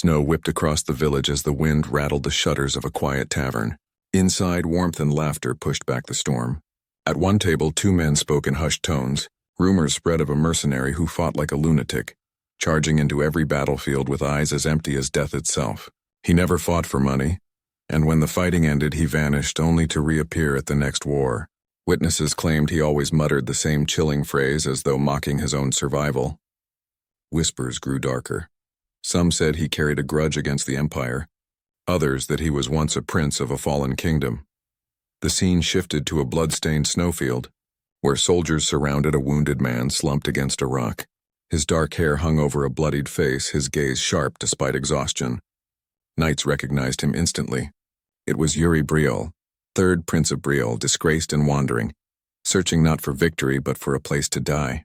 Snow whipped across the village as the wind rattled the shutters of a quiet tavern. Inside, warmth and laughter pushed back the storm. At one table, two men spoke in hushed tones. Rumors spread of a mercenary who fought like a lunatic, charging into every battlefield with eyes as empty as death itself. He never fought for money, and when the fighting ended, he vanished only to reappear at the next war. Witnesses claimed he always muttered the same chilling phrase as though mocking his own survival. Whispers grew darker. Some said he carried a grudge against the Empire, others that he was once a prince of a fallen kingdom. The scene shifted to a blood-stained snowfield, where soldiers surrounded a wounded man slumped against a rock. His dark hair hung over a bloodied face, his gaze sharp despite exhaustion. Knights recognized him instantly. It was Yuri Briol, Third Prince of Briol, disgraced and wandering, searching not for victory but for a place to die.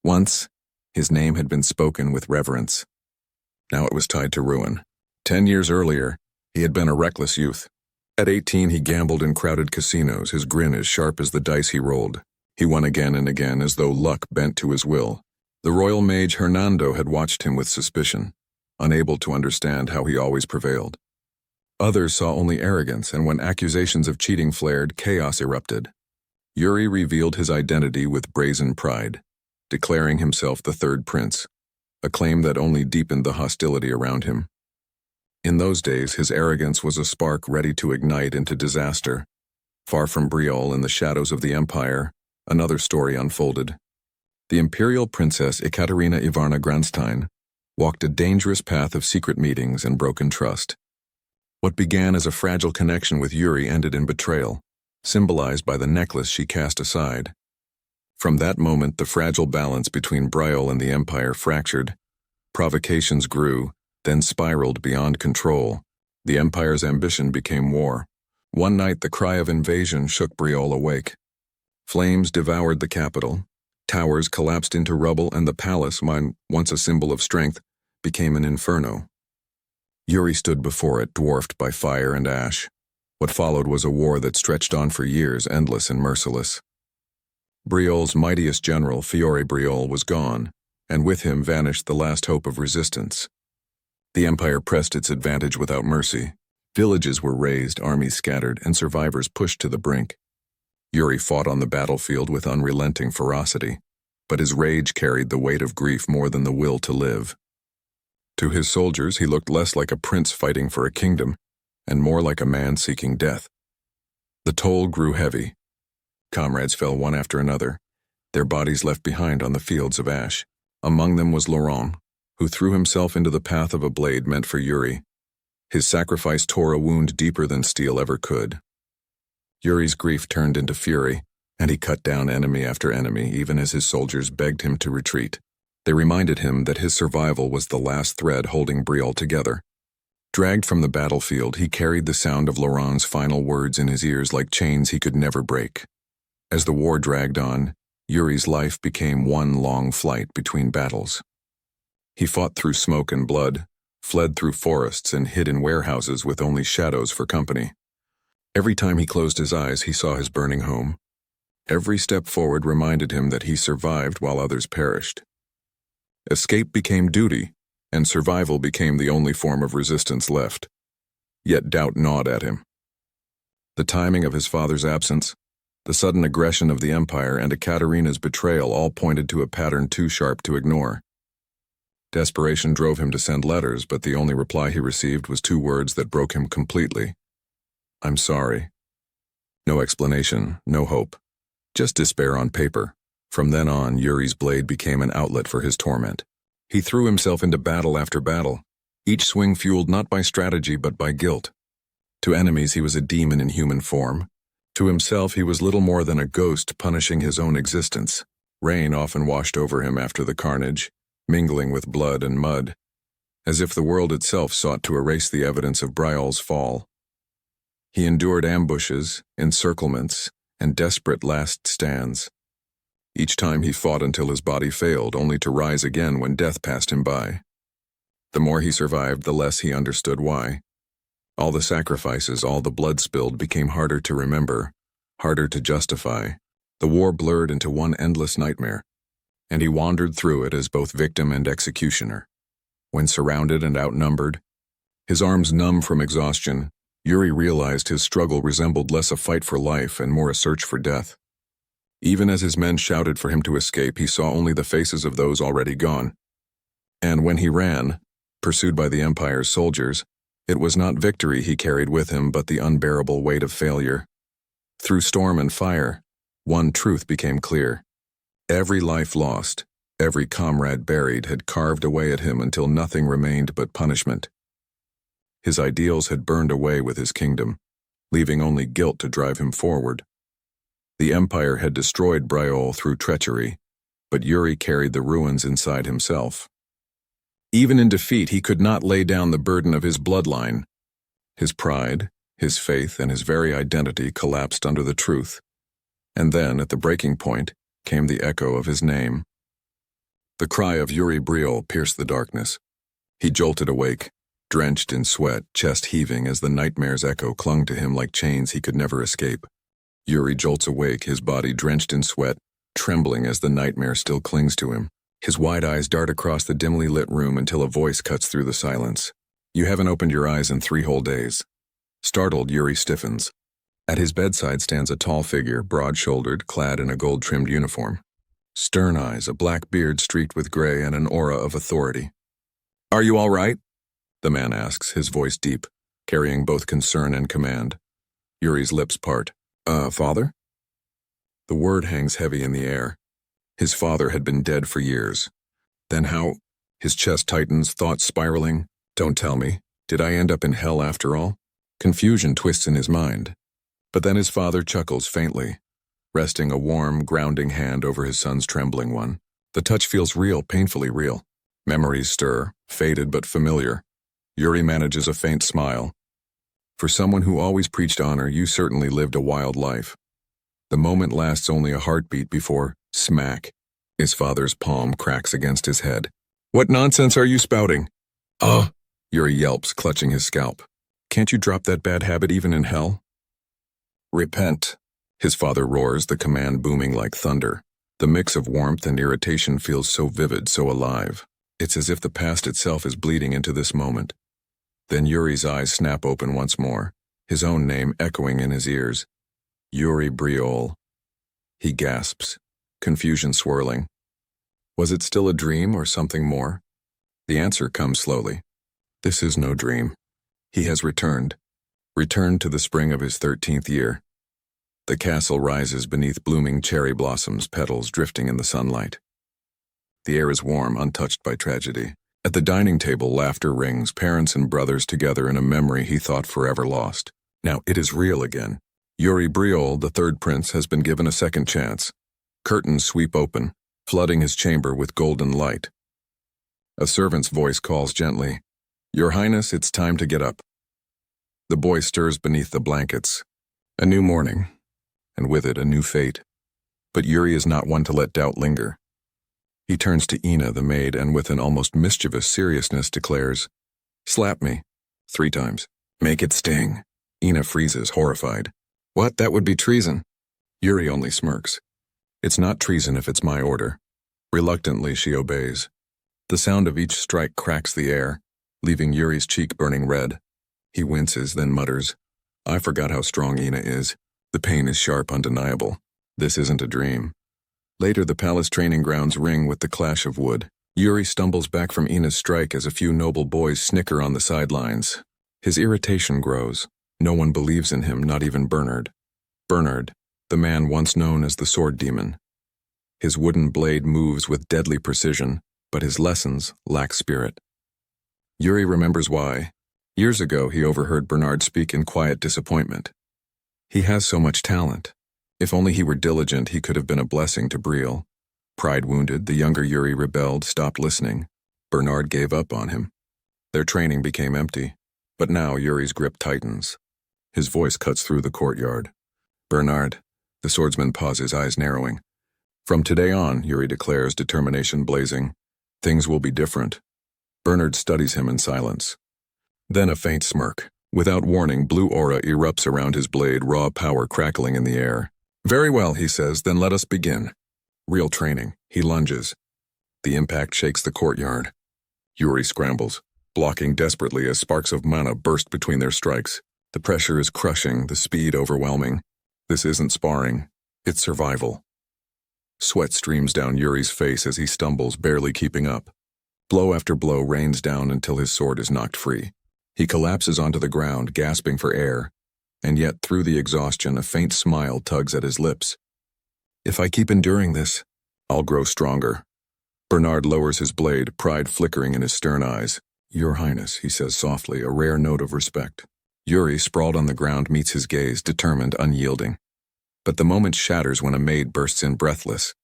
Once, his name had been spoken with reverence. Now it was tied to ruin. 10 years earlier, he had been a reckless youth. At 18, he gambled in crowded casinos, his grin as sharp as the dice he rolled. He won again and again as though luck bent to his will. The royal mage Hernando had watched him with suspicion, unable to understand how he always prevailed. Others saw only arrogance, and when accusations of cheating flared, chaos erupted. Yuri revealed his identity with brazen pride, declaring himself the Third Prince, a claim that only deepened the hostility around him. In those days, his arrogance was a spark ready to ignite into disaster. Far from Briol, in the shadows of the Empire, another story unfolded. The Imperial Princess Ekaterina Ivarna Granstein walked a dangerous path of secret meetings and broken trust. What began as a fragile connection with Yuri ended in betrayal, symbolized by the necklace she cast aside. From that moment, the fragile balance between Briol and the Empire fractured. Provocations grew, then spiraled beyond control. The Empire's ambition became war. One night, the cry of invasion shook Briol awake. Flames devoured the capital. Towers collapsed into rubble, and the palace, once a symbol of strength, became an inferno. Yuri stood before it, dwarfed by fire and ash. What followed was a war that stretched on for years, endless and merciless. Briol's mightiest general, Yuri Briol, was gone, and with him vanished the last hope of resistance. The Empire pressed its advantage without mercy. Villages were razed, armies scattered, and survivors pushed to the brink. Yuri fought on the battlefield with unrelenting ferocity, but his rage carried the weight of grief more than the will to live. To his soldiers, he looked less like a prince fighting for a kingdom, and more like a man seeking death. The toll grew heavy. Comrades fell one after another, their bodies left behind on the fields of ash. Among them was Laurent, who threw himself into the path of a blade meant for Yuri. His sacrifice tore a wound deeper than steel ever could. Yuri's grief turned into fury, and he cut down enemy after enemy, even as his soldiers begged him to retreat. They reminded him that his survival was the last thread holding Briol together. Dragged from the battlefield, he carried the sound of Laurent's final words in his ears like chains he could never break. As the war dragged on, Yuri's life became one long flight between battles. He fought through smoke and blood, fled through forests, and hid in warehouses with only shadows for company. Every time he closed his eyes, he saw his burning home. Every step forward reminded him that he survived while others perished. Escape became duty, and survival became the only form of resistance left. Yet doubt gnawed at him. The timing of his father's absence, the sudden aggression of the Empire, and Ekaterina's betrayal all pointed to a pattern too sharp to ignore. Desperation drove him to send letters, but the only reply he received was 2 words that broke him completely. "I'm sorry." No explanation, no hope, just despair on paper. From then on, Yuri's blade became an outlet for his torment. He threw himself into battle after battle, each swing fueled not by strategy but by guilt. To enemies, he was a demon in human form. To himself, he was little more than a ghost punishing his own existence. Rain often washed over him after the carnage, mingling with blood and mud, as if the world itself sought to erase the evidence of Briol's fall. He endured ambushes, encirclements, and desperate last stands. Each time he fought until his body failed, only to rise again when death passed him by. The more he survived, the less he understood why. All the sacrifices, all the blood spilled became harder to remember, harder to justify. The war blurred into one endless nightmare, and he wandered through it as both victim and executioner. When surrounded and outnumbered, his arms numb from exhaustion, Yuri realized his struggle resembled less a fight for life and more a search for death. Even as his men shouted for him to escape, he saw only the faces of those already gone. And when he ran, pursued by the Empire's soldiers, it was not victory he carried with him but the unbearable weight of failure. Through storm and fire, one truth became clear. Every life lost, every comrade buried had carved away at him until nothing remained but punishment. His ideals had burned away with his kingdom, leaving only guilt to drive him forward. The Empire had destroyed Briol through treachery, but Yuri carried the ruins inside himself. Even in defeat, he could not lay down the burden of his bloodline. His pride, his faith, and his very identity collapsed under the truth. And then, at the breaking point, came the echo of his name. The cry of Yuri Briol pierced the darkness. He jolted awake, drenched in sweat, chest heaving as the nightmare's echo clung to him like chains he could never escape. Yuri jolts awake, his body drenched in sweat, trembling as the nightmare still clings to him. His wide eyes dart across the dimly lit room until a voice cuts through the silence. "You haven't opened your eyes in 3 whole days." Startled, Yuri stiffens. At his bedside stands a tall figure, broad-shouldered, clad in a gold-trimmed uniform. Stern eyes, a black beard streaked with gray, and an aura of authority. "Are you all right?" the man asks, his voice deep, carrying both concern and command. Yuri's lips part. Father?" The word hangs heavy in the air. His father had been dead for years. Then how? His chest tightens, thoughts spiraling. Don't tell me. Did I end up in hell after all? Confusion twists in his mind. But then his father chuckles faintly, resting a warm, grounding hand over his son's trembling one. The touch feels real, painfully real. Memories stir, faded but familiar. Yuri manages a faint smile. "For someone who always preached honor, you certainly lived a wild life." The moment lasts only a heartbeat before, smack, his father's palm cracks against his head. "What nonsense are you spouting?" Yuri yelps, clutching his scalp. "Can't you drop that bad habit even in hell?" "Repent," his father roars, the command booming like thunder. The mix of warmth and irritation feels so vivid, so alive. It's as if the past itself is bleeding into this moment. Then Yuri's eyes snap open once more, his own name echoing in his ears. Yuri Briol. He gasps, confusion swirling. Was it still a dream or something more? The answer comes slowly. This is no dream. He has returned to the spring of his 13th year. The castle rises beneath blooming cherry blossoms, petals drifting in the sunlight. The air is warm, untouched by tragedy. At the dining table, laughter rings, parents and brothers together in a memory he thought forever lost. Now it is real again. Yuri Briol, the third prince, has been given a second chance. Curtains sweep open, flooding his chamber with golden light. A servant's voice calls gently, "Your Highness, it's time to get up." The boy stirs beneath the blankets. A new morning, and with it a new fate. But Yuri is not one to let doubt linger. He turns to Ina, the maid, and with an almost mischievous seriousness declares, "Slap me." 3 times. "Make it sting." Ina freezes, horrified. "What? That would be treason." Yuri only smirks. "It's not treason if it's my order." Reluctantly, she obeys. The sound of each strike cracks the air, leaving Yuri's cheek burning red. He winces, then mutters, "I forgot how strong Ina is. The pain is sharp, undeniable. This isn't a dream." Later, the palace training grounds ring with the clash of wood. Yuri stumbles back from Ina's strike as a few noble boys snicker on the sidelines. His irritation grows. No one believes in him, not even Bernard. Bernard, the man once known as the sword demon. His wooden blade moves with deadly precision, but his lessons lack spirit. Yuri remembers why. Years ago, he overheard Bernard speak in quiet disappointment. He has so much talent. If only he were diligent, he could have been a blessing to Briol. Pride wounded, the younger Yuri rebelled, stopped listening. Bernard gave up on him. Their training became empty. But now Yuri's grip tightens. His voice cuts through the courtyard. "Bernard," the swordsman pauses, eyes narrowing. "From today on," Yuri declares, determination blazing, "things will be different." Bernard studies him in silence. Then a faint smirk. Without warning, blue aura erupts around his blade, raw power crackling in the air. "Very well," he says, "then let us begin." Real training. He lunges. The impact shakes the courtyard. Yuri scrambles, blocking desperately as sparks of mana burst between their strikes. The pressure is crushing, the speed overwhelming. This isn't sparring, it's survival. Sweat streams down Yuri's face as he stumbles, barely keeping up. Blow after blow rains down until his sword is knocked free. He collapses onto the ground, gasping for air, and yet through the exhaustion a faint smile tugs at his lips. If I keep enduring this, I'll grow stronger. Bernard lowers his blade, pride flickering in his stern eyes. Your Highness, he says softly, a rare note of respect. Yuri, sprawled on the ground, meets his gaze, determined, unyielding. But the moment shatters when a maid bursts in breathless.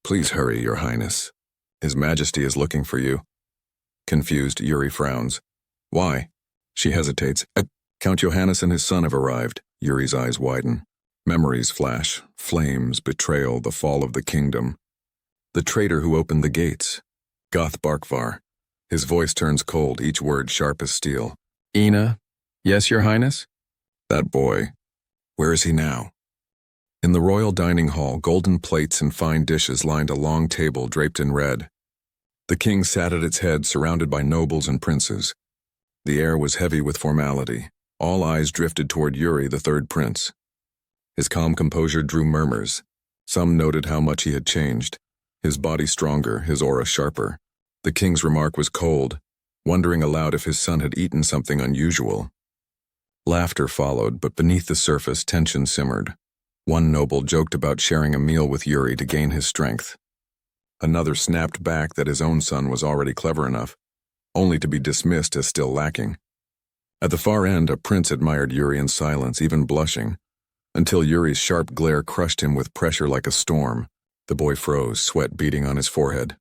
Please hurry, Your Highness. His Majesty is looking for you. Confused, Yuri frowns. Why? She hesitates. Count Johannes and his son have arrived. Yuri's eyes widen. Memories flash. Flames, betrayal, the fall of the kingdom. The traitor who opened the gates. Goth Barkvar. His voice turns cold, each word sharp as steel. Ina? Yes, Your Highness? That boy. Where is he now? In the royal dining hall, golden plates and fine dishes lined a long table draped in red. The king sat at its head, surrounded by nobles and princes. The air was heavy with formality. All eyes drifted toward Yuri, the third prince. His calm composure drew murmurs. Some noted how much he had changed. His body stronger, his aura sharper. The king's remark was cold, wondering aloud if his son had eaten something unusual. Laughter followed, but beneath the surface tension simmered. One noble joked about sharing a meal with Yuri to gain his strength. Another snapped back that his own son was already clever enough, only to be dismissed as still lacking. At the far end, a prince admired Yuri in silence, even blushing, until Yuri's sharp glare crushed him with pressure like a storm. The boy froze, sweat beading on his forehead.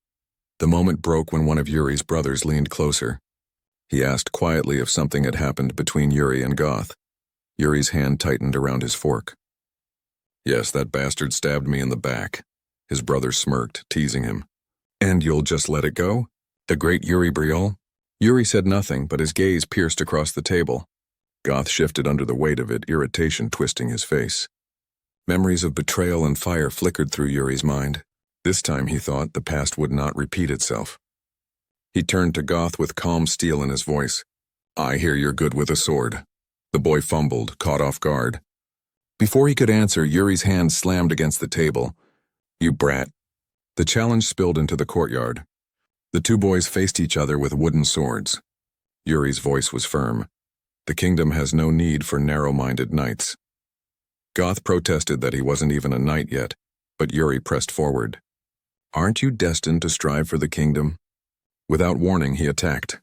The moment broke when one of Yuri's brothers leaned closer. He asked quietly if something had happened between Yuri and Goth. Yuri's hand tightened around his fork. Yes, that bastard stabbed me in the back. His brother smirked, teasing him. And you'll just let it go? The great Yuri Briol? Yuri said nothing, but his gaze pierced across the table. Goth shifted under the weight of it, irritation twisting his face. Memories of betrayal and fire flickered through Yuri's mind. This time, he thought, the past would not repeat itself. He turned to Goth with calm steel in his voice. I hear you're good with a sword. The boy fumbled, caught off guard. Before he could answer, Yuri's hand slammed against the table. You brat. The challenge spilled into the courtyard. The two boys faced each other with wooden swords. Yuri's voice was firm. The kingdom has no need for narrow-minded knights. Goth protested that he wasn't even a knight yet, but Yuri pressed forward. Aren't you destined to strive for the kingdom? Without warning, he attacked.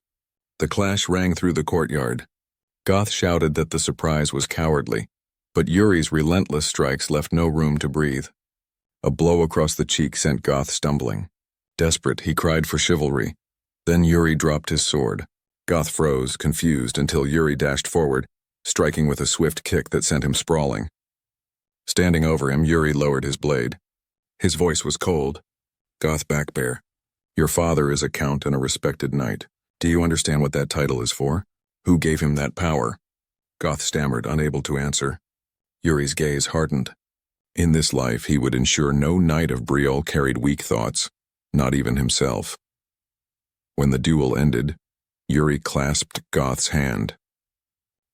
The clash rang through the courtyard. Goth shouted that the surprise was cowardly, but Yuri's relentless strikes left no room to breathe. A blow across the cheek sent Goth stumbling. Desperate, he cried for chivalry. Then Yuri dropped his sword. Goth froze, confused, until Yuri dashed forward, striking with a swift kick that sent him sprawling. Standing over him, Yuri lowered his blade. His voice was cold. Goth Backbear, your father is a count and a respected knight. Do you understand what that title is for? Who gave him that power? Goth stammered, unable to answer. Yuri's gaze hardened. In this life, he would ensure no knight of Briol carried weak thoughts, not even himself. When the duel ended, Yuri clasped Goth's hand.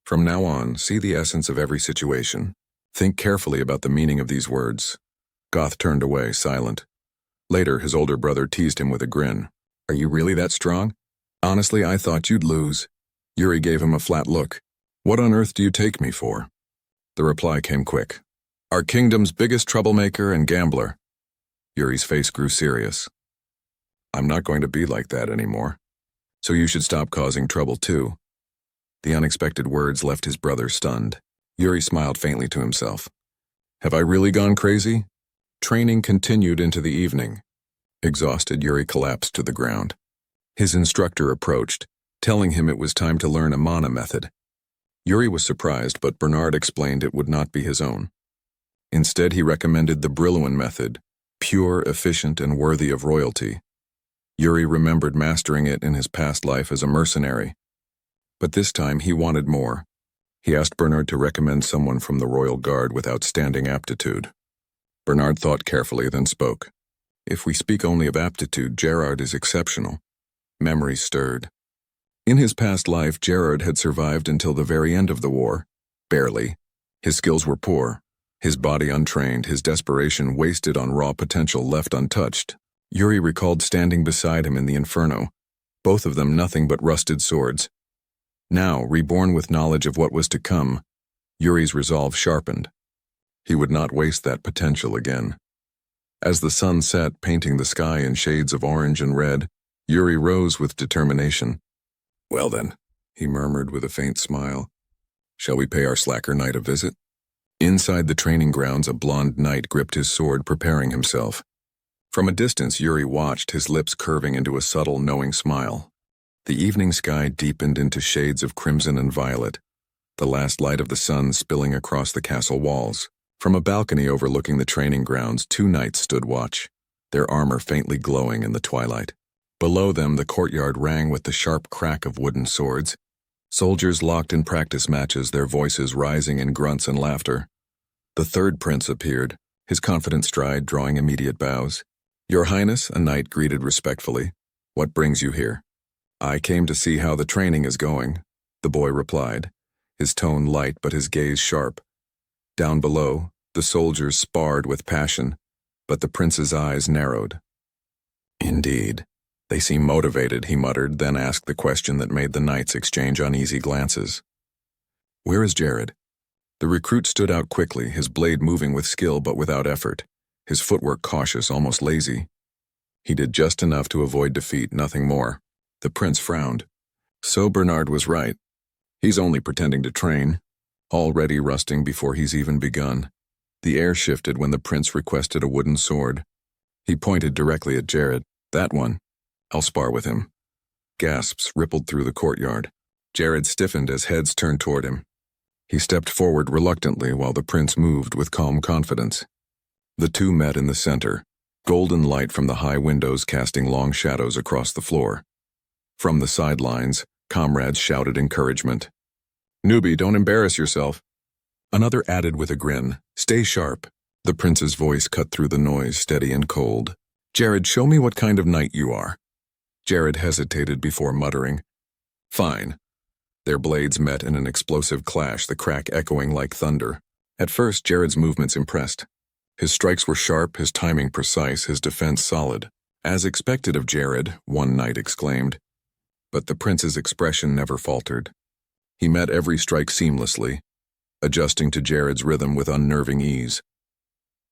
From now on, see the essence of every situation. Think carefully about the meaning of these words. Goth turned away, silent. Later, his older brother teased him with a grin. Are you really that strong? Honestly, I thought you'd lose. Yuri gave him a flat look. What on earth do you take me for? The reply came quick. Our kingdom's biggest troublemaker and gambler. Yuri's face grew serious. I'm not going to be like that anymore. So you should stop causing trouble too. The unexpected words left his brother stunned. Yuri smiled faintly to himself. Have I really gone crazy? Training continued into the evening. Exhausted, Yuri collapsed to the ground. His instructor approached, telling him it was time to learn a mana method. Yuri was surprised, but Bernard explained it would not be his own. Instead, he recommended the Briloan method, pure, efficient, and worthy of royalty. Yuri remembered mastering it in his past life as a mercenary. But this time, he wanted more. He asked Bernard to recommend someone from the royal guard with outstanding aptitude. Bernard thought carefully, then spoke. If we speak only of aptitude, Gerard is exceptional. Memory stirred. In his past life, Jared had survived until the very end of the war. Barely. His skills were poor. His body untrained, his desperation wasted on raw potential left untouched. Yuri recalled standing beside him in the inferno, both of them nothing but rusted swords. Now, reborn with knowledge of what was to come, Yuri's resolve sharpened. He would not waste that potential again. As the sun set, painting the sky in shades of orange and red, Yuri rose with determination. "Well then," he murmured with a faint smile, "shall we pay our slacker knight a visit?" Inside the training grounds, a blond knight gripped his sword, preparing himself. From a distance, Yuri watched, his lips curving into a subtle, knowing smile. The evening sky deepened into shades of crimson and violet, the last light of the sun spilling across the castle walls. From a balcony overlooking the training grounds, two knights stood watch, their armor faintly glowing in the twilight. Below them, the courtyard rang with the sharp crack of wooden swords. Soldiers locked in practice matches, their voices rising in grunts and laughter. The third prince appeared, his confident stride drawing immediate bows. "Your Highness," a knight greeted respectfully. "What brings you here?" "I came to see how the training is going," the boy replied, his tone light but his gaze sharp. Down below, the soldiers sparred with passion, but the prince's eyes narrowed. "Indeed. They seem motivated," he muttered, then asked the question that made the knights exchange uneasy glances. "Where is Jared?" The recruit stood out quickly, his blade moving with skill but without effort, his footwork cautious, almost lazy. He did just enough to avoid defeat, nothing more. The prince frowned. So Bernard was right. He's only pretending to train, already rusting before he's even begun. The air shifted when the prince requested a wooden sword. He pointed directly at Jared. "That one. I'll spar with him." Gasps rippled through the courtyard. Jared stiffened as heads turned toward him. He stepped forward reluctantly while the prince moved with calm confidence. The two met in the center, golden light from the high windows casting long shadows across the floor. From the sidelines, comrades shouted encouragement. "Newbie, don't embarrass yourself." Another added with a grin, "Stay sharp." The prince's voice cut through the noise, steady and cold. "Jared, show me what kind of knight you are." Jared hesitated before muttering, "Fine." Their blades met in an explosive clash, the crack echoing like thunder. At first, Jared's movements impressed. His strikes were sharp, his timing precise, his defense solid. "As expected of Jared," one knight exclaimed. But the prince's expression never faltered. He met every strike seamlessly, adjusting to Jared's rhythm with unnerving ease.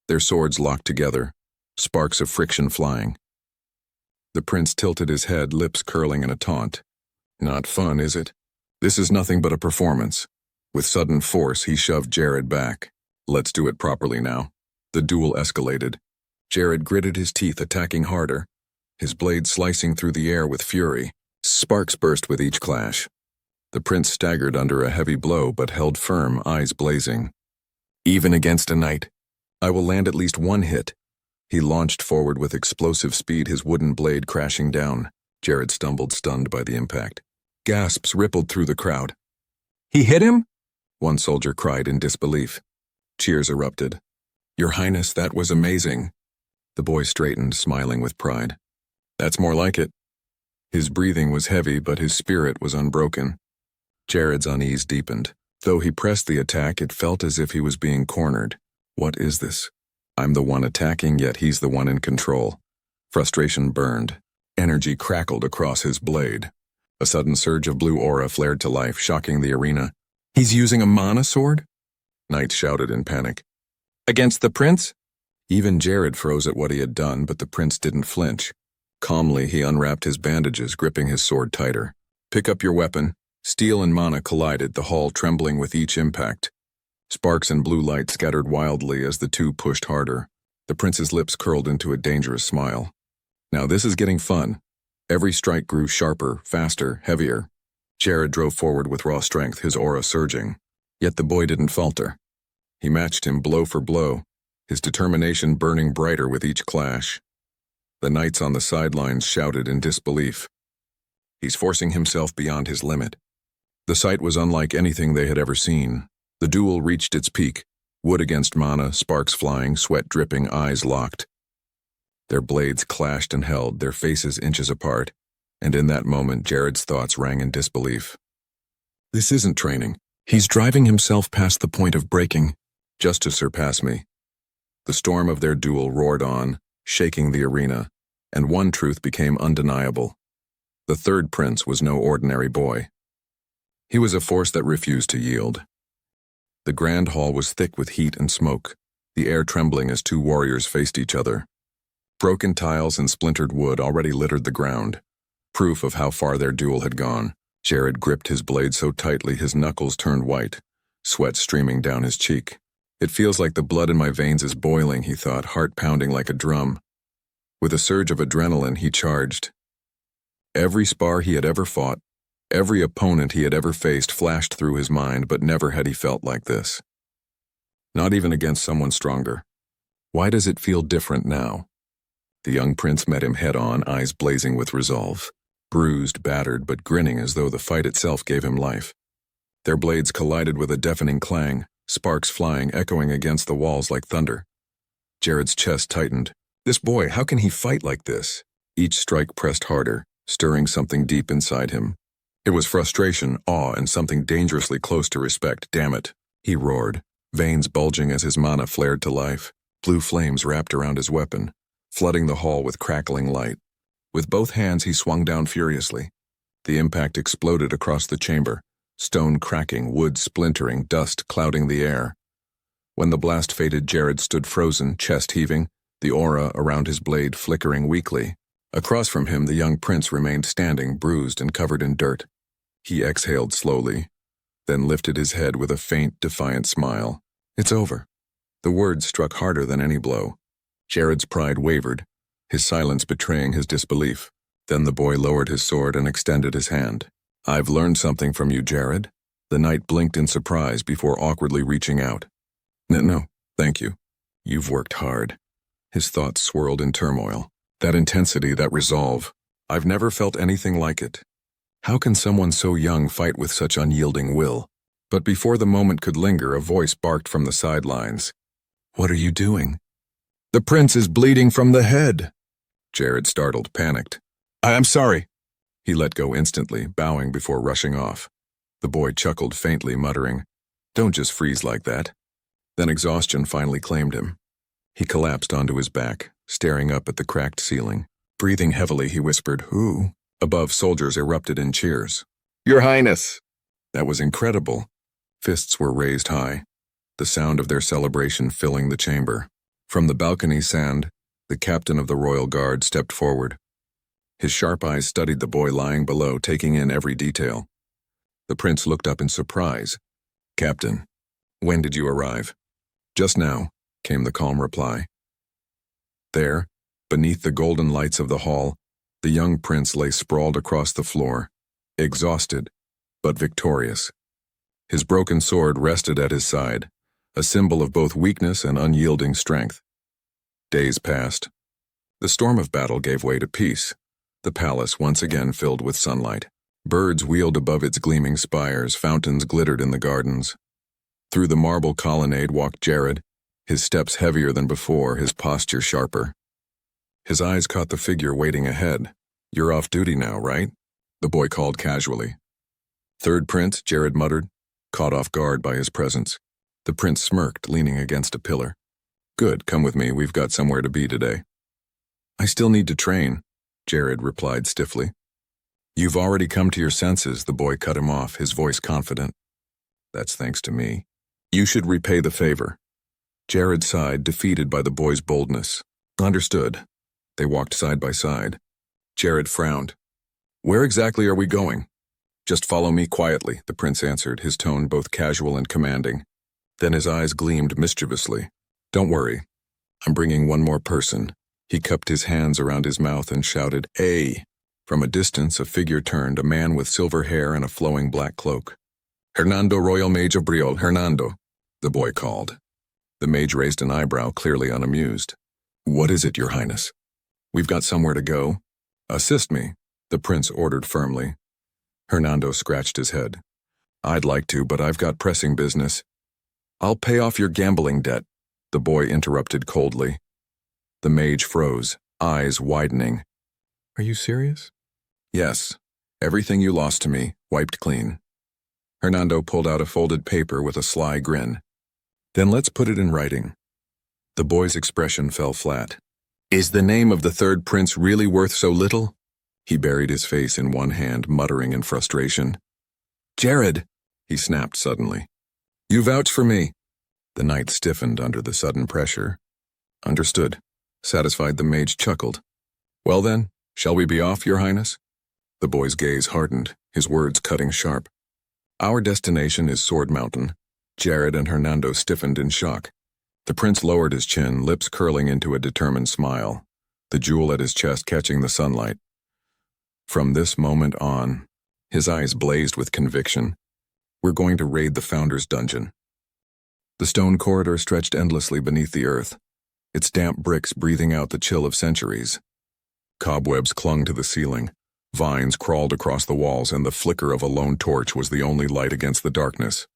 Their swords locked together, sparks of friction flying. The prince tilted his head, lips curling in a taunt. "Not fun, is it? This is nothing but a performance." With sudden force, he shoved Jared back. "Let's do it properly now." The duel escalated. Jared gritted his teeth, attacking harder, his blade slicing through the air with fury. Sparks burst with each clash. The prince staggered under a heavy blow but held firm, eyes blazing. "Even against a knight, I will land at least one hit." He launched forward with explosive speed, his wooden blade crashing down. Jared stumbled, stunned by the impact. Gasps rippled through the crowd. "He hit him?" one soldier cried in disbelief. Cheers erupted. "Your Highness, that was amazing." The boy straightened, smiling with pride. "That's more like it." His breathing was heavy, but his spirit was unbroken. Jared's unease deepened. Though he pressed the attack, it felt as if he was being cornered. What is this? I'm the one attacking, yet he's the one in control. Frustration burned. Energy crackled across his blade. A sudden surge of blue aura flared to life, shocking the arena. "He's using a mana sword?" Knights shouted in panic. "Against the prince?" Even Jared froze at what he had done, but the prince didn't flinch. Calmly, he unwrapped his bandages, gripping his sword tighter. "Pick up your weapon." Steel and mana collided, the hall trembling with each impact. Sparks and blue light scattered wildly as the two pushed harder. The prince's lips curled into a dangerous smile. "Now this is getting fun." Every strike grew sharper, faster, heavier. Jared drove forward with raw strength, his aura surging. Yet the boy didn't falter. He matched him blow for blow, his determination burning brighter with each clash. The knights on the sidelines shouted in disbelief. He's forcing himself beyond his limit. The sight was unlike anything they had ever seen. The duel reached its peak, wood against mana, sparks flying, sweat dripping, eyes locked. Their blades clashed and held, their faces inches apart. And in that moment, Jared's thoughts rang in disbelief. This isn't training. He's driving himself past the point of breaking, just to surpass me. The storm of their duel roared on, shaking the arena, and one truth became undeniable. The third prince was no ordinary boy. He was a force that refused to yield. The grand hall was thick with heat and smoke, the air trembling as two warriors faced each other. Broken tiles and splintered wood already littered the ground, proof of how far their duel had gone. Jared gripped his blade so tightly his knuckles turned white, sweat streaming down his cheek. It feels like the blood in my veins is boiling, he thought, heart pounding like a drum. With a surge of adrenaline, he charged. Every spar he had ever fought, every opponent he had ever faced flashed through his mind, but never had he felt like this. Not even against someone stronger. Why does it feel different now? The young prince met him head-on, eyes blazing with resolve. Bruised, battered, but grinning as though the fight itself gave him life. Their blades collided with a deafening clang, sparks flying, echoing against the walls like thunder. Jared's chest tightened. This boy, how can he fight like this? Each strike pressed harder, stirring something deep inside him. It was frustration, awe, and something dangerously close to respect. Damn it, he roared, veins bulging as his mana flared to life. Blue flames wrapped around his weapon, flooding the hall with crackling light. With both hands he swung down furiously. The impact exploded across the chamber, stone cracking, wood splintering, dust clouding the air. When the blast faded, Jared stood frozen, chest heaving, the aura around his blade flickering weakly. Across from him, the young prince remained standing, bruised and covered in dirt. He exhaled slowly, then lifted his head with a faint, defiant smile. It's over. The words struck harder than any blow. Jared's pride wavered, his silence betraying his disbelief. Then the boy lowered his sword and extended his hand. I've learned something from you, Jared. The knight blinked in surprise before awkwardly reaching out. No, thank you. You've worked hard. His thoughts swirled in turmoil. That intensity, that resolve. I've never felt anything like it. How can someone so young fight with such unyielding will? But before the moment could linger, a voice barked from the sidelines. What are you doing? The prince is bleeding from the head. Jared, startled, panicked. I'm sorry. He let go instantly, bowing before rushing off. The boy chuckled faintly, muttering, Don't just freeze like that. Then exhaustion finally claimed him. He collapsed onto his back, staring up at the cracked ceiling. Breathing heavily, he whispered, Who? Above, soldiers erupted in cheers. Your Highness! That was incredible. Fists were raised high, the sound of their celebration filling the chamber. From the balcony sand, the captain of the royal guard stepped forward. His sharp eyes studied the boy lying below, taking in every detail. The prince looked up in surprise. Captain, when did you arrive? Just now, came the calm reply. There, beneath the golden lights of the hall, the young prince lay sprawled across the floor, exhausted, but victorious. His broken sword rested at his side, a symbol of both weakness and unyielding strength. Days passed. The storm of battle gave way to peace, the palace once again filled with sunlight. Birds wheeled above its gleaming spires, fountains glittered in the gardens. Through the marble colonnade walked Jared, his steps heavier than before, his posture sharper. His eyes caught the figure waiting ahead. You're off duty now, right? The boy called casually. Third Prince, Jared muttered, caught off guard by his presence. The prince smirked, leaning against a pillar. Good, come with me, we've got somewhere to be today. I still need to train, Jared replied stiffly. You've already come to your senses, the boy cut him off, his voice confident. That's thanks to me. You should repay the favor. Jared sighed, defeated by the boy's boldness. Understood. They walked side by side. Jared frowned. Where exactly are we going? Just follow me quietly, the prince answered, his tone both casual and commanding. Then his eyes gleamed mischievously. Don't worry. I'm bringing one more person. He cupped his hands around his mouth and shouted, Ay! From a distance, a figure turned, a man with silver hair and a flowing black cloak. Hernando, Royal Mage of Briol, Hernando, the boy called. The mage raised an eyebrow, clearly unamused. What is it, Your Highness? We've got somewhere to go. Assist me, the prince ordered firmly. Hernando scratched his head. I'd like to, but I've got pressing business. I'll pay off your gambling debt, the boy interrupted coldly. The mage froze, eyes widening. Are you serious? Yes. Everything you lost to me, wiped clean. Hernando pulled out a folded paper with a sly grin. Then let's put it in writing. The boy's expression fell flat. Is the name of the third prince really worth so little? He buried his face in one hand, muttering in frustration. Jared, he snapped suddenly. You vouch for me. The knight stiffened under the sudden pressure. Understood. Satisfied, the mage chuckled. Well then, shall we be off, your highness? The boy's gaze hardened, his words cutting sharp. Our destination is Sword Mountain. Jared and Hernando stiffened in shock. The prince lowered his chin, lips curling into a determined smile, the jewel at his chest catching the sunlight. From this moment on, his eyes blazed with conviction. We're going to raid the Founder's dungeon. The stone corridor stretched endlessly beneath the earth, its damp bricks breathing out the chill of centuries. Cobwebs clung to the ceiling, vines crawled across the walls, and the flicker of a lone torch was the only light against the darkness.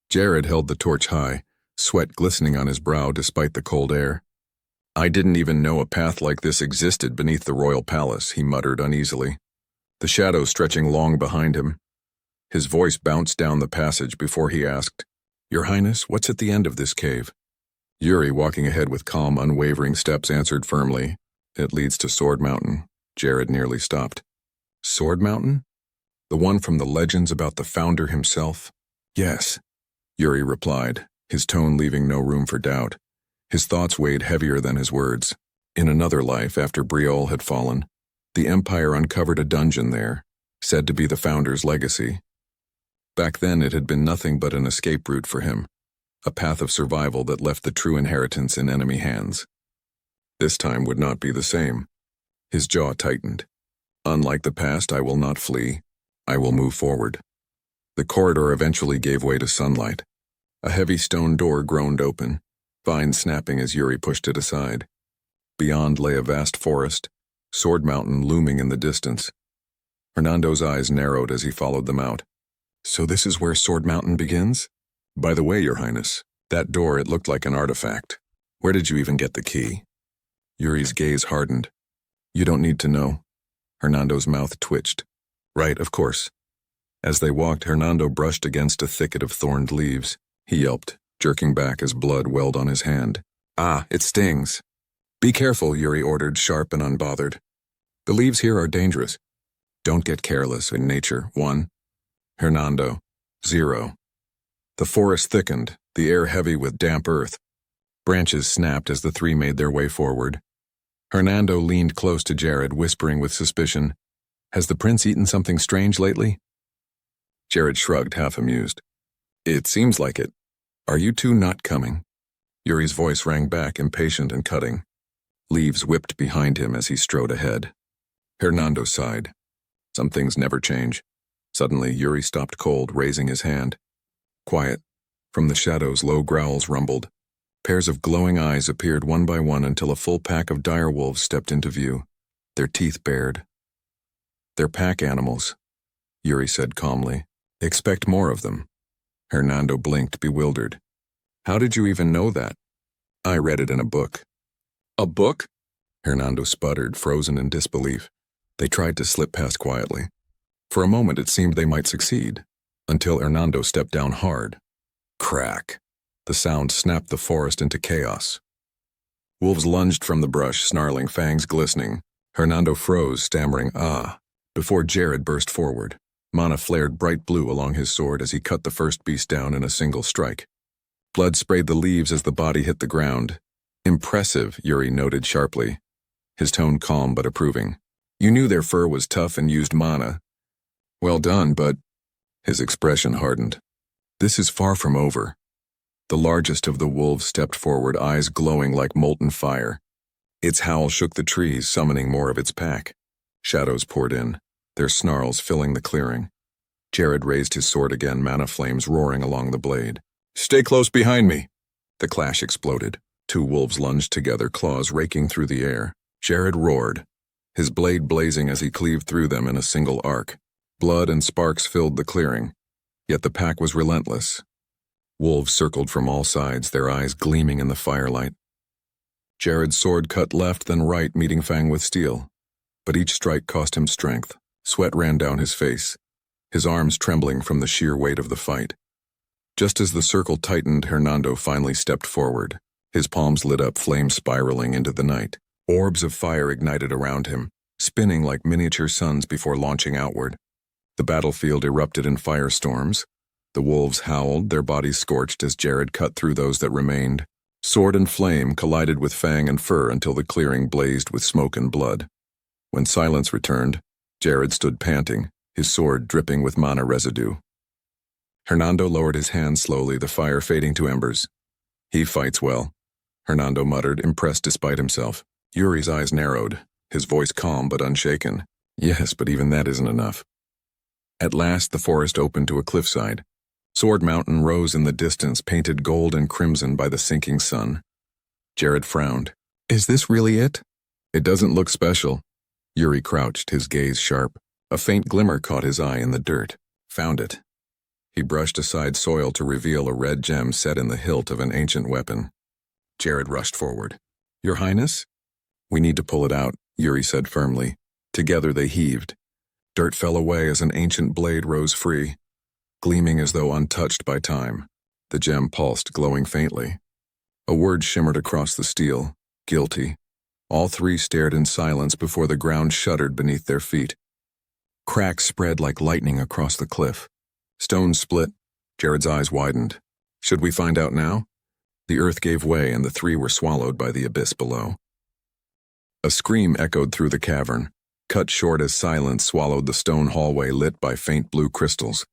Jared held the torch high, sweat glistening on his brow despite the cold air. I didn't even know a path like this existed beneath the royal palace, he muttered uneasily, the shadows stretching long behind him. His voice bounced down the passage before he asked, Your Highness, what's at the end of this cave? Yuri, walking ahead with calm, unwavering steps, answered firmly, It leads to Sword Mountain. Jared nearly stopped. Sword Mountain? The one from the legends about the Founder himself? Yes, Yuri replied, his tone leaving no room for doubt. His thoughts weighed heavier than his words. In another life, after Briol had fallen, the Empire uncovered a dungeon there, said to be the Founder's legacy. Back then it had been nothing but an escape route for him, a path of survival that left the true inheritance in enemy hands. This time would not be the same. His jaw tightened. Unlike the past, I will not flee. I will move forward. The corridor eventually gave way to sunlight. A heavy stone door groaned open, vines snapping as Yuri pushed it aside. Beyond lay a vast forest, Sword Mountain looming in the distance. Hernando's eyes narrowed as he followed them out. So this is where Sword Mountain begins? By the way, Your Highness, that door, it looked like an artifact. Where did you even get the key? Yuri's gaze hardened. You don't need to know. Hernando's mouth twitched. Right, of course. As they walked, Hernando brushed against a thicket of thorned leaves. He yelped, jerking back as blood welled on his hand. Ah, it stings. Be careful, Yuri ordered, sharp and unbothered. The leaves here are dangerous. Don't get careless in nature. 1. Hernando. 0. The forest thickened, the air heavy with damp earth. Branches snapped as the three made their way forward. Hernando leaned close to Jared, whispering with suspicion, Has the prince eaten something strange lately? Jared shrugged, half amused. It seems like it. Are you two not coming? Yuri's voice rang back, impatient and cutting. Leaves whipped behind him as he strode ahead. Hernando sighed. Some things never change. Suddenly, Yuri stopped cold, raising his hand. Quiet. From the shadows, low growls rumbled. Pairs of glowing eyes appeared one by one until a full pack of direwolves stepped into view, their teeth bared. They're pack animals, Yuri said calmly. Expect more of them. Hernando blinked, bewildered. How did you even know that? I read it in a book. A book? Hernando sputtered, frozen in disbelief. They tried to slip past quietly. For a moment it seemed they might succeed, until Hernando stepped down hard. Crack. The sound snapped the forest into chaos. Wolves lunged from the brush, snarling, fangs glistening. Hernando froze, stammering, ah, before Jared burst forward. Mana flared bright blue along his sword as he cut the first beast down in a single strike. Blood sprayed the leaves as the body hit the ground. Impressive, Yuri noted sharply, his tone calm but approving. You knew their fur was tough and used mana. Well done, but... His expression hardened. This is far from over. The largest of the wolves stepped forward, eyes glowing like molten fire. Its howl shook the trees, summoning more of its pack. Shadows poured in, their snarls filling the clearing. Jared raised his sword again, mana flames roaring along the blade. Stay close behind me! The clash exploded. 2 wolves lunged together, claws raking through the air. Jared roared, his blade blazing as he cleaved through them in a single arc. Blood and sparks filled the clearing, yet the pack was relentless. Wolves circled from all sides, their eyes gleaming in the firelight. Jared's sword cut left then right, meeting fang with steel, but each strike cost him strength. Sweat ran down his face, his arms trembling from the sheer weight of the fight. Just as the circle tightened, Hernando finally stepped forward. His palms lit up, flames spiraling into the night. Orbs of fire ignited around him, spinning like miniature suns before launching outward. The battlefield erupted in firestorms. The wolves howled, their bodies scorched as Jared cut through those that remained. Sword and flame collided with fang and fur until the clearing blazed with smoke and blood. When silence returned, Jared stood panting, his sword dripping with mana residue. Hernando lowered his hand slowly, the fire fading to embers. "He fights well," Hernando muttered, impressed despite himself. Yuri's eyes narrowed, his voice calm but unshaken. "Yes, but even that isn't enough." At last the forest opened to a cliffside. Sword Mountain rose in the distance, painted gold and crimson by the sinking sun. Jared frowned. "Is this really it?" "It doesn't look special." Yuri crouched, his gaze sharp. A faint glimmer caught his eye in the dirt. "Found it." He brushed aside soil to reveal a red gem set in the hilt of an ancient weapon. Jared rushed forward. "Your Highness?" "We need to pull it out," Yuri said firmly. Together they heaved. Dirt fell away as an ancient blade rose free, gleaming as though untouched by time. The gem pulsed, glowing faintly. A word shimmered across the steel: "Guilty." All three stared in silence before the ground shuddered beneath their feet. Cracks spread like lightning across the cliff. Stones split. Jared's eyes widened. "Should we find out now?" The earth gave way and the three were swallowed by the abyss below. A scream echoed through the cavern, cut short as silence swallowed the stone hallway lit by faint blue crystals.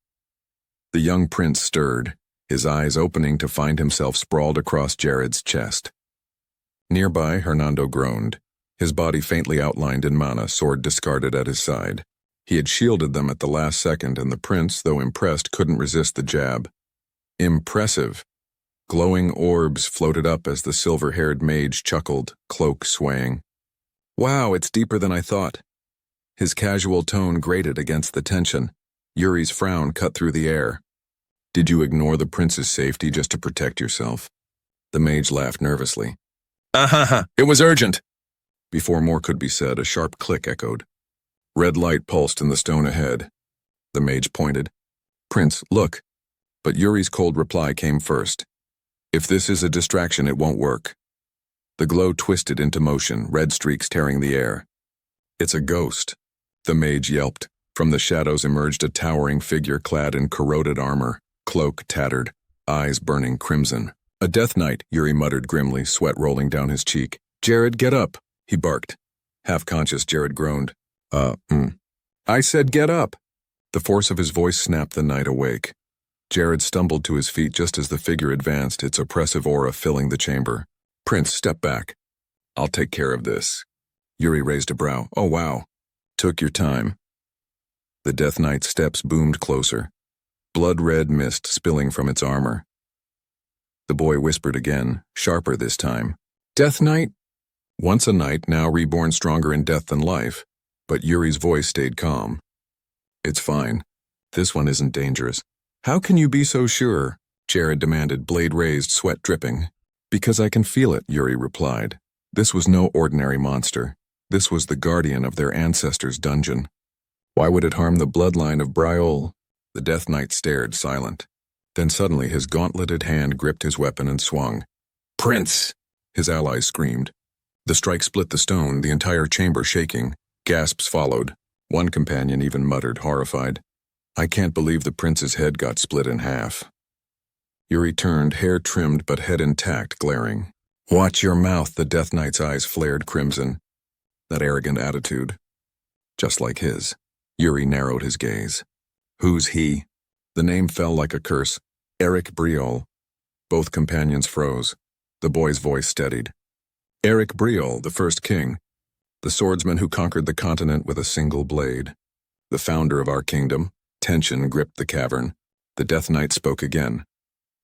The young prince stirred, his eyes opening to find himself sprawled across Jared's chest. Nearby, Hernando groaned, his body faintly outlined in mana, sword discarded at his side. He had shielded them at the last second, and the prince, though impressed, couldn't resist the jab. Impressive. Glowing orbs floated up as the silver-haired mage chuckled, cloak swaying. "Wow, it's deeper than I thought." His casual tone grated against the tension. Yuri's frown cut through the air. "Did you ignore the prince's safety just to protect yourself?" The mage laughed nervously. It was urgent." Before more could be said, a sharp click echoed. Red light pulsed in the stone ahead. The mage pointed. "Prince, look." But Yuri's cold reply came first. "If this is a distraction, it won't work." The glow twisted into motion, red streaks tearing the air. "It's a ghost," the mage yelped. From the shadows emerged a towering figure clad in corroded armor, cloak tattered, eyes burning crimson. "A death knight," Yuri muttered grimly, sweat rolling down his cheek. "Jared, get up," he barked. Half-conscious, Jared groaned. I said get up." The force of his voice snapped the night awake. Jared stumbled to his feet just as the figure advanced, its oppressive aura filling the chamber. "Prince, step back. I'll take care of this." Yuri raised a brow. "Oh, wow. Took your time." The Death Knight's steps boomed closer, blood-red mist spilling from its armor. The boy whispered again, sharper this time. "Death Knight?" Once a knight, now reborn stronger in death than life. But Yuri's voice stayed calm. "It's fine. This one isn't dangerous." "How can you be so sure?" Jared demanded, blade raised, sweat dripping. "Because I can feel it," Yuri replied. This was no ordinary monster. This was the guardian of their ancestors' dungeon. Why would it harm the bloodline of Briol? The Death Knight stared, silent. Then suddenly his gauntleted hand gripped his weapon and swung. "Prince!" His allies screamed. The strike split the stone, the entire chamber shaking. Gasps followed. One companion even muttered, horrified, "I can't believe the prince's head got split in half." Yuri turned, hair trimmed but head intact, glaring. "Watch your mouth," the Death Knight's eyes flared crimson. That arrogant attitude. Just like his. Yuri narrowed his gaze. "Who's he?" The name fell like a curse. Yuri Briol. Both companions froze. The boy's voice steadied. Yuri Briol, the first king. The swordsman who conquered the continent with a single blade. The founder of our kingdom. Tension gripped the cavern. The Death Knight spoke again.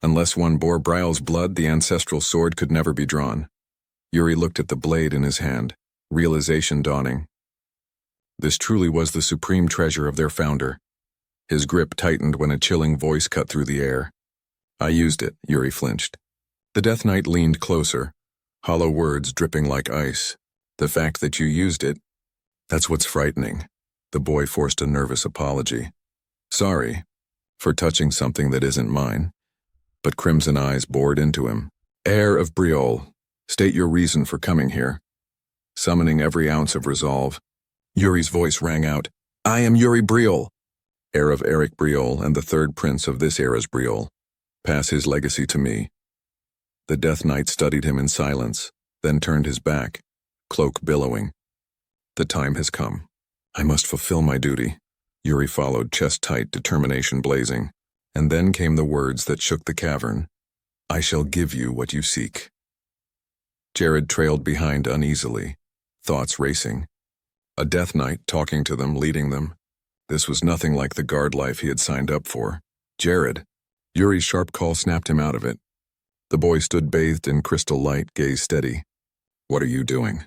Unless one bore Briol's blood, the ancestral sword could never be drawn. Yuri looked at the blade in his hand, realization dawning. This truly was the supreme treasure of their founder. His grip tightened when a chilling voice cut through the air. "I used it," Yuri flinched. The Death Knight leaned closer, hollow words dripping like ice. "The fact that you used it, that's what's frightening." The boy forced a nervous apology. Sorry, for touching something that isn't mine. But crimson eyes bored into him. Heir of Briol, state your reason for coming here. Summoning every ounce of resolve, Yuri's voice rang out. I am Yuri Briol, heir of Eric Briol and the third prince of this era's Briol. Pass his legacy to me. The Death Knight studied him in silence, then turned his back, cloak billowing. The time has come. I must fulfill my duty. Yuri followed, chest tight, determination blazing. And then came the words that shook the cavern. I shall give you what you seek. Jared trailed behind uneasily, thoughts racing. A Death Knight talking to them, leading them. This was nothing like the guard life he had signed up for. Jared. Yuri's sharp call snapped him out of it. The boy stood bathed in crystal light, gaze steady. What are you doing?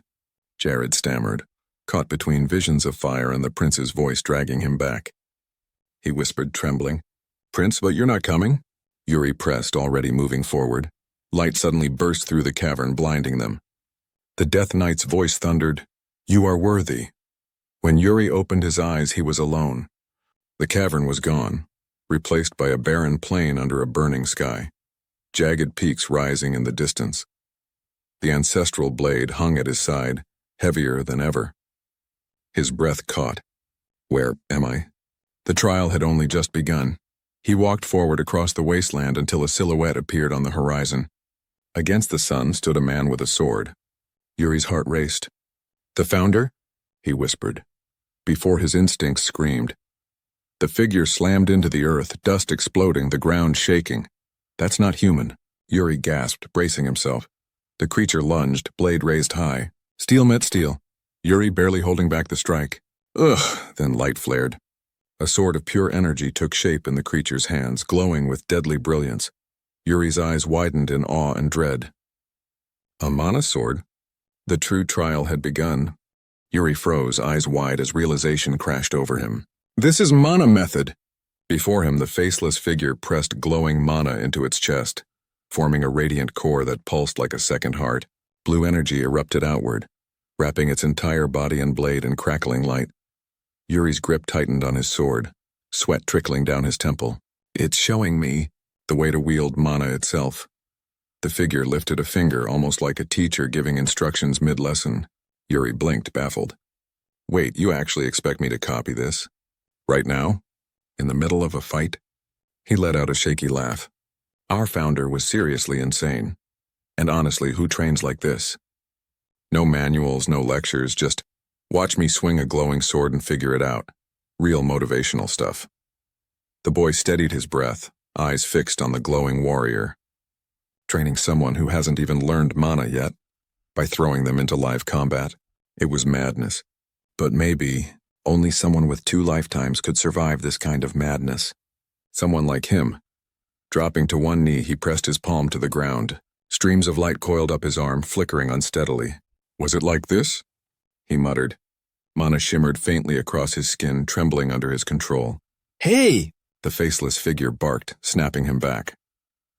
Jared stammered, caught between visions of fire and the prince's voice dragging him back. He whispered, trembling. Prince, but you're not coming? Yuri pressed, already moving forward. Light suddenly burst through the cavern, blinding them. The Death Knight's voice thundered, You are worthy. When Yuri opened his eyes, he was alone. The cavern was gone, replaced by a barren plain under a burning sky, jagged peaks rising in the distance. The ancestral blade hung at his side, heavier than ever. His breath caught. Where am I? The trial had only just begun. He walked forward across the wasteland until a silhouette appeared on the horizon. Against the sun stood a man with a sword. Yuri's heart raced. The Founder? He whispered, before his instincts screamed. The figure slammed into the earth, dust exploding, the ground shaking. That's not human, Yuri gasped, bracing himself. The creature lunged, blade raised high. Steel met steel, Yuri barely holding back the strike. Ugh, then light flared. A sword of pure energy took shape in the creature's hands, glowing with deadly brilliance. Yuri's eyes widened in awe and dread. A mana sword? The true trial had begun. Yuri froze, eyes wide as realization crashed over him. This is mana method! Before him, the faceless figure pressed glowing mana into its chest, forming a radiant core that pulsed like a second heart. Blue energy erupted outward, wrapping its entire body and blade in crackling light. Yuri's grip tightened on his sword, sweat trickling down his temple. It's showing me the way to wield mana itself. The figure lifted a finger, almost like a teacher giving instructions mid-lesson. Yuri blinked, baffled. Wait, you actually expect me to copy this? Right now? In the middle of a fight? He let out a shaky laugh. Our founder was seriously insane. And honestly, who trains like this? No manuals, no lectures, just watch me swing a glowing sword and figure it out. Real motivational stuff. The boy steadied his breath, eyes fixed on the glowing warrior. Training someone who hasn't even learned mana yet, by throwing them into live combat. It was madness. But maybe only someone with 2 lifetimes could survive this kind of madness. Someone like him. Dropping to one knee, he pressed his palm to the ground. Streams of light coiled up his arm, flickering unsteadily. Was it like this? He muttered. Mana shimmered faintly across his skin, trembling under his control. Hey! The faceless figure barked, snapping him back.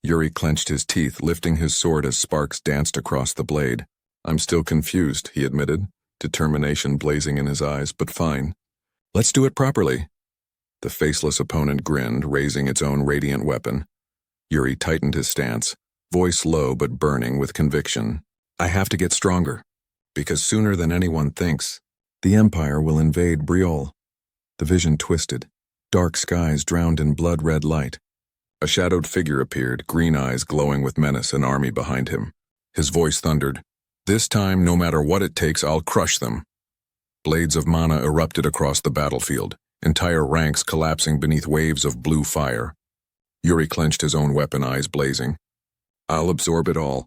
Yuri clenched his teeth, lifting his sword as sparks danced across the blade. I'm still confused, he admitted, determination blazing in his eyes, but fine. Let's do it properly. The faceless opponent grinned, raising its own radiant weapon. Yuri tightened his stance, voice low but burning with conviction. I have to get stronger. Because sooner than anyone thinks, the Empire will invade Briol. The vision twisted. Dark skies drowned in blood-red light. A shadowed figure appeared, green eyes glowing with menace, an army behind him. His voice thundered. This time, no matter what it takes, I'll crush them. Blades of mana erupted across the battlefield, entire ranks collapsing beneath waves of blue fire. Yuri clenched his own weapon, eyes blazing. I'll absorb it all,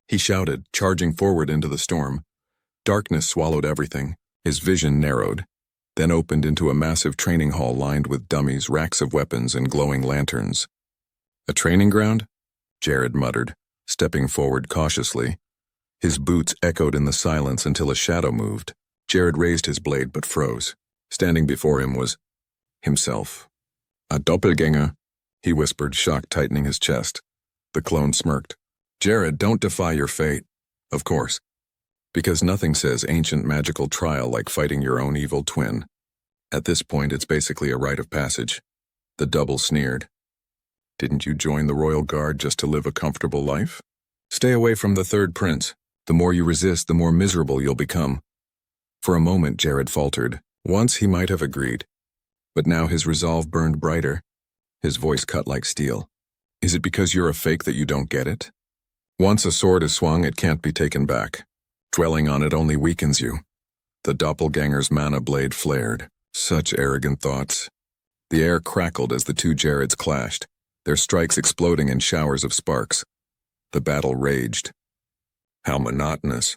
he shouted, charging forward into the storm. Darkness swallowed everything. His vision narrowed, then opened into a massive training hall lined with dummies, racks of weapons, and glowing lanterns. A training ground? Jared muttered, stepping forward cautiously. His boots echoed in the silence until a shadow moved. Jared raised his blade but froze. Standing before him was himself. A doppelganger, he whispered, shock tightening his chest. The clone smirked. Jared, don't defy your fate. Of course. Because nothing says ancient magical trial like fighting your own evil twin. At this point, it's basically a rite of passage. The double sneered. Didn't you join the royal guard just to live a comfortable life? Stay away from the third prince. The more you resist, the more miserable you'll become. For a moment, Jared faltered. Once he might have agreed. But now his resolve burned brighter. His voice cut like steel. Is it because you're a fake that you don't get it? Once a sword is swung, it can't be taken back. Dwelling on it only weakens you. The doppelganger's mana blade flared. Such arrogant thoughts. The air crackled as the two Jareds clashed, their strikes exploding in showers of sparks. The battle raged. How monotonous.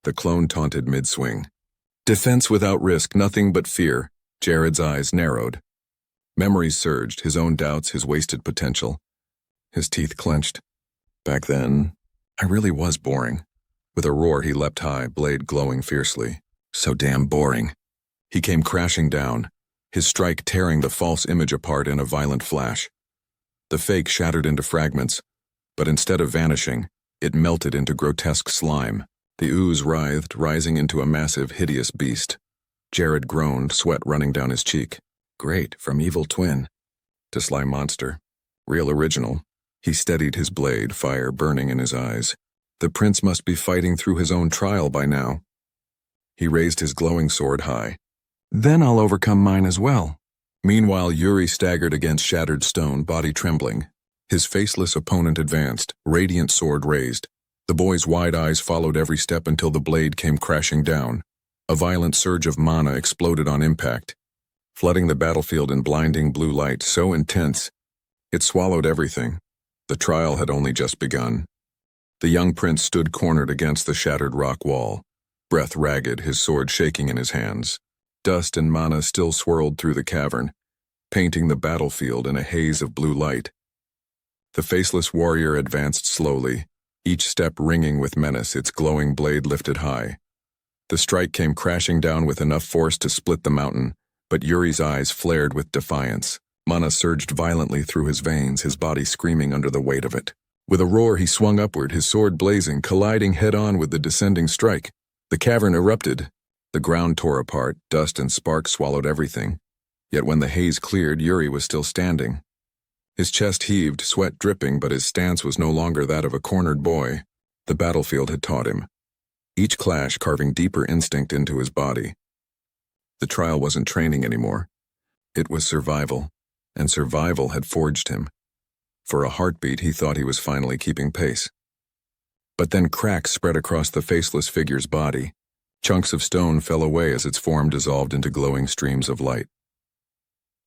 The clone taunted mid-swing. Defense without risk, nothing but fear. Jared's eyes narrowed. Memories surged, his own doubts, his wasted potential. His teeth clenched. Back then, I really was boring. With a roar, he leapt high, blade glowing fiercely. So damn boring. He came crashing down, his strike tearing the false image apart in a violent flash. The fake shattered into fragments, but instead of vanishing, it melted into grotesque slime. The ooze writhed, rising into a massive, hideous beast. Jared groaned, sweat running down his cheek. Great, from evil twin to slime monster. Real original. He steadied his blade, fire burning in his eyes. The prince must be fighting through his own trial by now. He raised his glowing sword high. Then I'll overcome mine as well. Meanwhile, Yuri staggered against shattered stone, body trembling. His faceless opponent advanced, radiant sword raised. The boy's wide eyes followed every step until the blade came crashing down. A violent surge of mana exploded on impact, flooding the battlefield in blinding blue light so intense it swallowed everything. The trial had only just begun. The young prince stood cornered against the shattered rock wall, breath ragged, his sword shaking in his hands. Dust and mana still swirled through the cavern, painting the battlefield in a haze of blue light. The faceless warrior advanced slowly, each step ringing with menace, its glowing blade lifted high. The strike came crashing down with enough force to split the mountain, but Yuri's eyes flared with defiance. Mana surged violently through his veins, his body screaming under the weight of it. With a roar, he swung upward, his sword blazing, colliding head-on with the descending strike. The cavern erupted. The ground tore apart, dust and sparks swallowed everything. Yet when the haze cleared, Yuri was still standing. His chest heaved, sweat dripping, but his stance was no longer that of a cornered boy. The battlefield had taught him, each clash carving deeper instinct into his body. The trial wasn't training anymore. It was survival, and survival had forged him. For a heartbeat, he thought he was finally keeping pace. But then cracks spread across the faceless figure's body. Chunks of stone fell away as its form dissolved into glowing streams of light.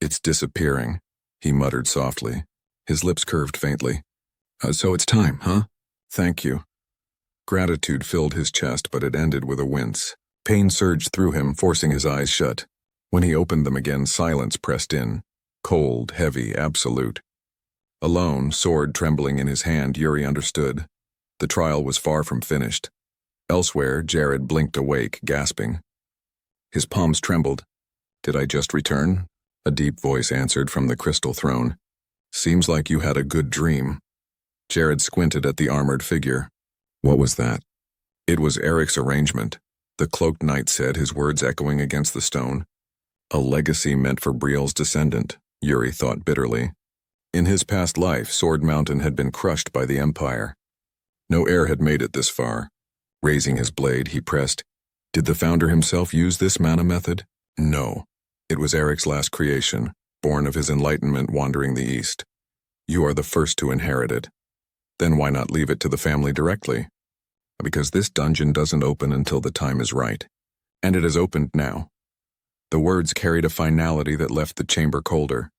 It's disappearing, he muttered softly. His lips curved faintly. So it's time, huh? Thank you. Gratitude filled his chest, but it ended with a wince. Pain surged through him, forcing his eyes shut. When he opened them again, silence pressed in. Cold, heavy, absolute. Alone, sword trembling in his hand, Yuri understood. The trial was far from finished. Elsewhere, Jared blinked awake, gasping. His palms trembled. Did I just return? A deep voice answered from the crystal throne. Seems like you had a good dream. Jared squinted at the armored figure. What was that? It was Eric's arrangement, the cloaked knight said, his words echoing against the stone. A legacy meant for Briol's descendant, Yuri thought bitterly. In his past life, Sword Mountain had been crushed by the Empire. No heir had made it this far. Raising his blade, he pressed. Did the founder himself use this mana method? No. It was Eric's last creation, born of his enlightenment wandering the east. You are the first to inherit it. Then why not leave it to the family directly? Because this dungeon doesn't open until the time is right. And it has opened now. The words carried a finality that left the chamber colder.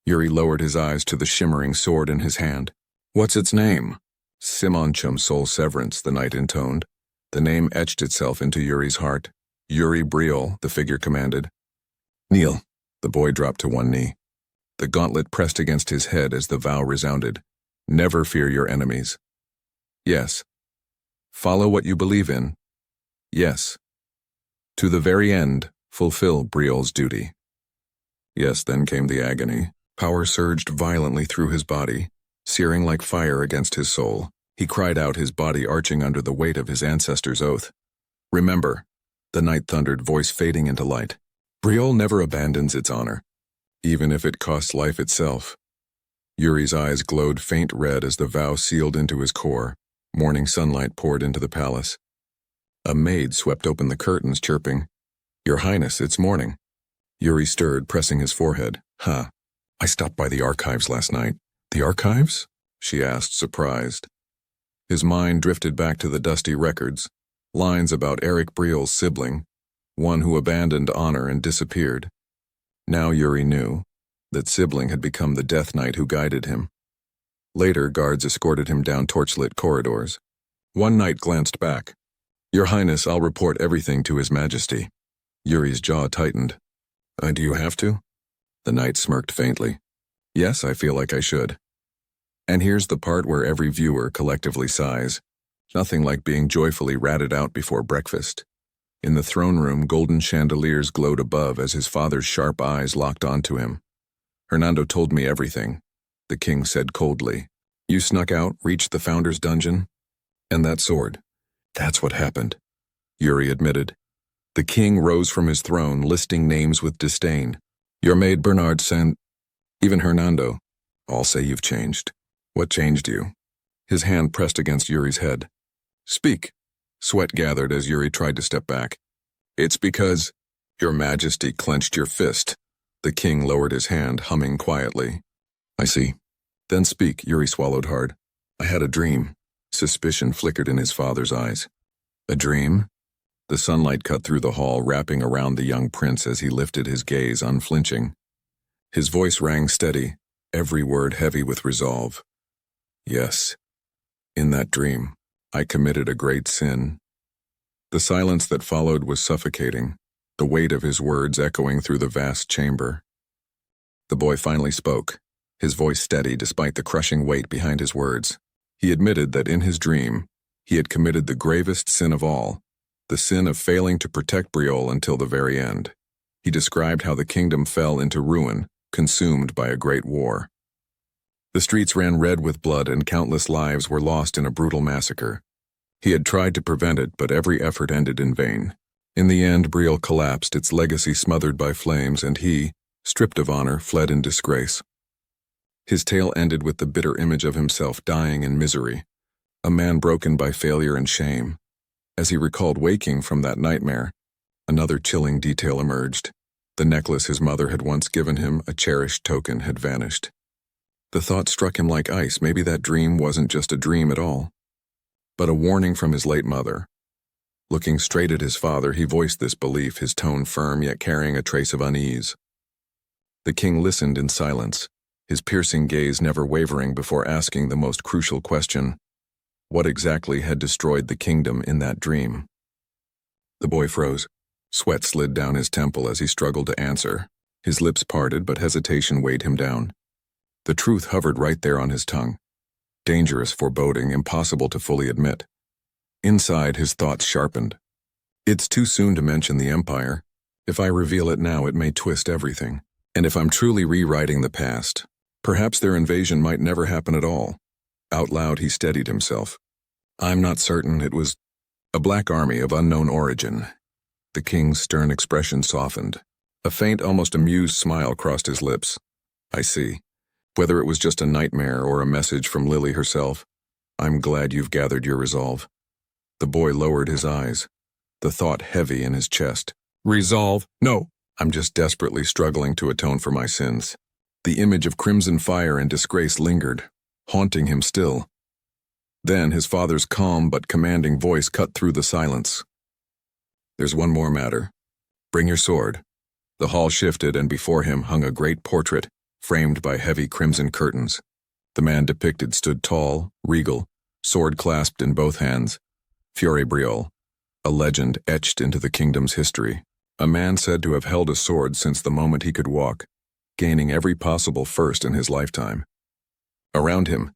Yuri lowered his eyes to the shimmering sword in his hand. What's its name? Simonchum Soul Severance, the knight intoned. The name etched itself into Yuri's heart. Yuri Briol, the figure commanded. Kneel. The boy dropped to one knee. The gauntlet pressed against his head as the vow resounded. Never fear your enemies. Yes. Follow what you believe in. Yes. To the very end, fulfill Briol's duty. Yes, then came the agony. Power surged violently through his body, searing like fire against his soul. He cried out, his body arching under the weight of his ancestors' oath. Remember, the knight thundered, voice fading into light. Briol never abandons its honor, even if it costs life itself. Yuri's eyes glowed faint red as the vow sealed into his core. Morning sunlight poured into the palace. A maid swept open the curtains, chirping, "Your Highness, it's morning." Yuri stirred, pressing his forehead. I stopped by the archives last night." "The archives?" she asked, surprised. His mind drifted back to the dusty records, lines about Eric Briol's sibling, one who abandoned honor and disappeared. Now Yuri knew that sibling had become the Death Knight who guided him. Later, guards escorted him down torchlit corridors. One knight glanced back. "Your Highness, I'll report everything to His Majesty." Yuri's jaw tightened. Do you have to?" The knight smirked faintly. "Yes, I feel like I should." And here's the part where every viewer collectively sighs. Nothing like being joyfully ratted out before breakfast. In the throne room, golden chandeliers glowed above as his father's sharp eyes locked onto him. "Hernando told me everything," the king said coldly. "You snuck out, reached the founder's dungeon? And that sword. That's what happened," Yuri admitted. The king rose from his throne, listing names with disdain. "Your maid Bernard sent, even Hernando. All say you've changed. What changed you?" His hand pressed against Yuri's head. "Speak." Sweat gathered as Yuri tried to step back. "It's because Your Majesty clenched your fist." The king lowered his hand, humming quietly. "I see." "Then speak." Yuri swallowed hard. "I had a dream." Suspicion flickered in his father's eyes. "A dream?" The sunlight cut through the hall, wrapping around the young prince as he lifted his gaze, unflinching. His voice rang steady, every word heavy with resolve. "Yes. In that dream, I committed a great sin." The silence that followed was suffocating, the weight of his words echoing through the vast chamber. The boy finally spoke, his voice steady despite the crushing weight behind his words. He admitted that in his dream, he had committed the gravest sin of all, the sin of failing to protect Briol until the very end. He described how the kingdom fell into ruin, consumed by a great war. The streets ran red with blood and countless lives were lost in a brutal massacre. He had tried to prevent it, but every effort ended in vain. In the end, Briol collapsed, its legacy smothered by flames, and he, stripped of honor, fled in disgrace. His tale ended with the bitter image of himself dying in misery, a man broken by failure and shame. As he recalled waking from that nightmare, another chilling detail emerged. The necklace his mother had once given him, a cherished token, had vanished. The thought struck him like ice. Maybe that dream wasn't just a dream at all, but a warning from his late mother. Looking straight at his father, he voiced this belief, his tone firm yet carrying a trace of unease. The king listened in silence, his piercing gaze never wavering before asking the most crucial question: what exactly had destroyed the kingdom in that dream? The boy froze. Sweat slid down his temple as he struggled to answer. His lips parted, but hesitation weighed him down. The truth hovered right there on his tongue. Dangerous foreboding, impossible to fully admit. Inside, his thoughts sharpened. It's too soon to mention the Empire. If I reveal it now, it may twist everything. And if I'm truly rewriting the past, perhaps their invasion might never happen at all. Out loud, he steadied himself. "I'm not certain. It was a black army of unknown origin." The king's stern expression softened. A faint, almost amused smile crossed his lips. "I see. Whether it was just a nightmare or a message from Lily herself, I'm glad you've gathered your resolve." The boy lowered his eyes, the thought heavy in his chest. "Resolve? No, I'm just desperately struggling to atone for my sins." The image of crimson fire and disgrace lingered, haunting him still. Then his father's calm but commanding voice cut through the silence. "There's one more matter. Bring your sword." The hall shifted, and before him hung a great portrait, framed by heavy crimson curtains. The man depicted stood tall, regal, sword clasped in both hands. Yuri Briol, a legend etched into the kingdom's history. A man said to have held a sword since the moment he could walk, gaining every possible first in his lifetime. Around him,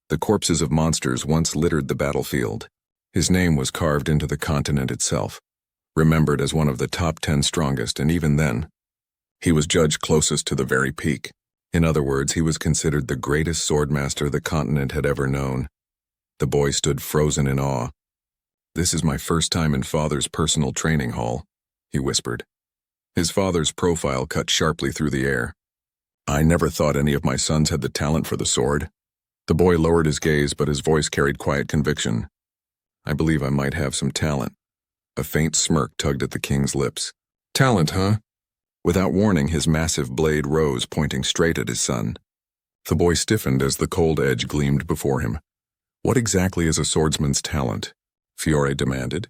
the corpses of monsters once littered the battlefield. His name was carved into the continent itself, remembered as one of the top 10 strongest, and even then, he was judged closest to the very peak. In other words, he was considered the greatest swordmaster the continent had ever known. The boy stood frozen in awe. "This is my first time in Father's personal training hall," he whispered. His father's profile cut sharply through the air. I never thought any of my sons had the talent for the sword. The boy lowered his gaze, but his voice carried quiet conviction. I believe I might have some talent. A faint smirk tugged at the king's lips. Talent, huh? Without warning, his massive blade rose, pointing straight at his son. The boy stiffened as the cold edge gleamed before him. What exactly is a swordsman's talent? Fiore demanded.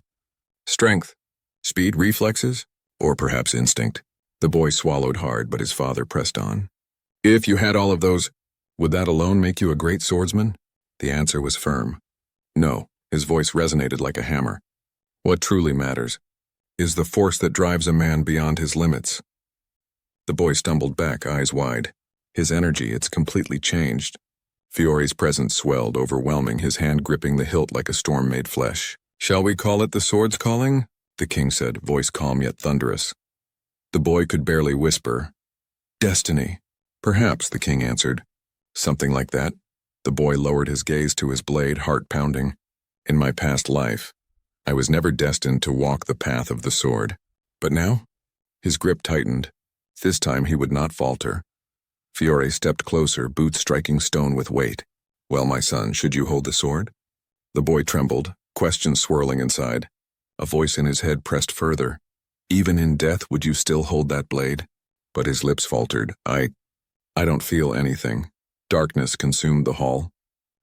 Strength, speed, reflexes, or perhaps instinct. The boy swallowed hard, but his father pressed on. If you had all of those, would that alone make you a great swordsman? The answer was firm. No, his voice resonated like a hammer. What truly matters is the force that drives a man beyond his limits. The boy stumbled back, eyes wide. His energy, it's completely changed. Fiore's presence swelled, overwhelming, his hand gripping the hilt like a storm made flesh. Shall we call it the sword's calling? The king said, voice calm yet thunderous. The boy could barely whisper. Destiny. Perhaps, the king answered. Something like that. The boy lowered his gaze to his blade, heart pounding. In my past life, I was never destined to walk the path of the sword. But now? His grip tightened. This time he would not falter. Fiore stepped closer, boots striking stone with weight. Well, my son, should you hold the sword? The boy trembled, questions swirling inside. A voice in his head pressed further. Even in death, would you still hold that blade? But his lips faltered. I don't feel anything. Darkness consumed the hall.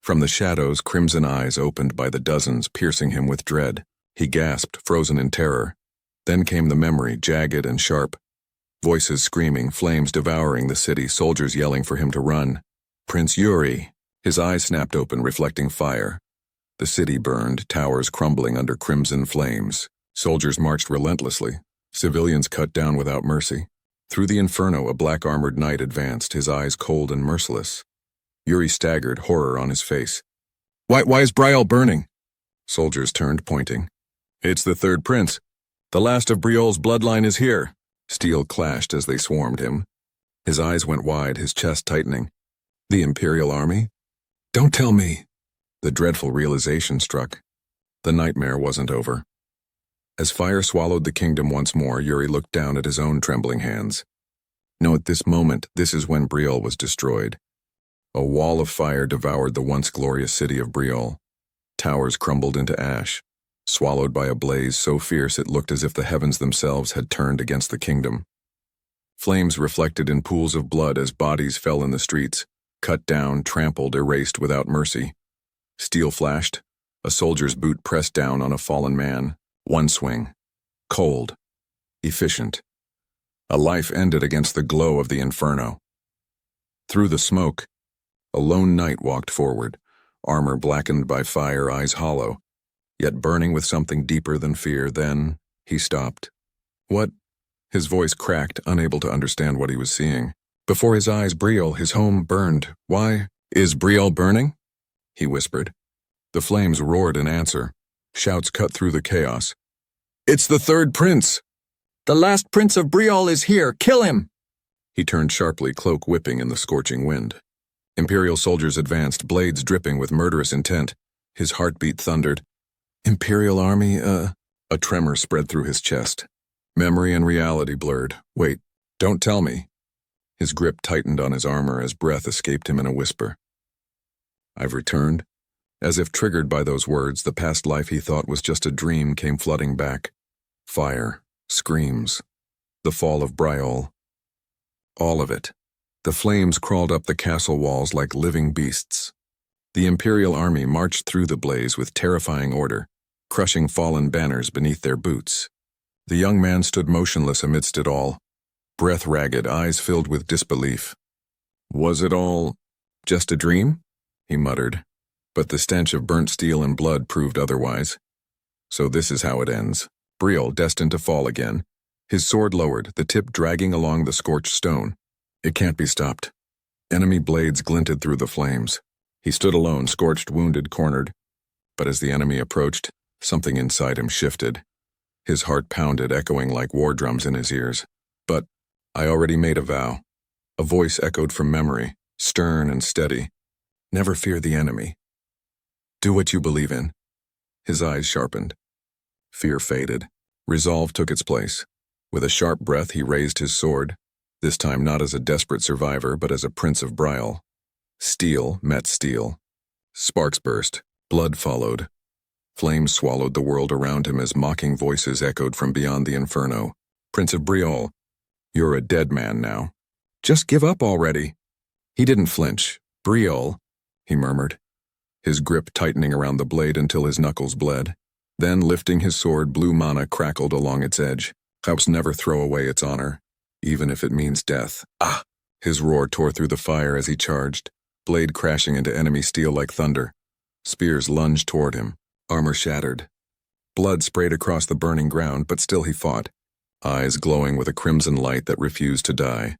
From the shadows, crimson eyes opened by the dozens, piercing him with dread. He gasped, frozen in terror. Then came the memory, jagged and sharp. Voices screaming, flames devouring the city, soldiers yelling for him to run. Prince Yuri. His eyes snapped open, reflecting fire. The city burned, towers crumbling under crimson flames. Soldiers marched relentlessly. Civilians cut down without mercy. Through the inferno, a black-armored knight advanced, his eyes cold and merciless. Yuri staggered, horror on his face. Why is Briol burning? Soldiers turned, pointing. It's the Third Prince. The last of Briol's bloodline is here. Steel clashed as they swarmed him. His eyes went wide, his chest tightening. The Imperial army? Don't tell me. The dreadful realization struck. The nightmare wasn't over. As fire swallowed the kingdom once more, Yuri looked down at his own trembling hands. No, at this moment, this is when Briol was destroyed. A wall of fire devoured the once glorious city of Briol. Towers crumbled into ash, swallowed by a blaze so fierce it looked as if the heavens themselves had turned against the kingdom. Flames reflected in pools of blood as bodies fell in the streets, cut down, trampled, erased without mercy. Steel flashed, a soldier's boot pressed down on a fallen man. One swing. Cold. Efficient. A life ended against the glow of the inferno. Through the smoke, a lone knight walked forward, armor blackened by fire, eyes hollow, yet burning with something deeper than fear. Then he stopped. What? His voice cracked, unable to understand what he was seeing. Before his eyes, Briol, his home, burned. Why? Is Briol burning? He whispered. The flames roared in answer. Shouts cut through the chaos. It's the Third Prince! The last Prince of Briol is here! Kill him! He turned sharply, cloak whipping in the scorching wind. Imperial soldiers advanced, blades dripping with murderous intent. His heartbeat thundered. Imperial army, A tremor spread through his chest. Memory and reality blurred. Wait, don't tell me. His grip tightened on his armor as breath escaped him in a whisper. I've returned. As if triggered by those words, the past life he thought was just a dream came flooding back. Fire, screams, the fall of Briol. All of it. The flames crawled up the castle walls like living beasts. The Imperial army marched through the blaze with terrifying order, crushing fallen banners beneath their boots. The young man stood motionless amidst it all, breath ragged, eyes filled with disbelief. Was it all just a dream? He muttered. But the stench of burnt steel and blood proved otherwise. So this is how it ends. Briol destined to fall again. His sword lowered, the tip dragging along the scorched stone. It can't be stopped. Enemy blades glinted through the flames. He stood alone, scorched, wounded, cornered. But as the enemy approached, something inside him shifted. His heart pounded, echoing like war drums in his ears. But I already made a vow. A voice echoed from memory, stern and steady. Never fear the enemy. Do what you believe in. His eyes sharpened. Fear faded. Resolve took its place. With a sharp breath, he raised his sword, this time not as a desperate survivor, but as a Prince of Briol. Steel met steel. Sparks burst. Blood followed. Flames swallowed the world around him as mocking voices echoed from beyond the inferno. Prince of Briol, you're a dead man now. Just give up already. He didn't flinch. Briol, he murmured, his grip tightening around the blade until his knuckles bled. Then, lifting his sword, blue mana crackled along its edge. House never throw away its honor, even if it means death. Ah! His roar tore through the fire as he charged, blade crashing into enemy steel like thunder. Spears lunged toward him, armor shattered. Blood sprayed across the burning ground, but still he fought, eyes glowing with a crimson light that refused to die.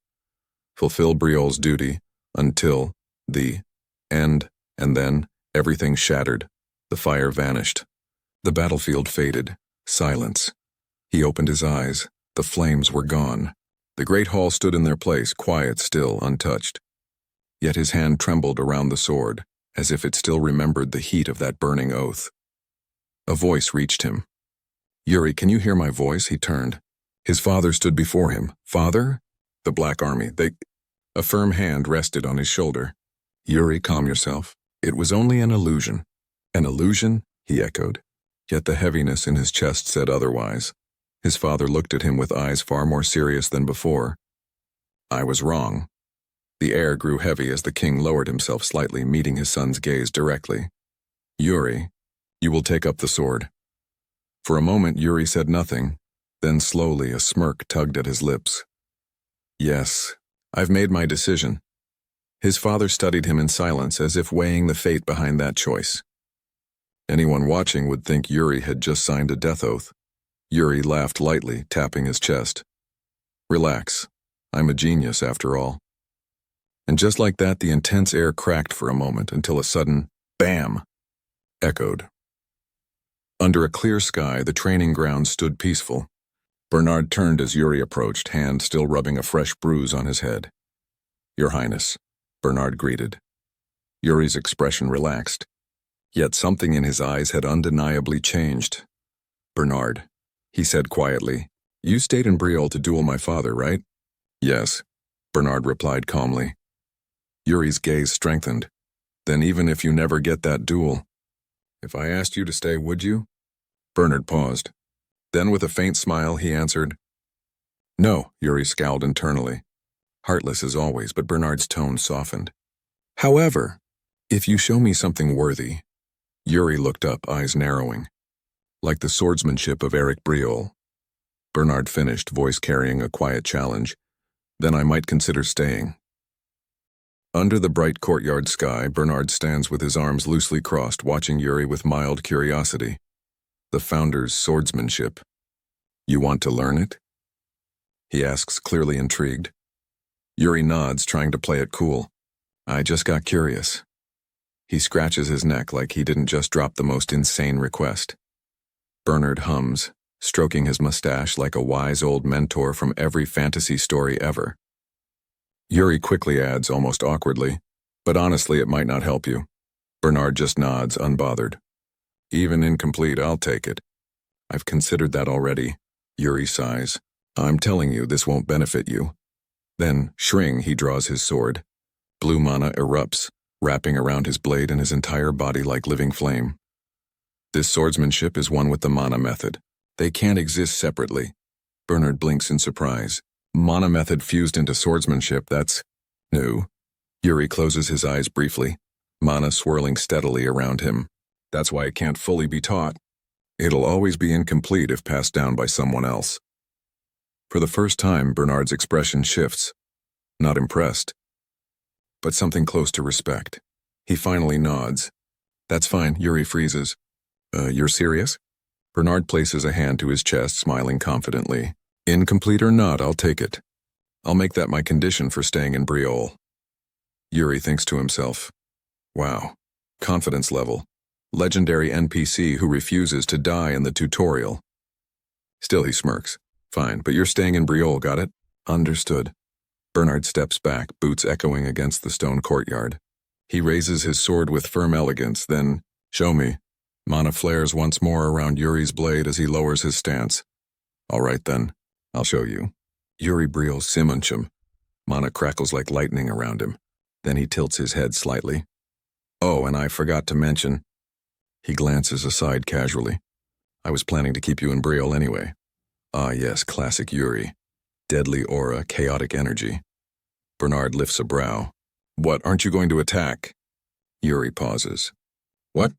Fulfill Briol's duty until the end, and then everything shattered. The fire vanished. The battlefield faded. Silence. He opened his eyes. The flames were gone. The great hall stood in their place, quiet, still, untouched. Yet his hand trembled around the sword, as if it still remembered the heat of that burning oath. A voice reached him. Yuri, can you hear my voice? He turned. His father stood before him. Father? The Black Army. A firm hand rested on his shoulder. Yuri, calm yourself. It was only an illusion. An illusion? He echoed. Yet the heaviness in his chest said otherwise. His father looked at him with eyes far more serious than before. I was wrong. The air grew heavy as the king lowered himself slightly, meeting his son's gaze directly. Yuri, you will take up the sword. For a moment Yuri said nothing, then slowly a smirk tugged at his lips. Yes, I've made my decision. His father studied him in silence, as if weighing the fate behind that choice. Anyone watching would think Yuri had just signed a death oath. Yuri laughed lightly, tapping his chest. Relax. I'm a genius, after all. And just like that, the intense air cracked for a moment until a sudden bam echoed. Under a clear sky, the training ground stood peaceful. Bernard turned as Yuri approached, hand still rubbing a fresh bruise on his head. Your Highness, Bernard greeted. Yuri's expression relaxed. Yet something in his eyes had undeniably changed. Bernard, he said quietly, you stayed in Briol to duel my father, right? Yes, Bernard replied calmly. Yuri's gaze strengthened. Then even if you never get that duel, if I asked you to stay, would you? Bernard paused. Then with a faint smile he answered, No, Yuri scowled internally. Heartless as always, but Bernard's tone softened. However, if you show me something worthy. Yuri looked up, eyes narrowing. Like the swordsmanship of Yuri Briol. Bernard finished, voice carrying a quiet challenge. Then I might consider staying. Under the bright courtyard sky, Bernard stands with his arms loosely crossed, watching Yuri with mild curiosity. The founder's swordsmanship. You want to learn it? He asks, clearly intrigued. Yuri nods, trying to play it cool. I just got curious. He scratches his neck like he didn't just drop the most insane request. Bernard hums, stroking his mustache like a wise old mentor from every fantasy story ever. Yuri quickly adds, almost awkwardly, but honestly it might not help you. Bernard just nods, unbothered. Even incomplete, I'll take it. I've considered that already. Yuri sighs. I'm telling you, this won't benefit you. Then, shring, he draws his sword. Blue mana erupts, wrapping around his blade and his entire body like living flame. This swordsmanship is one with the mana method. They can't exist separately. Bernard blinks in surprise. Mana method fused into swordsmanship, that's new. Yuri closes his eyes briefly, mana swirling steadily around him. That's why it can't fully be taught. It'll always be incomplete if passed down by someone else. For the first time, Bernard's expression shifts. Not impressed, but something close to respect. He finally nods. That's fine, Yuri freezes. You're serious? Bernard places a hand to his chest, smiling confidently. Incomplete or not, I'll take it. I'll make that my condition for staying in Briol. Yuri thinks to himself. Wow. Confidence level. Legendary NPC who refuses to die in the tutorial. Still he smirks. Fine, but you're staying in Briol, got it? Understood. Bernard steps back, boots echoing against the stone courtyard. He raises his sword with firm elegance, then, show me. Mana flares once more around Yuri's blade as he lowers his stance. All right then, I'll show you. Yuri Briol Simunchum. Mana crackles like lightning around him. Then he tilts his head slightly. Oh, and I forgot to mention. He glances aside casually. I was planning to keep you in Briol anyway. Ah yes, classic Yuri. Deadly aura, chaotic energy. Bernard lifts a brow. What, aren't you going to attack? Yuri pauses. What?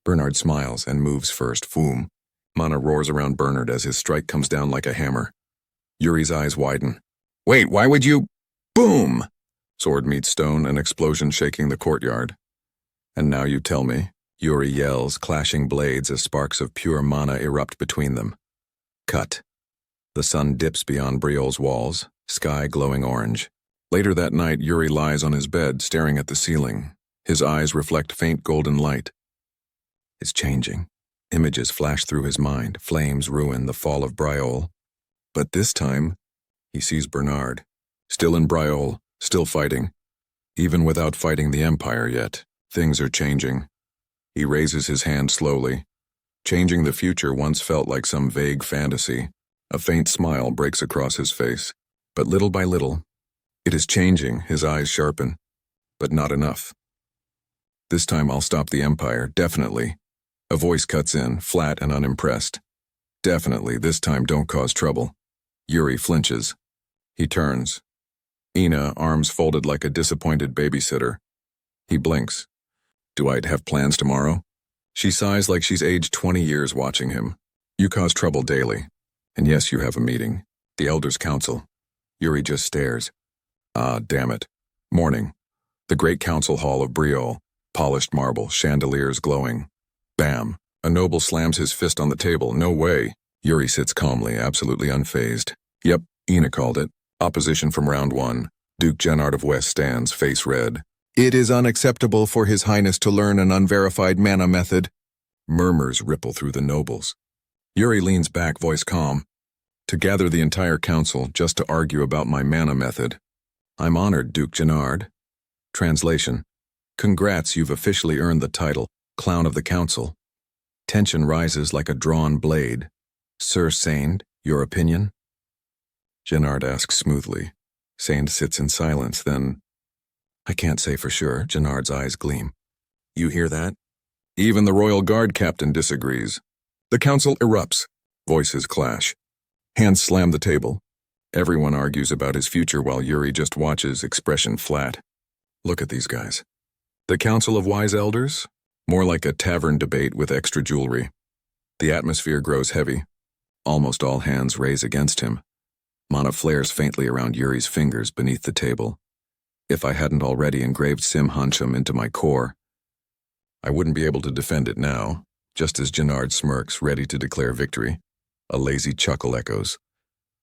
Bernard smiles and moves first. Foom. Mana roars around Bernard as his strike comes down like a hammer. Yuri's eyes widen. Wait, why would you? Boom! Sword meets stone, an explosion shaking the courtyard. And now you tell me, Yuri yells, clashing blades as sparks of pure mana erupt between them. Cut. The sun dips beyond Briol's walls, sky glowing orange. Later that night, Yuri lies on his bed, staring at the ceiling. His eyes reflect faint golden light. It's changing. Images flash through his mind, flames ruin the fall of Briol. But this time, he sees Bernard. Still in Briol, still fighting. Even without fighting the Empire yet, things are changing. He raises his hand slowly. Changing the future once felt like some vague fantasy. A faint smile breaks across his face. But little by little, it is changing. His eyes sharpen. But not enough. This time I'll stop the Empire, definitely. A voice cuts in, flat and unimpressed. Definitely, this time don't cause trouble. Yuri flinches. He turns. Ina, arms folded like a disappointed babysitter. He blinks. Do I have plans tomorrow? She sighs like she's aged 20 years watching him. You cause trouble daily. And yes, you have a meeting. The Elders' Council. Yuri just stares. Ah, damn it. Morning. The great council hall of Briol. Polished marble, chandeliers glowing. Bam. A noble slams his fist on the table. No way. Yuri sits calmly, absolutely unfazed. Yep, Ina called it. Opposition from round one. Duke Gennard of West stands, face red. It is unacceptable for His Highness to learn an unverified mana method. Murmurs ripple through the nobles. Yuri leans back, voice calm. To gather the entire council just to argue about my mana method. I'm honored, Duke Gennard. Translation. Congrats, you've officially earned the title, Clown of the Council. Tension rises like a drawn blade. Sir Sand, your opinion? Gennard asks smoothly. Sand sits in silence, then... I can't say for sure, Gennard's eyes gleam. You hear that? Even the Royal Guard captain disagrees. The council erupts. Voices clash. Hands slam the table. Everyone argues about his future while Yuri just watches, expression flat. Look at these guys. The Council of Wise Elders? More like a tavern debate with extra jewelry. The atmosphere grows heavy. Almost all hands raise against him. Mana flares faintly around Yuri's fingers beneath the table. If I hadn't already engraved Sim Hunchum into my core, I wouldn't be able to defend it now, just as Gennard smirks, ready to declare victory. A lazy chuckle echoes.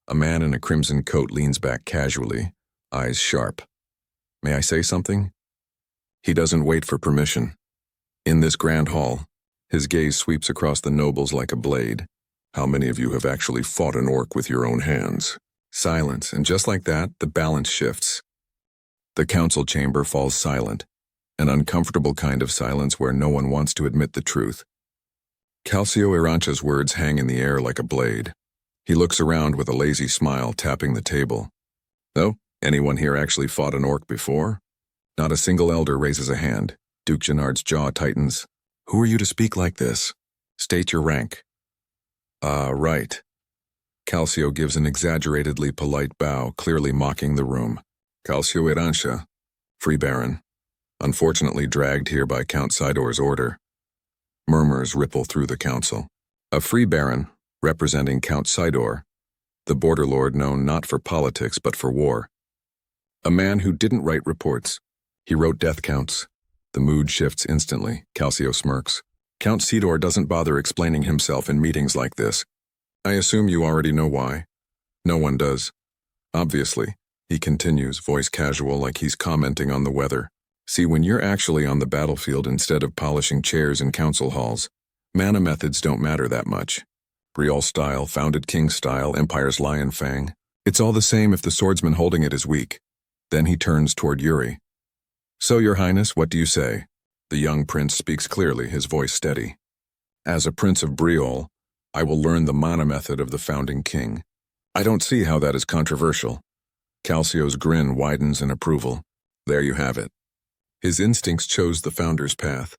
A man in a crimson coat leans back casually, eyes sharp. May I say something? He doesn't wait for permission. In this grand hall, his gaze sweeps across the nobles like a blade. How many of you have actually fought an orc with your own hands? Silence, and just like that, the balance shifts. The council chamber falls silent, an uncomfortable kind of silence where no one wants to admit the truth. Calcio Irancha's words hang in the air like a blade. He looks around with a lazy smile, tapping the table. Oh, anyone here actually fought an orc before? Not a single elder raises a hand. Duke Gennard's jaw tightens. Who are you to speak like this? State your rank. Right. Calcio gives an exaggeratedly polite bow, clearly mocking the room. Calcio Irancha, Free Baron. Unfortunately dragged here by Count Sidor's order. Murmurs ripple through the council. A Free Baron, representing Count Sidor, the border lord known not for politics but for war. A man who didn't write reports. He wrote death counts. The mood shifts instantly. Calcio smirks. Count Sidor doesn't bother explaining himself in meetings like this. I assume you already know why. No one does. Obviously, he continues, voice casual like he's commenting on the weather. See, when you're actually on the battlefield instead of polishing chairs in council halls, mana methods don't matter that much. Briol style, Founded King style, Empire's Lion Fang. It's all the same if the swordsman holding it is weak. Then he turns toward Yuri. So, Your Highness, what do you say? The young prince speaks clearly, his voice steady. As a Prince of Briol, I will learn the mana method of the Founding King. I don't see how that is controversial. Calcio's grin widens in approval. There you have it. His instincts chose the founder's path,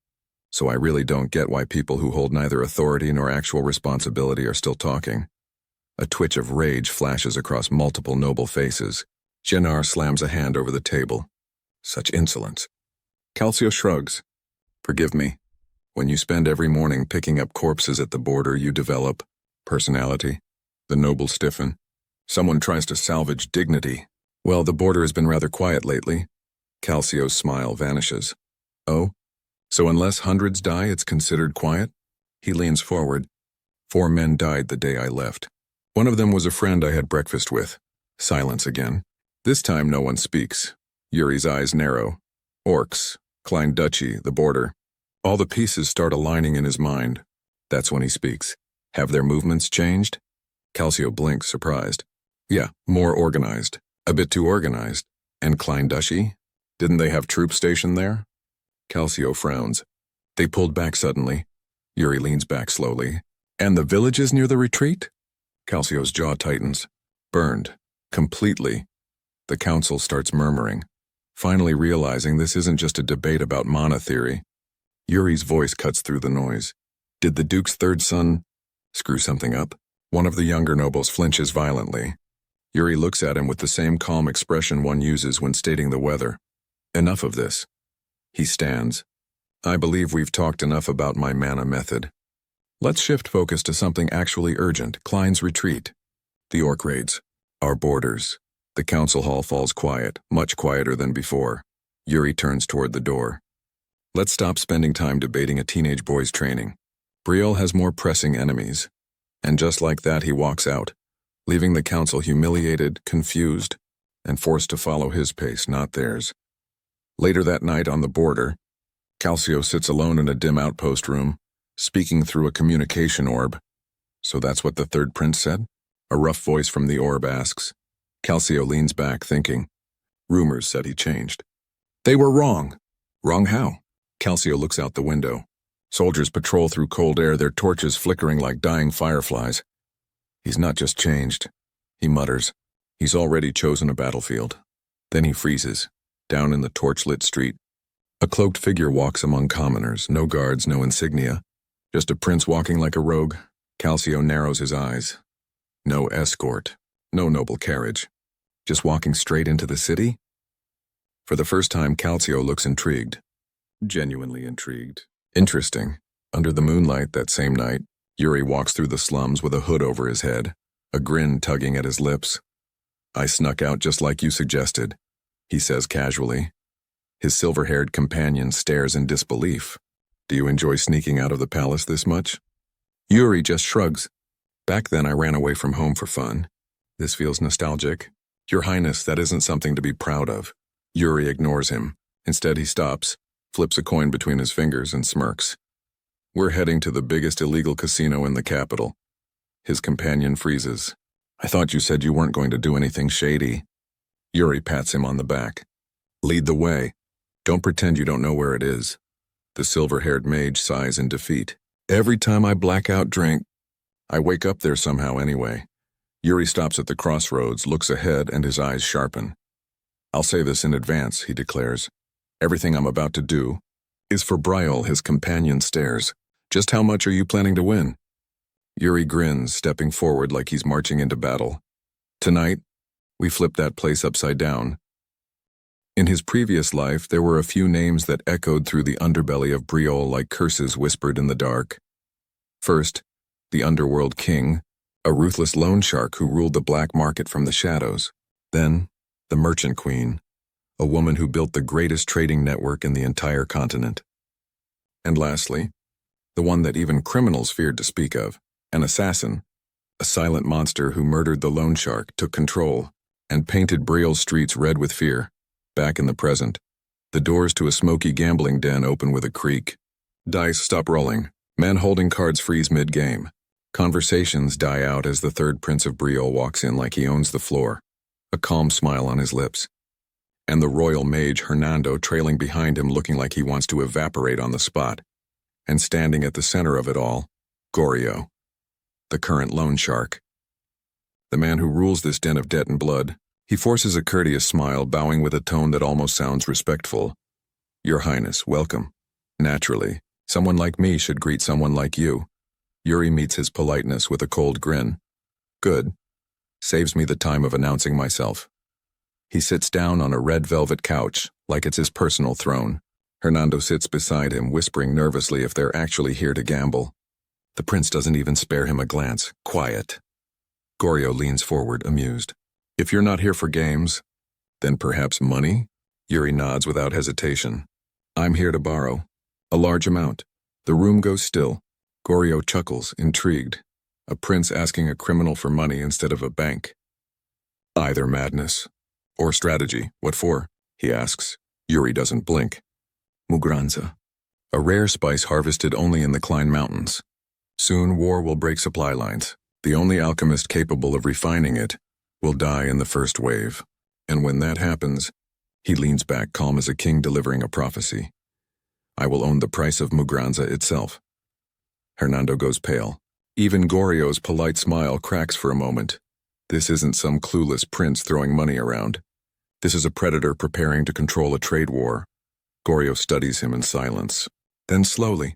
so I really don't get why people who hold neither authority nor actual responsibility are still talking. A twitch of rage flashes across multiple noble faces. Jenar slams a hand over the table. Such insolence. Calcio shrugs. Forgive me. When you spend every morning picking up corpses at the border, you develop personality. The nobles stiffen. Someone tries to salvage dignity. Well, the border has been rather quiet lately. Calcio's smile vanishes. Oh? So unless hundreds die, it's considered quiet? He leans forward. 4 men died the day I left. One of them was a friend I had breakfast with. Silence again. This time no one speaks. Yuri's eyes narrow. Orcs, Klein Duchy, the border. All the pieces start aligning in his mind. That's when he speaks. Have their movements changed? Calcio blinks, surprised. Yeah, more organized. A bit too organized. And Klein Duchy? Didn't they have troops stationed there? Calcio frowns. They pulled back suddenly. Yuri leans back slowly. And the villages near the retreat? Calcio's jaw tightens. Burned. Completely. The council starts murmuring, finally realizing this isn't just a debate about mana theory. Yuri's voice cuts through the noise. Did the Duke's third son screw something up? One of the younger nobles flinches violently. Yuri looks at him with the same calm expression one uses when stating the weather. Enough of this. He stands. I believe we've talked enough about my mana method. Let's shift focus to something actually urgent, Klein's retreat. The orc raids. Our borders. The council hall falls quiet, much quieter than before. Yuri turns toward the door. Let's stop spending time debating a teenage boy's training. Briol has more pressing enemies. And just like that he walks out, leaving the council humiliated, confused, and forced to follow his pace, not theirs. Later that night on the border, Calcio sits alone in a dim outpost room, speaking through a communication orb. So that's what the third prince said? A rough voice from the orb asks. Calcio leans back, thinking. Rumors said he changed. They were wrong. Wrong how? Calcio looks out the window. Soldiers patrol through cold air, their torches flickering like dying fireflies. He's not just changed. He mutters. He's already chosen a battlefield. Then he freezes, down in the torch-lit street. A cloaked figure walks among commoners, no guards, no insignia. Just a prince walking like a rogue. Calcio narrows his eyes. No escort. No noble carriage. Just walking straight into the city? For the first time, Calcio looks intrigued. Genuinely intrigued. Interesting. Under the moonlight that same night, Yuri walks through the slums with a hood over his head, a grin tugging at his lips. I snuck out just like you suggested, he says casually. His silver-haired companion stares in disbelief. Do you enjoy sneaking out of the palace this much? Yuri just shrugs. Back then I ran away from home for fun. This feels nostalgic. Your Highness, that isn't something to be proud of. Yuri ignores him. Instead he stops, flips a coin between his fingers and smirks. We're heading to the biggest illegal casino in the capital. His companion freezes. I thought you said you weren't going to do anything shady. Yuri pats him on the back. Lead the way. Don't pretend you don't know where it is. The silver-haired mage sighs in defeat. Every time I black out drink, I wake up there somehow anyway. Yuri stops at the crossroads, looks ahead, and his eyes sharpen. I'll say this in advance, he declares. Everything I'm about to do is for Briol. His companion stares. Just how much are you planning to win? Yuri grins, stepping forward like he's marching into battle. Tonight, we flip that place upside down. In his previous life, there were a few names that echoed through the underbelly of Briol like curses whispered in the dark. First, the underworld king, a ruthless loan shark who ruled the black market from the shadows. Then, the merchant queen, a woman who built the greatest trading network in the entire continent. And lastly, the one that even criminals feared to speak of, an assassin, a silent monster who murdered the loan shark, took control, and painted Briol's streets red with fear. Back in the present, the doors to a smoky gambling den open with a creak. Dice stop rolling. Men holding cards freeze mid-game. Conversations die out as the third Prince of Briol walks in like he owns the floor, a calm smile on his lips. And the royal mage Hernando trailing behind him looking like he wants to evaporate on the spot. And standing at the center of it all, Goryo, the current loan shark. the man who rules this den of debt and blood. He forces a courteous smile, bowing with a tone that almost sounds respectful. Your Highness, welcome. Naturally, someone like me should greet someone like you. Yuri meets his politeness with a cold grin. Good. Saves me the time of announcing myself. He sits down on a red velvet couch, like it's his personal throne. Hernando sits beside him, whispering nervously if they're actually here to gamble. The prince doesn't even spare him a glance. Quiet. Goryo leans forward, amused. If you're not here for games, then perhaps money? Yuri nods without hesitation. I'm here to borrow. A large amount. The room goes still. Goryo chuckles, intrigued. A prince asking a criminal for money instead of a bank. Either madness or strategy. What for? He asks. Yuri doesn't blink. Mugranza. A rare spice harvested only in the Klein Mountains. Soon war will break supply lines. The only alchemist capable of refining it will die in the first wave. And when that happens, he leans back, calm as a king delivering a prophecy. I will own the price of Mugranza itself. Hernando goes pale. Even Goryo's polite smile cracks for a moment. This isn't some clueless prince throwing money around. This is a predator preparing to control a trade war. Goryo studies him in silence. Then slowly,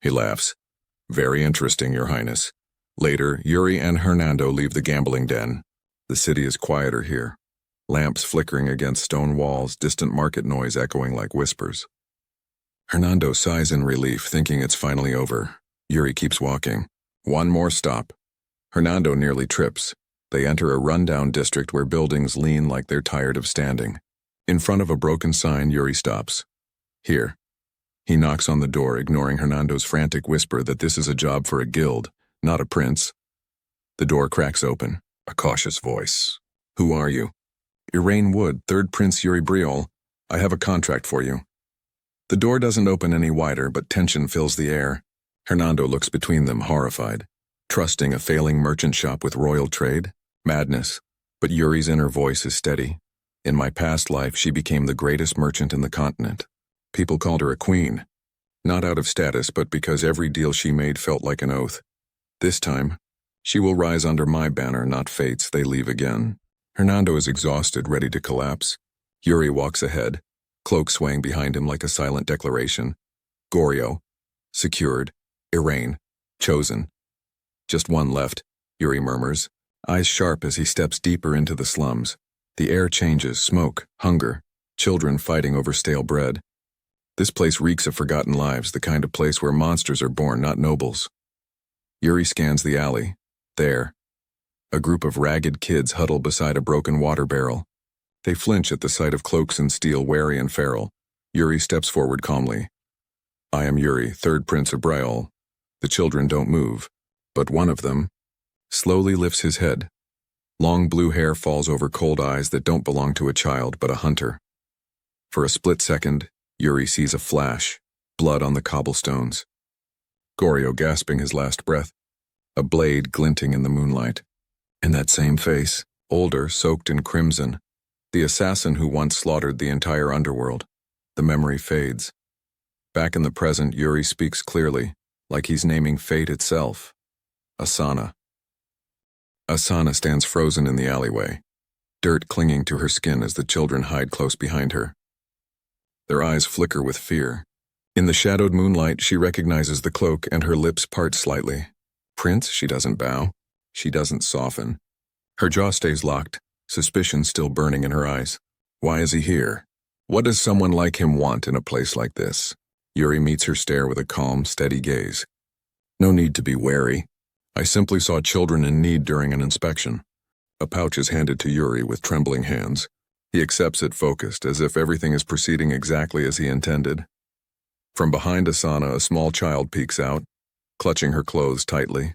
he laughs. Very interesting, Your Highness. Later, Yuri and Hernando leave the gambling den. The city is quieter here. Lamps flickering against stone walls, distant market noise echoing like whispers. Hernando sighs in relief, thinking it's finally over. Yuri keeps walking. One more stop. Hernando nearly trips. They enter a rundown district where buildings lean like they're tired of standing. In front of a broken sign, Yuri stops. Here. He knocks on the door, ignoring Hernando's frantic whisper that this is a job for a guild, not a prince. The door cracks open. A cautious voice. Who are you? Iraine Wood, Third Prince Yuri Briol. I have a contract for you. The door doesn't open any wider, but tension fills the air. Hernando looks between them, horrified. Trusting a failing merchant shop with royal trade? Madness. But Yuri's inner voice is steady. In my past life, she became the greatest merchant in the continent. People called her a queen. Not out of status, but because every deal she made felt like an oath. This time, she will rise under my banner, not fate's. They leave again. Hernando is exhausted, ready to collapse. Yuri walks ahead, cloak swaying behind him like a silent declaration. Goryo. Secured. Iraine. Chosen. Just one left, Yuri murmurs, eyes sharp as he steps deeper into the slums. The air changes, smoke, hunger, children fighting over stale bread. This place reeks of forgotten lives, the kind of place where monsters are born, not nobles. Yuri scans the alley. There. A group of ragged kids huddle beside a broken water barrel. They flinch at the sight of cloaks and steel, wary and feral. Yuri steps forward calmly. I am Yuri, Third Prince of Briol. The children don't move, but one of them slowly lifts his head. Long blue hair falls over cold eyes that don't belong to a child but a hunter. For a split second, Yuri sees a flash, blood on the cobblestones. Goryo gasping his last breath, a blade glinting in the moonlight. In that same face, older, soaked in crimson, the assassin who once slaughtered the entire underworld. The memory fades. Back in the present, Yuri speaks clearly, like he's naming fate itself. Asana. Asana stands frozen in the alleyway, dirt clinging to her skin as the children hide close behind her. Their eyes flicker with fear. In the shadowed moonlight, she recognizes the cloak and her lips part slightly. Prince, she doesn't bow. She doesn't soften. Her jaw stays locked, suspicion still burning in her eyes. Why is he here? What does someone like him want in a place like this? Yuri meets her stare with a calm, steady gaze. No need to be wary. I simply saw children in need during an inspection. A pouch is handed to Yuri with trembling hands. He accepts it focused, as if everything is proceeding exactly as he intended. From behind Asana, a small child peeks out, clutching her clothes tightly.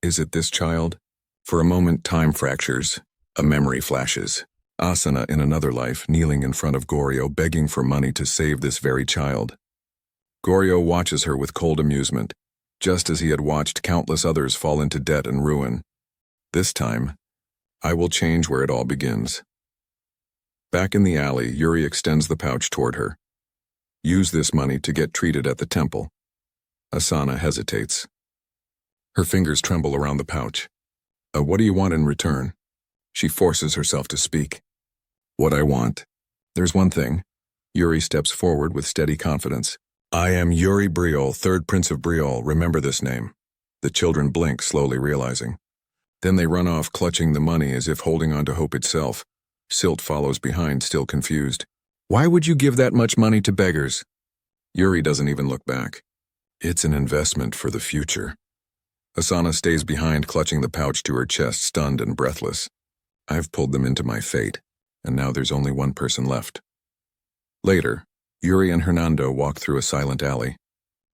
Is it this child? For a moment, time fractures. A memory flashes. Asana in another life, kneeling in front of Goryo, begging for money to save this very child. Goryo watches her with cold amusement, just as he had watched countless others fall into debt and ruin. This time, I will change where it all begins. Back in the alley, Yuri extends the pouch toward her. Use this money to get treated at the temple. Asana hesitates. Her fingers tremble around the pouch. What do you want in return? She forces herself to speak. What I want. There's one thing. Yuri steps forward with steady confidence. I am Yuri Briol, Third Prince of Briol. Remember this name. The children blink, slowly realizing. Then they run off, clutching the money as if holding on to hope itself. Silt follows behind, still confused. Why would you give that much money to beggars? Yuri doesn't even look back. It's an investment for the future. Asana stays behind, clutching the pouch to her chest, stunned and breathless. I've pulled them into my fate, and now there's only one person left. Later, Yuri and Hernando walk through a silent alley.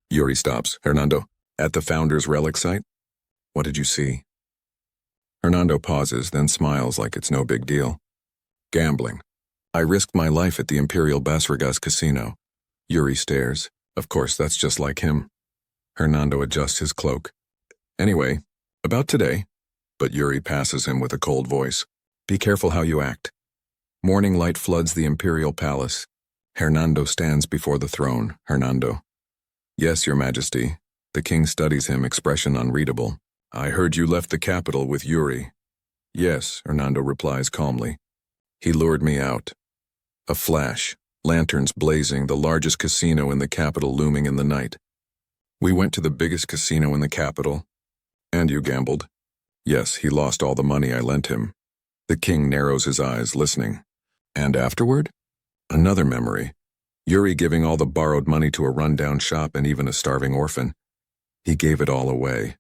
Yuri stops. Hernando, at the Founder's relic site? What did you see? Hernando pauses, then smiles like it's no big deal. Gambling. I risked my life at the Imperial Basragas casino. Yuri stares. Of course, that's just like him. Hernando adjusts his cloak. Anyway, about today. But Yuri passes him with a cold voice. Be careful how you act. Morning light floods the Imperial palace. Hernando stands before the throne. Hernando. Yes, Your Majesty. The king studies him, expression unreadable. I heard you left the capital with Yuri. Yes, Hernando replies calmly. He lured me out. A flash, lanterns blazing, the largest casino in the capital looming in the night. We went to the biggest casino in the capital. And you gambled? Yes, he lost all the money I lent him. The king narrows his eyes, listening. And afterward? Another memory. Yuri giving all the borrowed money to a rundown shop and even a starving orphan. He gave it all away.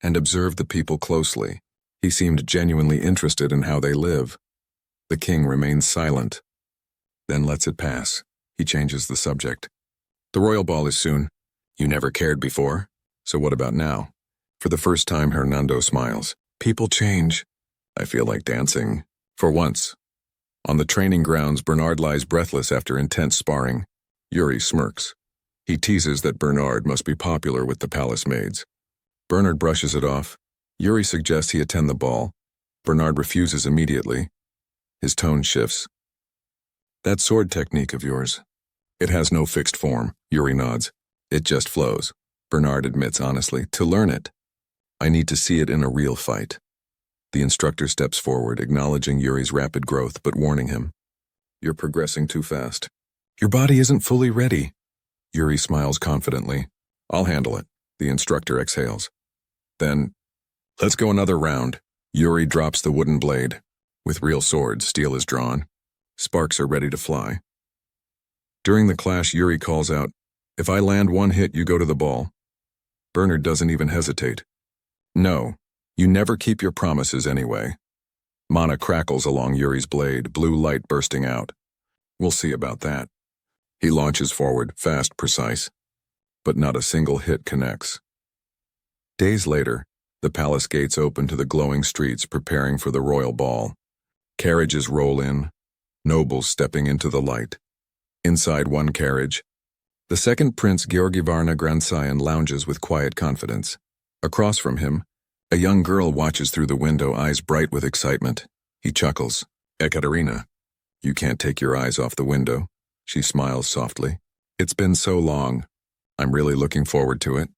And observed the people closely. He seemed genuinely interested in how they live. The king remains silent. Then lets it pass. He changes the subject. The royal ball is soon. You never cared before. So what about now? For the first time, Hernando smiles. People change. I feel like dancing. For once. On the training grounds, Bernard lies breathless after intense sparring. Yuri smirks. He teases that Bernard must be popular with the palace maids. Bernard brushes it off. Yuri suggests he attend the ball. Bernard refuses immediately. His tone shifts. That sword technique of yours. It has no fixed form, Yuri nods. It just flows. Bernard admits honestly, to learn it. I need to see it in a real fight. The instructor steps forward, acknowledging Yuri's rapid growth, but warning him. You're progressing too fast. Your body isn't fully ready. Yuri smiles confidently. I'll handle it. The instructor exhales. Then, let's go another round. Yuri drops the wooden blade. With real swords, steel is drawn. Sparks are ready to fly. During the clash, Yuri calls out, if I land one hit, you go to the ball. Bernard doesn't even hesitate. No, you never keep your promises anyway. Mana crackles along Yuri's blade, blue light bursting out. We'll see about that. He launches forward, fast, precise. But not a single hit connects. Days later, the palace gates open to the glowing streets preparing for the royal ball. Carriages roll in, nobles stepping into the light. Inside one carriage, the second Prince Georgi Varna Grandsion lounges with quiet confidence. Across from him, a young girl watches through the window, eyes bright with excitement. He chuckles. Ekaterina, you can't take your eyes off the window. She smiles softly. It's been so long. I'm really looking forward to it.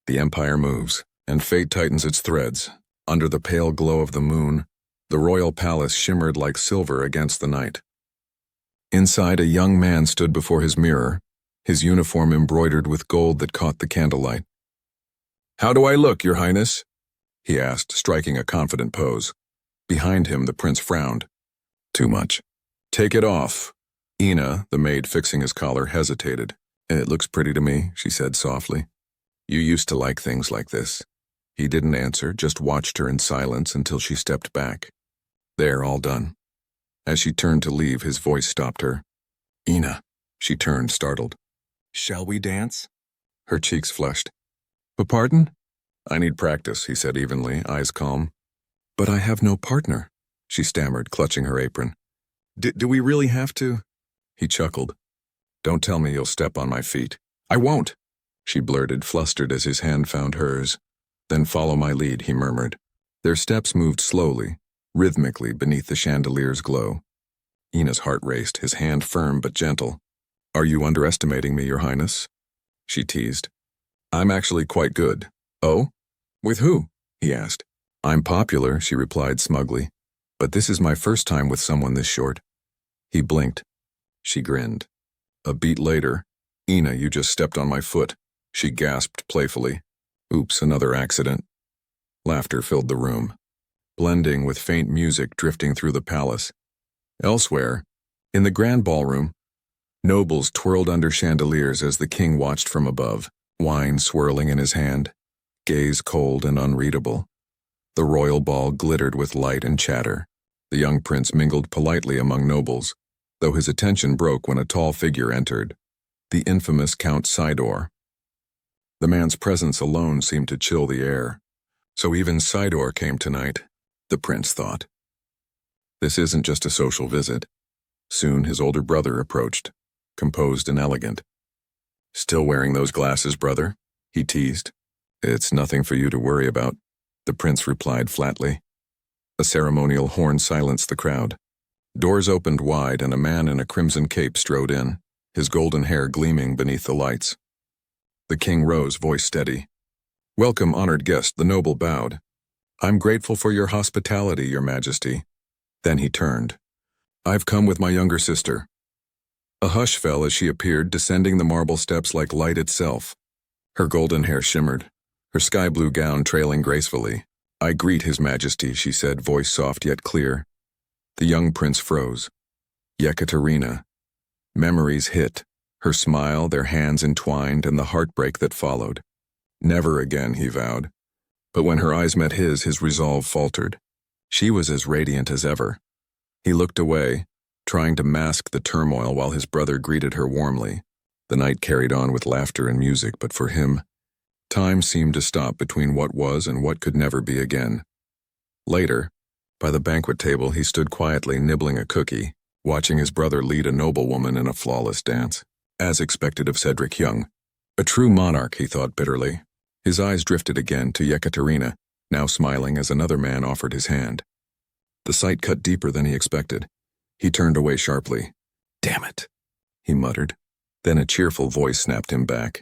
The empire moves, and fate tightens its threads. Under the pale glow of the moon, the royal palace shimmered like silver against the night. Inside, a young man stood before his mirror, his uniform embroidered with gold that caught the candlelight. How do I look, Your Highness? He asked, striking a confident pose. Behind him, the prince frowned. Too much. Take it off. Ina, the maid fixing his collar, hesitated. It looks pretty to me, she said softly. You used to like things like this. He didn't answer, just watched her in silence until she stepped back. There, all done. As she turned to leave, his voice stopped her. Ina. She turned, startled. Shall we dance? Her cheeks flushed. Pardon? I need practice, he said evenly, eyes calm. But I have no partner, she stammered, clutching her apron. Do we really have to? He chuckled. Don't tell me you'll step on my feet. I won't, she blurted, flustered as his hand found hers. Then follow my lead, he murmured. Their steps moved slowly, rhythmically beneath the chandelier's glow. Ina's heart raced, his hand firm but gentle. Are you underestimating me, Your Highness? She teased. I'm actually quite good. Oh? With who? He asked. I'm popular, she replied smugly, but this is my first time with someone this short. He blinked. She grinned. A beat later, Ina, you just stepped on my foot, she gasped playfully. Oops, another accident. Laughter filled the room, blending with faint music drifting through the palace. Elsewhere, in the grand ballroom, nobles twirled under chandeliers as the king watched from above, wine swirling in his hand, gaze cold and unreadable. The royal ball glittered with light and chatter. The young prince mingled politely among nobles, though his attention broke when a tall figure entered, the infamous Count Sidor. The man's presence alone seemed to chill the air. So even Sidor came tonight, the prince thought. This isn't just a social visit. Soon his older brother approached, composed and elegant. Still wearing those glasses, brother? He teased. It's nothing for you to worry about, the prince replied flatly. A ceremonial horn silenced the crowd. Doors opened wide and a man in a crimson cape strode in, his golden hair gleaming beneath the lights. The king rose, voice steady. Welcome, honored guest, the noble bowed. I'm grateful for your hospitality, your majesty. Then he turned. I've come with my younger sister. A hush fell as she appeared, descending the marble steps like light itself. Her golden hair shimmered, her sky-blue gown trailing gracefully. I greet his majesty, she said, voice soft yet clear. The young prince froze. Yekaterina. Memories hit, her smile, their hands entwined, and the heartbreak that followed. Never again, he vowed. But when her eyes met his resolve faltered. She was as radiant as ever. He looked away, trying to mask the turmoil while his brother greeted her warmly. The night carried on with laughter and music, but for him, time seemed to stop between what was and what could never be again. Later, by the banquet table, he stood quietly nibbling a cookie, watching his brother lead a noblewoman in a flawless dance, as expected of Cedric Young. A true monarch, he thought bitterly. His eyes drifted again to Yekaterina, now smiling as another man offered his hand. The sight cut deeper than he expected. He turned away sharply. Damn it, he muttered. Then a cheerful voice snapped him back.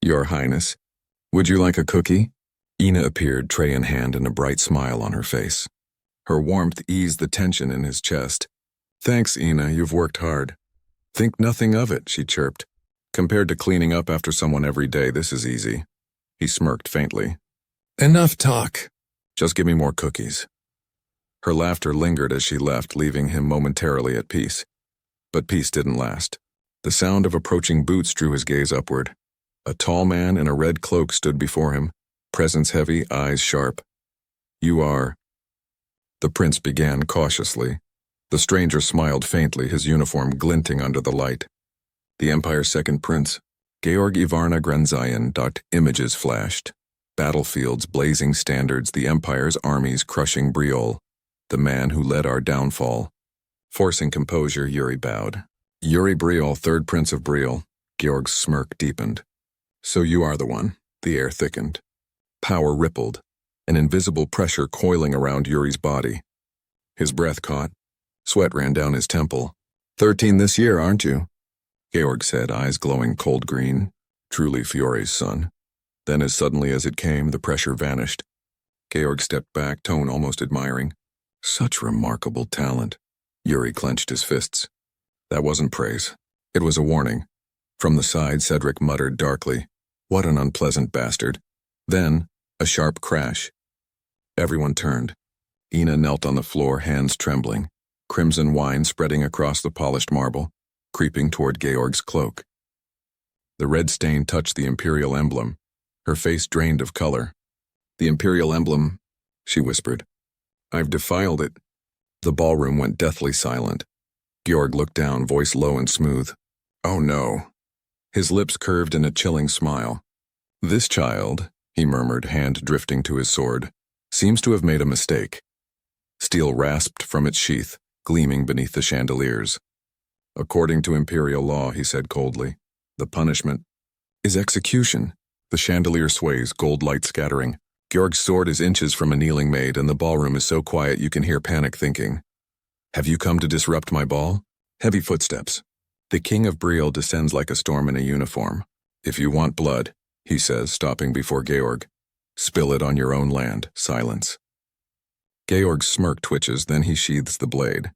Your Highness, would you like a cookie? Ina appeared, tray in hand, and a bright smile on her face. Her warmth eased the tension in his chest. Thanks, Ina, you've worked hard. Think nothing of it, she chirped. Compared to cleaning up after someone every day, this is easy. He smirked faintly. Enough talk. Just give me more cookies. Her laughter lingered as she left, leaving him momentarily at peace. But peace didn't last. The sound of approaching boots drew his gaze upward. A tall man in a red cloak stood before him, presence heavy, eyes sharp. You are... The prince began cautiously. The stranger smiled faintly, his uniform glinting under the light. The Empire's second prince, Georg Ivarna Granzayan. Images flashed. Battlefields, blazing standards, the Empire's armies crushing Briol. The man who led our downfall. Forcing composure, Yuri bowed. Yuri Briol, Third Prince of Briol. Georg's smirk deepened. So you are the one. The air thickened. Power rippled, an invisible pressure coiling around Yuri's body. His breath caught. Sweat ran down his temple. 13 this year, aren't you? Georg said, eyes glowing cold green. Truly Fiore's son. Then as suddenly as it came, the pressure vanished. Georg stepped back, tone almost admiring. Such remarkable talent. Yuri clenched his fists. That wasn't praise. It was a warning. From the side, Cedric muttered darkly. What an unpleasant bastard. Then, a sharp crash. Everyone turned. Ina knelt on the floor, hands trembling. Crimson wine spreading across the polished marble, creeping toward Georg's cloak. The red stain touched the Imperial emblem. Her face drained of color. The Imperial emblem, she whispered. I've defiled it. The ballroom went deathly silent. Georg looked down, voice low and smooth. Oh no. His lips curved in a chilling smile. This child, he murmured, hand drifting to his sword, seems to have made a mistake. Steel rasped from its sheath, gleaming beneath the chandeliers. According to Imperial law, he said coldly, the punishment is execution. The chandelier sways, gold light scattering. Georg's sword is inches from a kneeling maid, and the ballroom is so quiet you can hear panic thinking. Have you come to disrupt my ball? Heavy footsteps. The king of Briol descends like a storm in a uniform. If you want blood, he says, stopping before Georg, spill it on your own land. Silence. Georg's smirk twitches, then he sheathes the blade.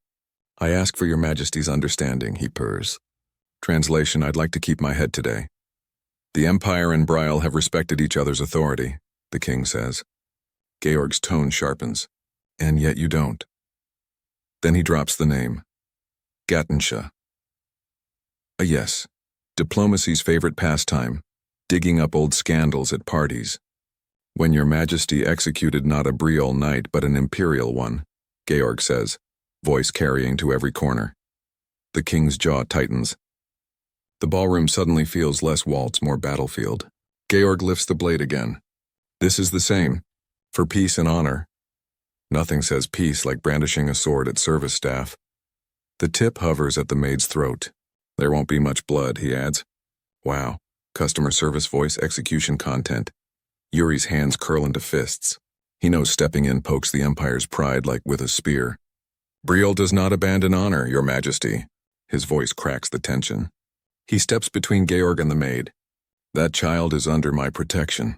I ask for your majesty's understanding, he purrs. Translation, I'd like to keep my head today. The Empire and Briol have respected each other's authority, the king says. Georg's tone sharpens. And yet you don't. Then he drops the name. Gattensha. A yes. Diplomacy's favorite pastime, digging up old scandals at parties. When your majesty executed not a Briol knight but an Imperial one, Georg says, voice carrying to every corner. The king's jaw tightens. The ballroom suddenly feels less waltz, more battlefield. Georg lifts the blade again. This is the same. For peace and honor. Nothing says peace like brandishing a sword at service staff. The tip hovers at the maid's throat. There won't be much blood, he adds. Wow. Customer service voice execution content. Yuri's hands curl into fists. He knows stepping in pokes the Empire's pride like with a spear. Briol does not abandon honor, your majesty. His voice cracks the tension. He steps between Georg and the maid. That child is under my protection.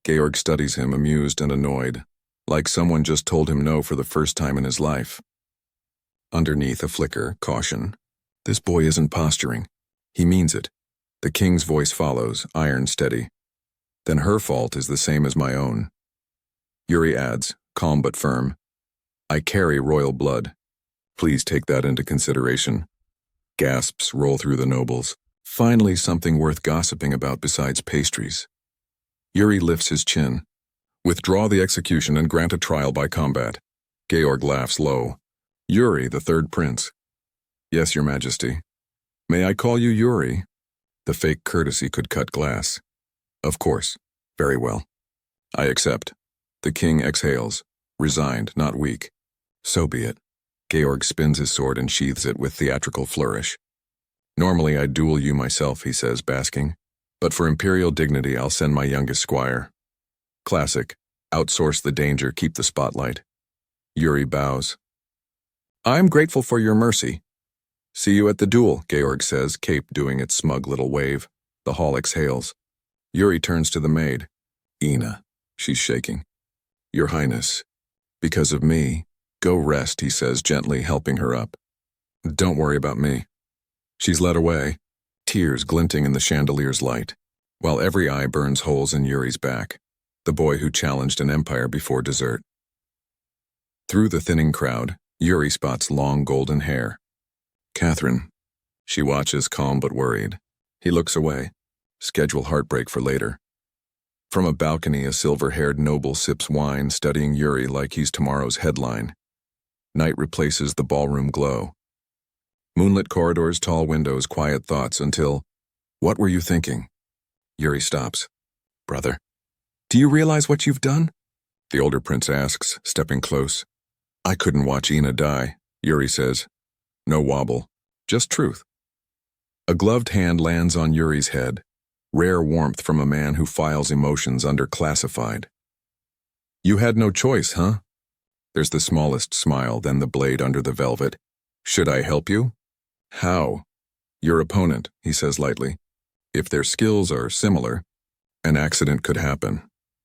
Georg studies him, amused and annoyed, like someone just told him no for the first time in his life. Underneath a flicker, caution. This boy isn't posturing. He means it. The king's voice follows, iron steady. Then her fault is the same as my own. Yuri adds, calm but firm. I carry royal blood. Please take that into consideration. Gasps roll through the nobles. Finally something worth gossiping about besides pastries. Yuri lifts his chin. Withdraw the execution and grant a trial by combat. Georg laughs low. Yuri, the third prince. Yes, your majesty. May I call you Yuri? The fake courtesy could cut glass. Of course. Very well. I accept. The king exhales. Resigned, not weak. So be it. Georg spins his sword and sheathes it with theatrical flourish. Normally I'd duel you myself, he says, basking. But for imperial dignity, I'll send my youngest squire. Classic. Outsource the danger, keep the spotlight. Yuri bows. I'm grateful for your mercy. See you at the duel, Georg says, cape doing its smug little wave. The hall exhales. Yuri turns to the maid. Ina. She's shaking. Your Highness. Because of me. Go rest, he says, gently helping her up. Don't worry about me. She's led away, tears glinting in the chandelier's light, while every eye burns holes in Yuri's back, the boy who challenged an empire before dessert. Through the thinning crowd, Yuri spots long golden hair. Catherine. She watches, calm but worried. He looks away. Schedule heartbreak for later. From a balcony, a silver-haired noble sips wine, studying Yuri like he's tomorrow's headline. Night replaces the ballroom glow. Moonlit corridors, tall windows, quiet thoughts until, what were you thinking? Yuri stops. Brother, do you realize what you've done? The older prince asks, stepping close. I couldn't watch Ina die, Yuri says. No wobble, just truth. A gloved hand lands on Yuri's head, rare warmth from a man who files emotions under classified. You had no choice, huh? There's the smallest smile, then the blade under the velvet. Should I help you? How? Your opponent, he says lightly. If their skills are similar, an accident could happen.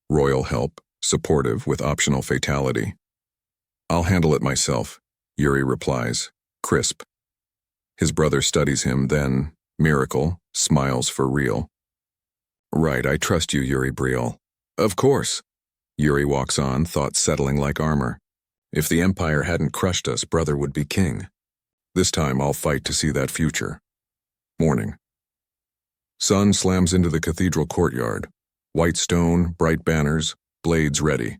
Royal help, supportive with optional fatality. I'll handle it myself, Yuri replies, crisp. His brother studies him, then, miracle, smiles for real. Right, I trust you, Yuri Briol. Of course. Yuri walks on, thoughts settling like armor. If the Empire hadn't crushed us, brother would be king. This time I'll fight to see that future. Morning. Sun slams into the cathedral courtyard. White stone, bright banners, blades ready.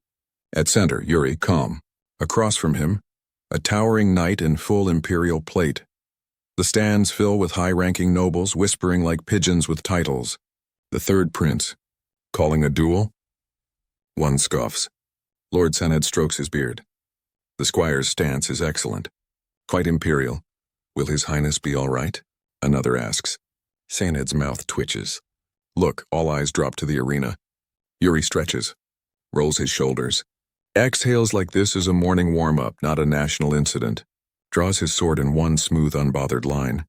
At center, Yuri, calm. Across from him, a towering knight in full imperial plate. The stands fill with high-ranking nobles whispering like pigeons with titles. The third prince. Calling a duel? One scoffs. Lord Sened strokes his beard. The squire's stance is excellent. Quite imperial. Will his highness be all right? Another asks. Sened's mouth twitches. Look, all eyes drop to the arena. Yuri stretches. Rolls his shoulders. Exhales like this is a morning warm-up, not a national incident. Draws his sword in one smooth, unbothered line.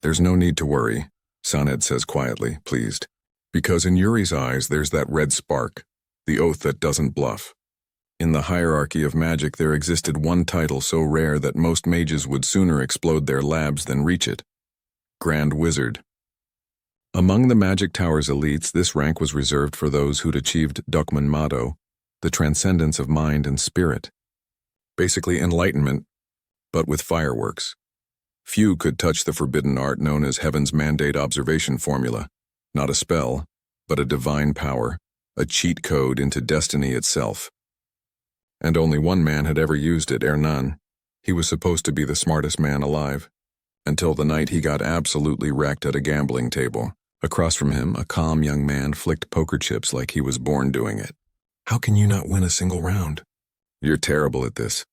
There's no need to worry, Sened says quietly, pleased. Because in Yuri's eyes there's that red spark, the oath that doesn't bluff. In the hierarchy of magic there existed one title so rare that most mages would sooner explode their labs than reach it: Grand Wizard. Among the Magic Tower's elites, this rank was reserved for those who'd achieved Dokman Mado, the transcendence of mind and spirit. Basically enlightenment, but with fireworks. Few could touch the forbidden art known as Heaven's Mandate Observation Formula, not a spell, but a divine power, a cheat code into destiny itself. And only one man had ever used it, Hernan. He was supposed to be the smartest man alive, until the night he got absolutely wrecked at a gambling table. Across from him, a calm young man flicked poker chips like he was born doing it. "How can you not win a single round?" "You're terrible at this."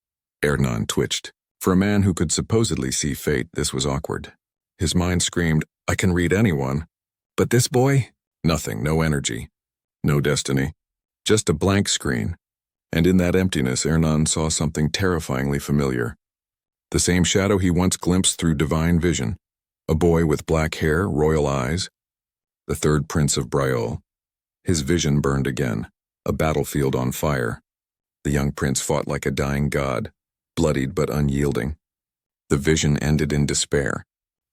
Hernan twitched. For a man who could supposedly see fate, this was awkward. His mind screamed, "I can read anyone. But this boy? Nothing, no energy, no destiny. Just a blank screen." And in that emptiness, Hernan saw something terrifyingly familiar. The same shadow he once glimpsed through divine vision. A boy with black hair, royal eyes. The Third Prince of Briol. His vision burned again, a battlefield on fire. The young prince fought like a dying god, bloodied but unyielding. The vision ended in despair,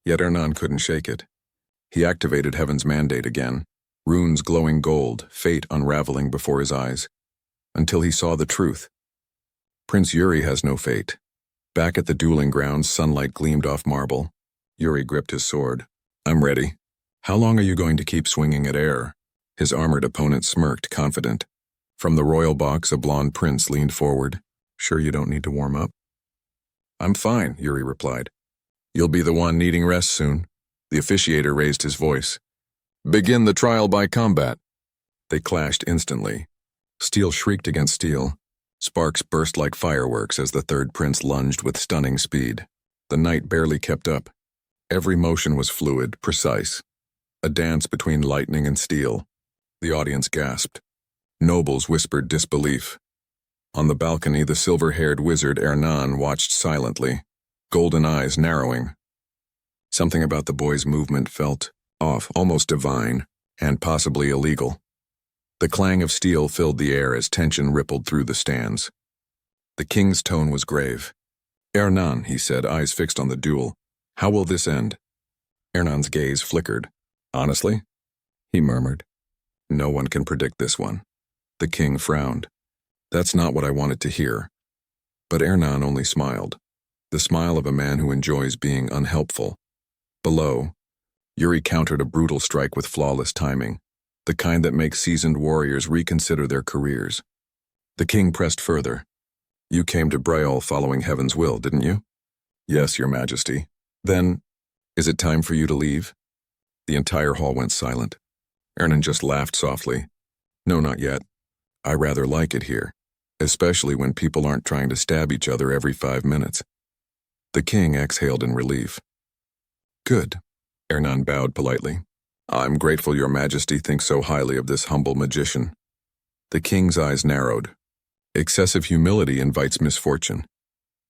yet Hernan couldn't shake it. He activated Heaven's Mandate again, runes glowing gold, fate unraveling before his eyes, until he saw the truth. Prince Yuri has no fate. Back at the dueling grounds, sunlight gleamed off marble. Yuri gripped his sword. "I'm ready." "How long are you going to keep swinging at air?" His armored opponent smirked, confident. From the royal box, a blonde prince leaned forward. "Sure you don't need to warm up?" "I'm fine," Yuri replied. "You'll be the one needing rest soon." The officiator raised his voice. "Begin the trial by combat." They clashed instantly. Steel shrieked against steel. Sparks burst like fireworks as the third prince lunged with stunning speed. The knight barely kept up. Every motion was fluid, precise. A dance between lightning and steel. The audience gasped. Nobles whispered disbelief. On the balcony, the silver-haired wizard Hernan watched silently, golden eyes narrowing. Something about the boy's movement felt off, almost divine, and possibly illegal. The clang of steel filled the air as tension rippled through the stands. The king's tone was grave. "Hernan," he said, eyes fixed on the duel. "How will this end?" Hernan's gaze flickered. "Honestly?" he murmured. "No one can predict this one." The king frowned. "That's not what I wanted to hear." But Hernan only smiled, the smile of a man who enjoys being unhelpful. Below, Yuri countered a brutal strike with flawless timing, the kind that makes seasoned warriors reconsider their careers. The king pressed further. "You came to Briol following Heaven's will, didn't you?" "Yes, Your Majesty." "Then, is it time for you to leave?" The entire hall went silent. Hernan just laughed softly. "No, not yet. I rather like it here, especially when people aren't trying to stab each other every 5 minutes." The king exhaled in relief. "Good." Hernan bowed politely. "I'm grateful Your Majesty thinks so highly of this humble magician." The king's eyes narrowed. "Excessive humility invites misfortune."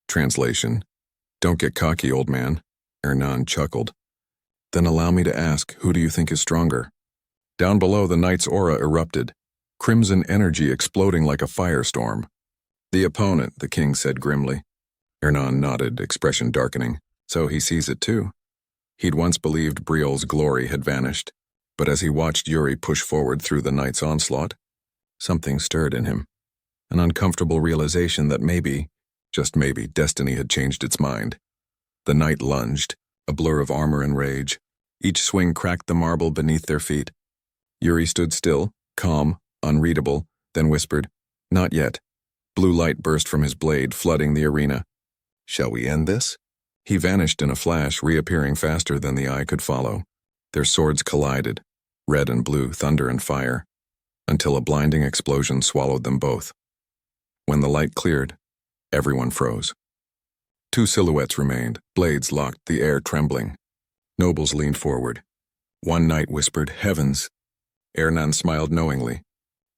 Translation: "Don't get cocky, old man." Hernan chuckled. "Then allow me to ask, who do you think is stronger?" Down below, the knight's aura erupted, crimson energy exploding like a firestorm. "The opponent," the king said grimly. Hernan nodded, expression darkening. So he sees it too. He'd once believed Briol's glory had vanished, but as he watched Yuri push forward through the knight's onslaught, something stirred in him. An uncomfortable realization that maybe, just maybe, destiny had changed its mind. The knight lunged, a blur of armor and rage. Each swing cracked the marble beneath their feet. Yuri stood still, calm, unreadable, then whispered, "Not yet." Blue light burst from his blade, flooding the arena. "Shall we end this?" He vanished in a flash, reappearing faster than the eye could follow. Their swords collided, red and blue, thunder and fire, until a blinding explosion swallowed them both. When the light cleared, everyone froze. 2 silhouettes remained, blades locked, the air trembling. Nobles leaned forward. One knight whispered, "Heavens." Hernan smiled knowingly.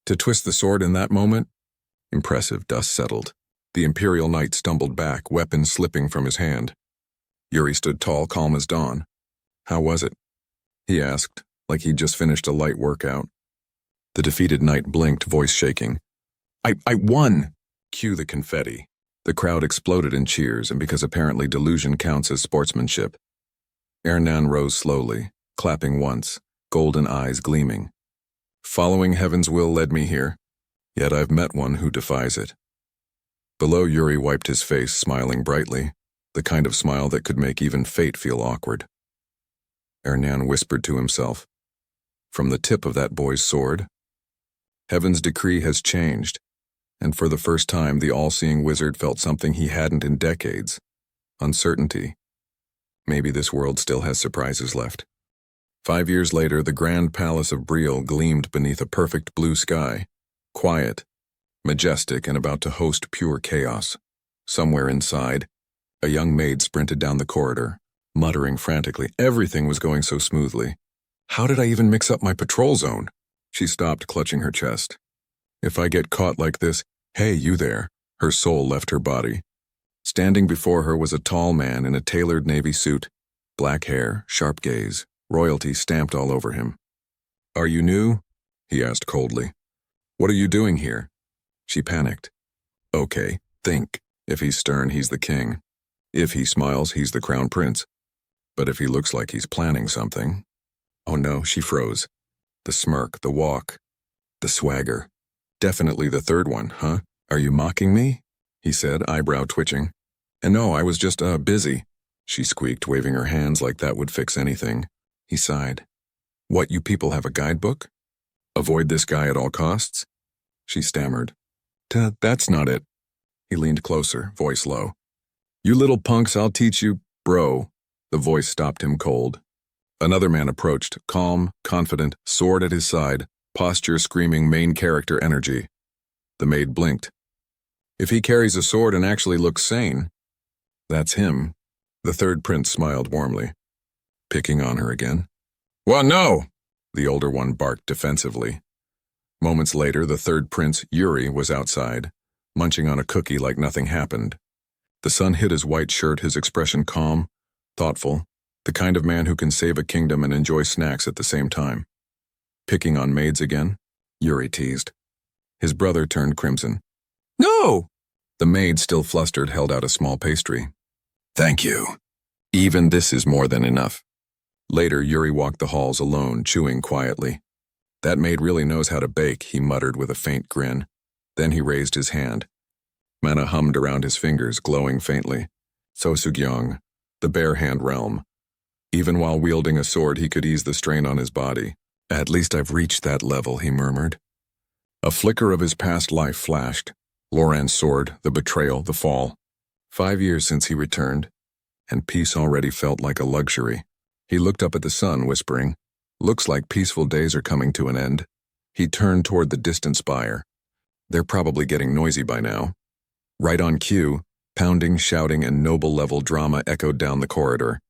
To twist the sword in that moment? Impressive. Dust settled. The Imperial knight stumbled back, weapon slipping from his hand. Yuri stood tall, calm as dawn. "How was it?" he asked, like he'd just finished a light workout. The defeated knight blinked, voice shaking. I won!" Cue the confetti. The crowd exploded in cheers, and because apparently delusion counts as sportsmanship. Ernan rose slowly, clapping once, golden eyes gleaming. Following heaven's will led me here, yet I've met one who defies it. Below, Yuri wiped his face, smiling brightly, the kind of smile that could make even fate feel awkward. Ernan whispered to himself, "From the tip of that boy's sword, heaven's decree has changed," and for the first time the all-seeing wizard felt something he hadn't in decades: uncertainty. Maybe this world still has surprises left. 5 years later, the grand palace of Briol gleamed beneath a perfect blue sky, quiet, majestic, and about to host pure chaos. Somewhere inside, a young maid sprinted down the corridor, muttering frantically. Everything was going so smoothly. How did I even mix up my patrol zone? She stopped, clutching her chest. If I get caught like this, "Hey, you there." Her soul left her body. Standing before her was a tall man in a tailored navy suit, black hair, sharp gaze, royalty stamped all over him. "Are you new?" he asked coldly. "What are you doing here?" She panicked. Okay, think. If he's stern, he's the king. If he smiles, he's the crown prince. But if he looks like he's planning something... Oh no, she froze. The smirk, the walk, the swagger. Definitely the third one, huh? "Are you mocking me?" he said, eyebrow twitching. "And no, I was just, busy," she squeaked, waving her hands like that would fix anything. He sighed. "What, you people have a guidebook? Avoid this guy at all costs?" She stammered. That's not it." He leaned closer, voice low. "You little punks, I'll teach you, bro." The voice stopped him cold. Another man approached, calm, confident, sword at his side, posture screaming main character energy. The maid blinked. If he carries a sword and actually looks sane, that's him. The third prince smiled warmly. Picking on her again? "Well, no!" the older one barked defensively. Moments later, the third prince, Yuri, was outside, munching on a cookie like nothing happened. The sun hit his white shirt, his expression calm, thoughtful, the kind of man who can save a kingdom and enjoy snacks at the same time. "Picking on maids again?" Yuri teased. His brother turned crimson. "No!" The maid, still flustered, held out a small pastry. "Thank you. Even this is more than enough." Later, Yuri walked the halls alone, chewing quietly. "That maid really knows how to bake," he muttered with a faint grin. Then he raised his hand. Mana hummed around his fingers, glowing faintly. Sosugyong, the bare hand realm. Even while wielding a sword, he could ease the strain on his body. "At least I've reached that level," he murmured. A flicker of his past life flashed. Loran's sword, the betrayal, the fall. 5 years since he returned, and peace already felt like a luxury. He looked up at the sun, whispering, "Looks like peaceful days are coming to an end." He turned toward the distant spire. They're probably getting noisy by now. Right on cue, pounding, shouting, and noble-level drama echoed down the corridor.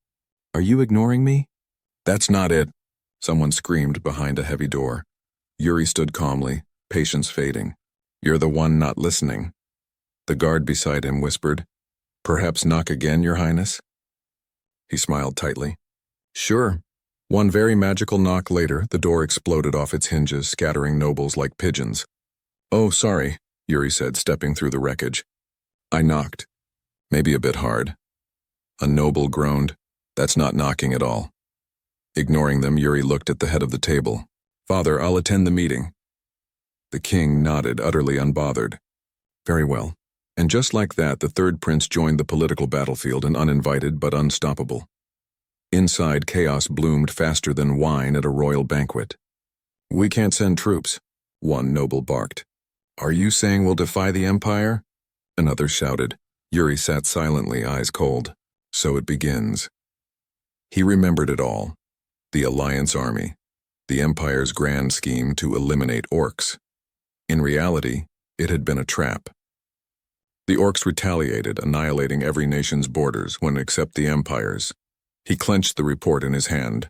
"Are you ignoring me?" "That's not it," someone screamed behind a heavy door. Yuri stood calmly, patience fading. "You're the one not listening." The guard beside him whispered, "Perhaps knock again, Your Highness?" He smiled tightly. "Sure." One very magical knock later, the door exploded off its hinges, scattering nobles like pigeons. "Oh, sorry," Yuri said, stepping through the wreckage. "I knocked. Maybe a bit hard." A noble groaned. "That's not knocking at all." Ignoring them, Yuri looked at the head of the table. "Father, I'll attend the meeting." The king nodded, utterly unbothered. "Very well." And just like that, the third prince joined the political battlefield, and uninvited but unstoppable. Inside, chaos bloomed faster than wine at a royal banquet. "We can't send troops," one noble barked. "Are you saying we'll defy the Empire?" Another shouted. Yuri sat silently, eyes cold. So it begins. He remembered it all. The Alliance Army. The Empire's grand scheme to eliminate orcs. In reality, it had been a trap. The orcs retaliated, annihilating every nation's borders, when except the Empire's. He clenched the report in his hand.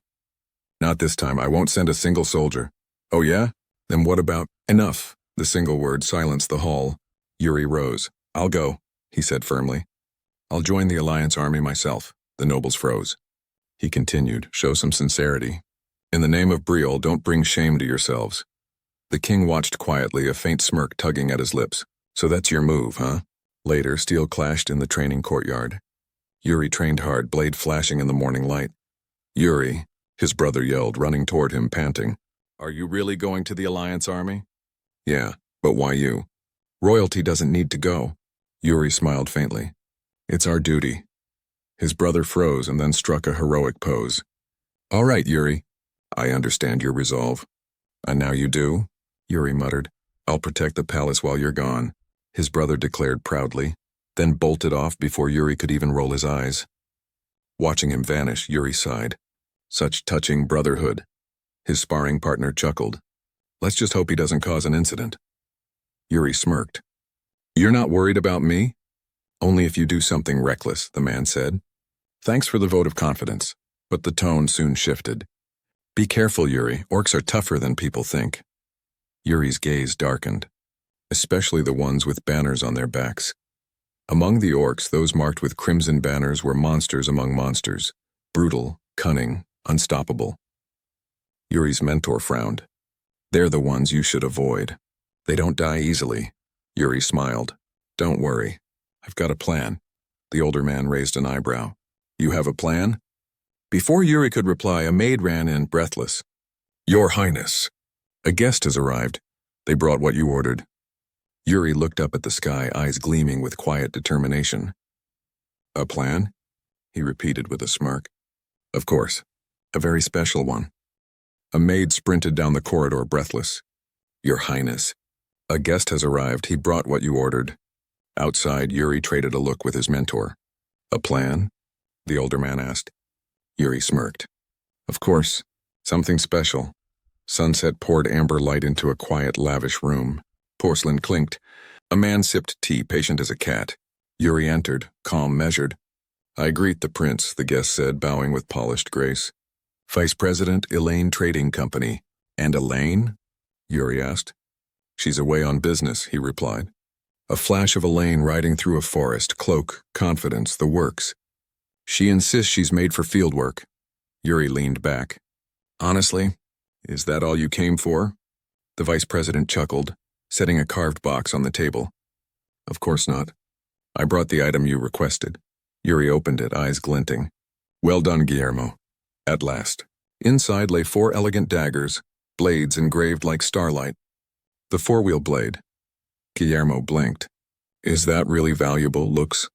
"Not this time. I won't send a single soldier." "Oh yeah? Then what about—" "Enough." The single word silenced the hall. Yuri rose. "I'll go," he said firmly. "I'll join the Alliance Army myself." The nobles froze. He continued, "Show some sincerity. In the name of Briol, don't bring shame to yourselves." The king watched quietly, a faint smirk tugging at his lips. So that's your move, huh? Later, steel clashed in the training courtyard. Yuri trained hard, blade flashing in the morning light. Yuri, his brother yelled, running toward him, panting. Are you really going to the Alliance Army? Yeah, but why you? Royalty doesn't need to go. Yuri smiled faintly. It's our duty. His brother froze and then struck a heroic pose. All right, Yuri. I understand your resolve. And now you do? Yuri muttered. I'll protect the palace while you're gone, his brother declared proudly, then bolted off before Yuri could even roll his eyes. Watching him vanish, Yuri sighed. Such touching brotherhood. His sparring partner chuckled. Let's just hope he doesn't cause an incident. Yuri smirked. You're not worried about me? Only if you do something reckless, the man said. Thanks for the vote of confidence, but the tone soon shifted. Be careful, Yuri. Orcs are tougher than people think. Yuri's gaze darkened, especially the ones with banners on their backs. Among the orcs, those marked with crimson banners were monsters among monsters, brutal, cunning, unstoppable. Yuri's mentor frowned. They're the ones you should avoid. They don't die easily. Yuri smiled. Don't worry. I've got a plan. The older man raised an eyebrow. You have a plan? Before Yuri could reply, a maid ran in, breathless. Your Highness. A guest has arrived. They brought what you ordered. Yuri looked up at the sky, eyes gleaming with quiet determination. A plan? He repeated with a smirk. Of course. A very special one. A maid sprinted down the corridor, breathless. Your Highness. A guest has arrived. He brought what you ordered. Outside, Yuri traded a look with his mentor. A plan? The older man asked. Yuri smirked. Of course. Something special. Sunset poured amber light into a quiet, lavish room. Porcelain clinked. A man sipped tea, patient as a cat. Yuri entered, calm, measured. I greet the prince, the guest said, bowing with polished grace. Vice President, Elaine Trading Company. And Elaine? Yuri asked. She's away on business, he replied. A flash of Elaine riding through a forest, cloak, confidence, the works. She insists she's made for field work. Yuri leaned back. Honestly, is that all you came for? The vice president chuckled, setting a carved box on the table. Of course not. I brought the item you requested. Yuri opened it, eyes glinting. Well done, Guillermo. At last. Inside lay 4 elegant daggers, blades engraved like starlight. The 4-wheel blade. Guillermo blinked. Is that really valuable, Lux?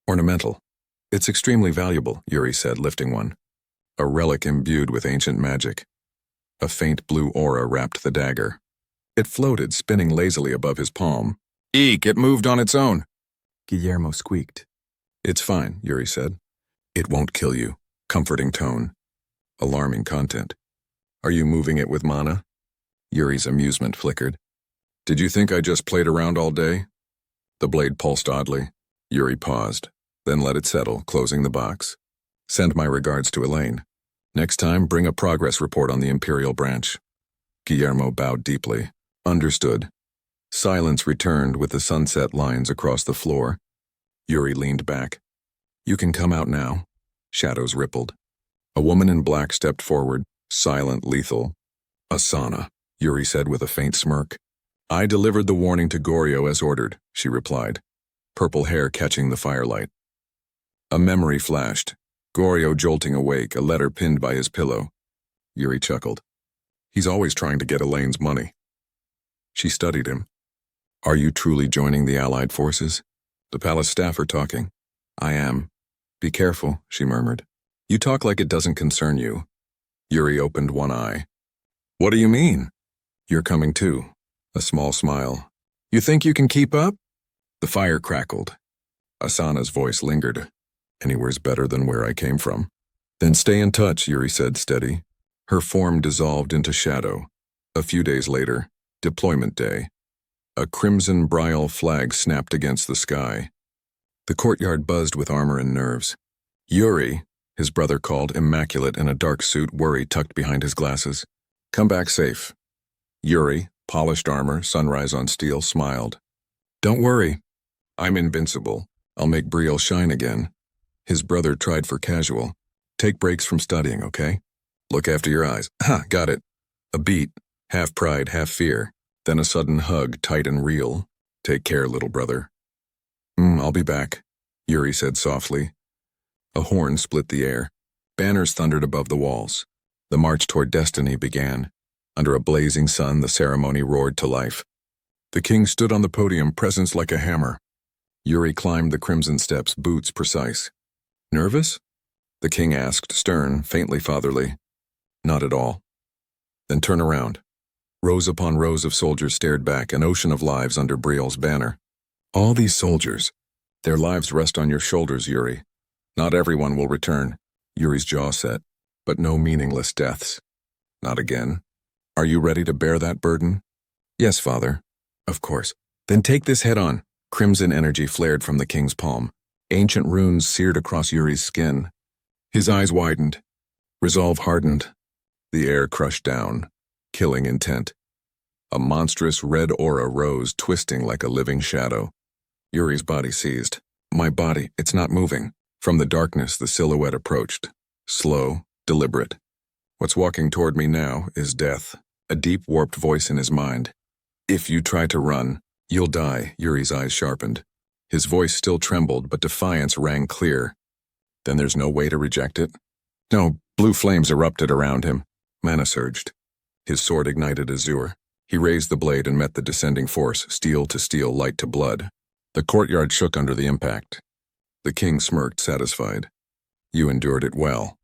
Ornamental. It's extremely valuable, Yuri said, lifting one. A relic imbued with ancient magic. A faint blue aura wrapped the dagger. It floated, spinning lazily above his palm. Eek, it moved on its own. Guillermo squeaked. It's fine, Yuri said. It won't kill you. Comforting tone. Alarming content. Are you moving it with mana? Yuri's amusement flickered. Did you think I just played around all day? The blade pulsed oddly. Yuri paused, then let it settle, closing the box. Send my regards to Elaine. Next time, bring a progress report on the Imperial branch. Guillermo bowed deeply. Understood. Silence returned with the sunset lines across the floor. Yuri leaned back. You can come out now. Shadows rippled. A woman in black stepped forward, silent, lethal. Asana, Yuri said with a faint smirk. I delivered the warning to Goryo as ordered, she replied, purple hair catching the firelight. A memory flashed. Goryo jolting awake, a letter pinned by his pillow. Yuri chuckled. He's always trying to get Elaine's money. She studied him. Are you truly joining the Allied forces? The palace staff are talking. I am. Be careful, she murmured. You talk like it doesn't concern you. Yuri opened one eye. What do you mean? You're coming too. A small smile. You think you can keep up? The fire crackled. Asana's voice lingered. Anywhere's better than where I came from. Then stay in touch, Yuri said, steady. Her form dissolved into shadow. A few days later, deployment day. A crimson Briol flag snapped against the sky. The courtyard buzzed with armor and nerves. Yuri, his brother called, immaculate in a dark suit, worry tucked behind his glasses. Come back safe. Yuri, polished armor, sunrise on steel, smiled. Don't worry. I'm invincible. I'll make Briol shine again. His brother tried for casual. Take breaks from studying, okay? Look after your eyes. Ha, got it. A beat, half pride, half fear. Then a sudden hug, tight and real. Take care, little brother. I'll be back, Yuri said softly. A horn split the air. Banners thundered above the walls. The march toward destiny began. Under a blazing sun, the ceremony roared to life. The king stood on the podium, presence like a hammer. Yuri climbed the crimson steps, boots precise. Nervous? The king asked, stern, faintly fatherly. Not at all. Then turn around. Rows upon rows of soldiers stared back, an ocean of lives under Briol's banner. All these soldiers. Their lives rest on your shoulders, Yuri. Not everyone will return. Yuri's jaw set. But no meaningless deaths. Not again. Are you ready to bear that burden? Yes, father. Of course. Then take this head on. Crimson energy flared from the king's palm. Ancient runes seared across Yuri's skin. His eyes widened. Resolve hardened. The air crushed down. Killing intent. A monstrous red aura rose, twisting like a living shadow. Yuri's body seized. My body, it's not moving. From the darkness, the silhouette approached. Slow, deliberate. What's walking toward me now is death. A deep, warped voice in his mind. If you try to run, you'll die, Yuri's eyes sharpened. His voice still trembled, but defiance rang clear. Then there's no way to reject it? No, blue flames erupted around him. Mana surged. His sword ignited azure. He raised the blade and met the descending force, steel to steel, light to blood. The courtyard shook under the impact. The king smirked, satisfied. You endured it well.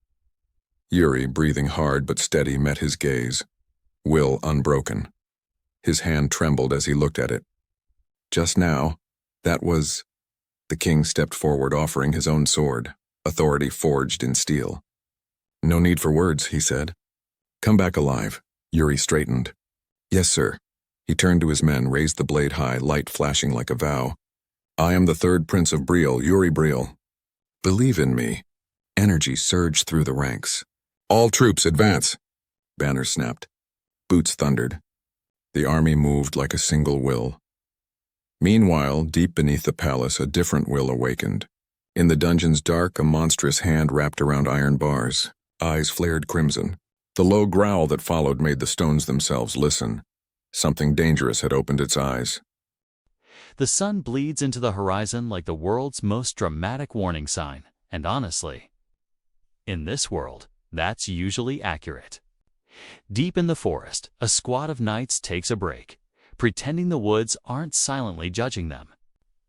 Yuri, breathing hard but steady, met his gaze. Will unbroken. His hand trembled as he looked at it. Just now, that was... The king stepped forward, offering his own sword, authority forged in steel. No need for words, he said. Come back alive. Yuri straightened. Yes, sir. He turned to his men, raised the blade high, light flashing like a vow. I am the Third Prince of Briol, Yuri Briol. Believe in me. Energy surged through the ranks. All troops advance. Banners snapped. Boots thundered. The army moved like a single will. Meanwhile, deep beneath the palace, a different will awakened. In the dungeon's dark, a monstrous hand wrapped around iron bars. Eyes flared crimson. The low growl that followed made the stones themselves listen. Something dangerous had opened its eyes. The sun bleeds into the horizon like the world's most dramatic warning sign, and honestly, in this world, that's usually accurate. Deep in the forest, a squad of knights takes a break, pretending the woods aren't silently judging them.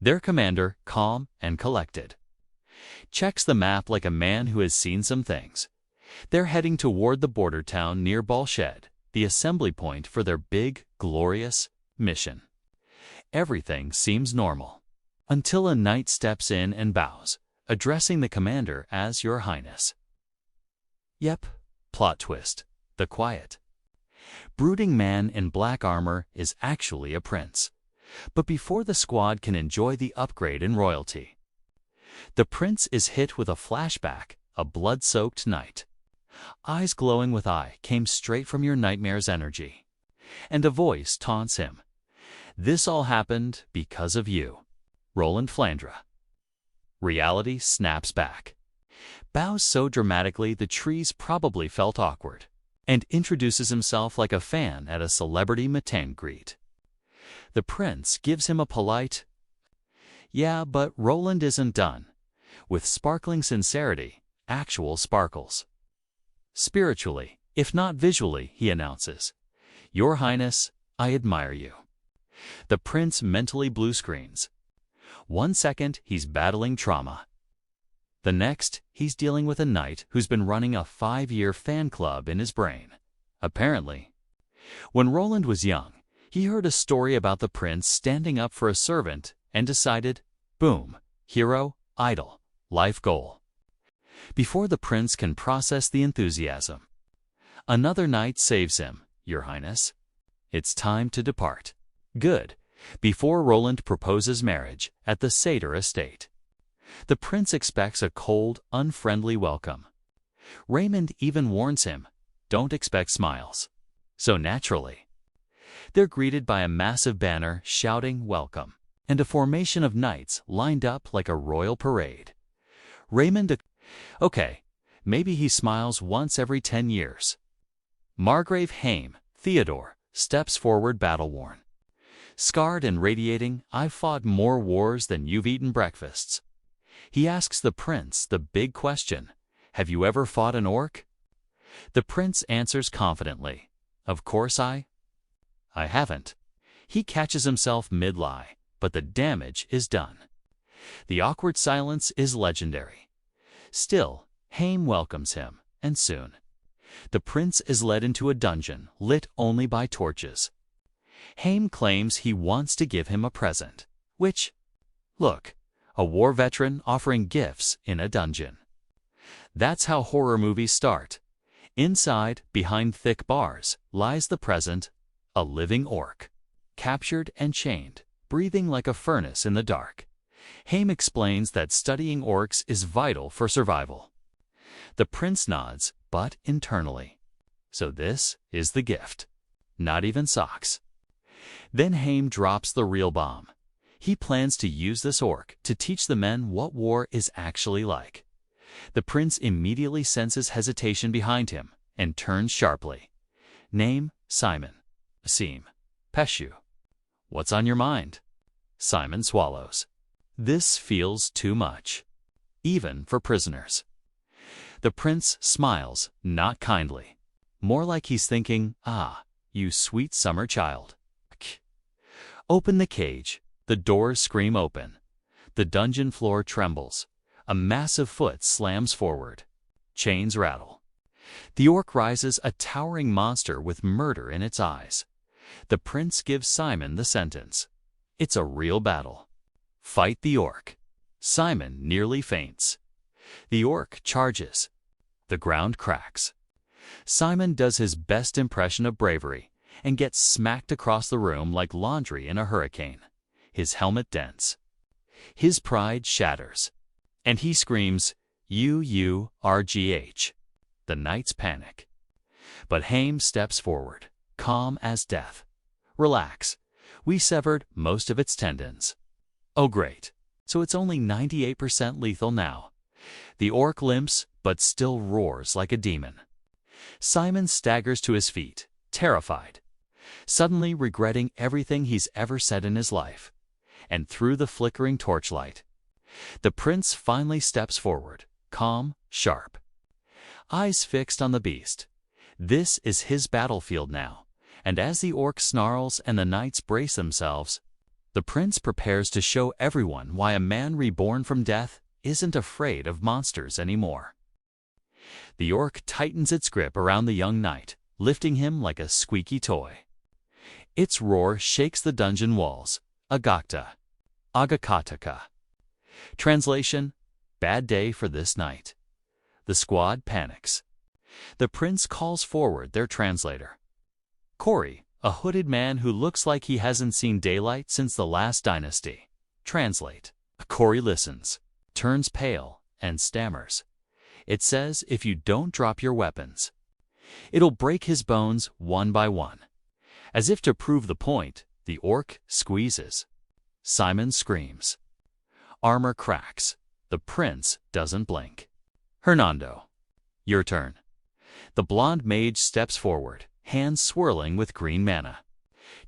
Their commander, calm and collected, checks the map like a man who has seen some things. They're heading toward the border town near Balshed, the assembly point for their big, glorious mission. Everything seems normal, until a knight steps in and bows, addressing the commander as Your Highness. Yep, plot twist, the quiet, brooding man in black armor is actually a prince. But before the squad can enjoy the upgrade in royalty, the prince is hit with a flashback, a blood-soaked night. Eyes glowing with eye came straight from your nightmare's energy, and a voice taunts him. This all happened because of you, Roland Flandre. Reality snaps back. Bows so dramatically the trees probably felt awkward, and introduces himself like a fan at a celebrity meet and greet. The prince gives him a polite, yeah, but Roland isn't done. With sparkling sincerity, actual sparkles. Spiritually, if not visually, he announces, Your Highness, I admire you. The prince mentally blue screens. 1 second, he's battling trauma. The next, he's dealing with a knight who's been running a 5-year fan club in his brain. Apparently, when Roland was young, he heard a story about the prince standing up for a servant and decided, boom, hero, idol, life goal. Before the prince can process the enthusiasm, another knight saves him, Your Highness. It's time to depart. Good. Before Roland proposes marriage at the Satyr estate, the prince expects a cold, unfriendly welcome. Raymond even warns him, don't expect smiles. So naturally, they're greeted by a massive banner shouting welcome, and a formation of knights lined up like a royal parade. Raymond, okay, maybe he smiles once every 10 years. Margrave Haim, Theodore, steps forward battle-worn. Scarred and radiating, I've fought more wars than you've eaten breakfasts. He asks the prince the big question, have you ever fought an orc? The prince answers confidently, of course I haven't. He catches himself mid-lie, but the damage is done. The awkward silence is legendary. Still, Haim welcomes him, and soon, the prince is led into a dungeon lit only by torches. Haim claims he wants to give him a present, which, look, a war veteran offering gifts in a dungeon. That's how horror movies start. Inside, behind thick bars, lies the present, a living orc, captured and chained, breathing like a furnace in the dark. Haim explains that studying orcs is vital for survival. The prince nods, but internally. So this is the gift. Not even socks. Then Haim drops the real bomb. He plans to use this orc to teach the men what war is actually like. The prince immediately senses hesitation behind him and turns sharply. Name, Simon. Asim. Peshu. What's on your mind? Simon swallows. This feels too much, even for prisoners. The prince smiles, not kindly. More like he's thinking, ah, you sweet summer child. Open the cage. The doors scream open. The dungeon floor trembles. A massive foot slams forward. Chains rattle. The orc rises, a towering monster with murder in its eyes. The prince gives Simon the sentence. It's a real battle. Fight the orc. Simon nearly faints. The orc charges. The ground cracks. Simon does his best impression of bravery and gets smacked across the room like laundry in a hurricane. His helmet dents. His pride shatters. And he screams, U-U-R-G-H. The knights panic. But Haim steps forward, calm as death. Relax. We severed most of its tendons. Oh great. So it's only 98% lethal now. The orc limps, but still roars like a demon. Simon staggers to his feet, terrified, suddenly regretting everything he's ever said in his life. And through the flickering torchlight, the prince finally steps forward, calm, sharp. Eyes fixed on the beast. This is his battlefield now, and as the orc snarls and the knights brace themselves, the prince prepares to show everyone why a man reborn from death isn't afraid of monsters anymore. The orc tightens its grip around the young knight, lifting him like a squeaky toy. Its roar shakes the dungeon walls. Agakta. Agakataka. Translation: bad day for this knight. The squad panics. The prince calls forward their translator. Corey, a hooded man who looks like he hasn't seen daylight since the last dynasty. Translate. Corey listens, turns pale, and stammers. It says if you don't drop your weapons, it'll break his bones one by one. As if to prove the point, the orc squeezes. Simon screams. Armor cracks. The prince doesn't blink. Hernando. Your turn. The blonde mage steps forward, hands swirling with green mana.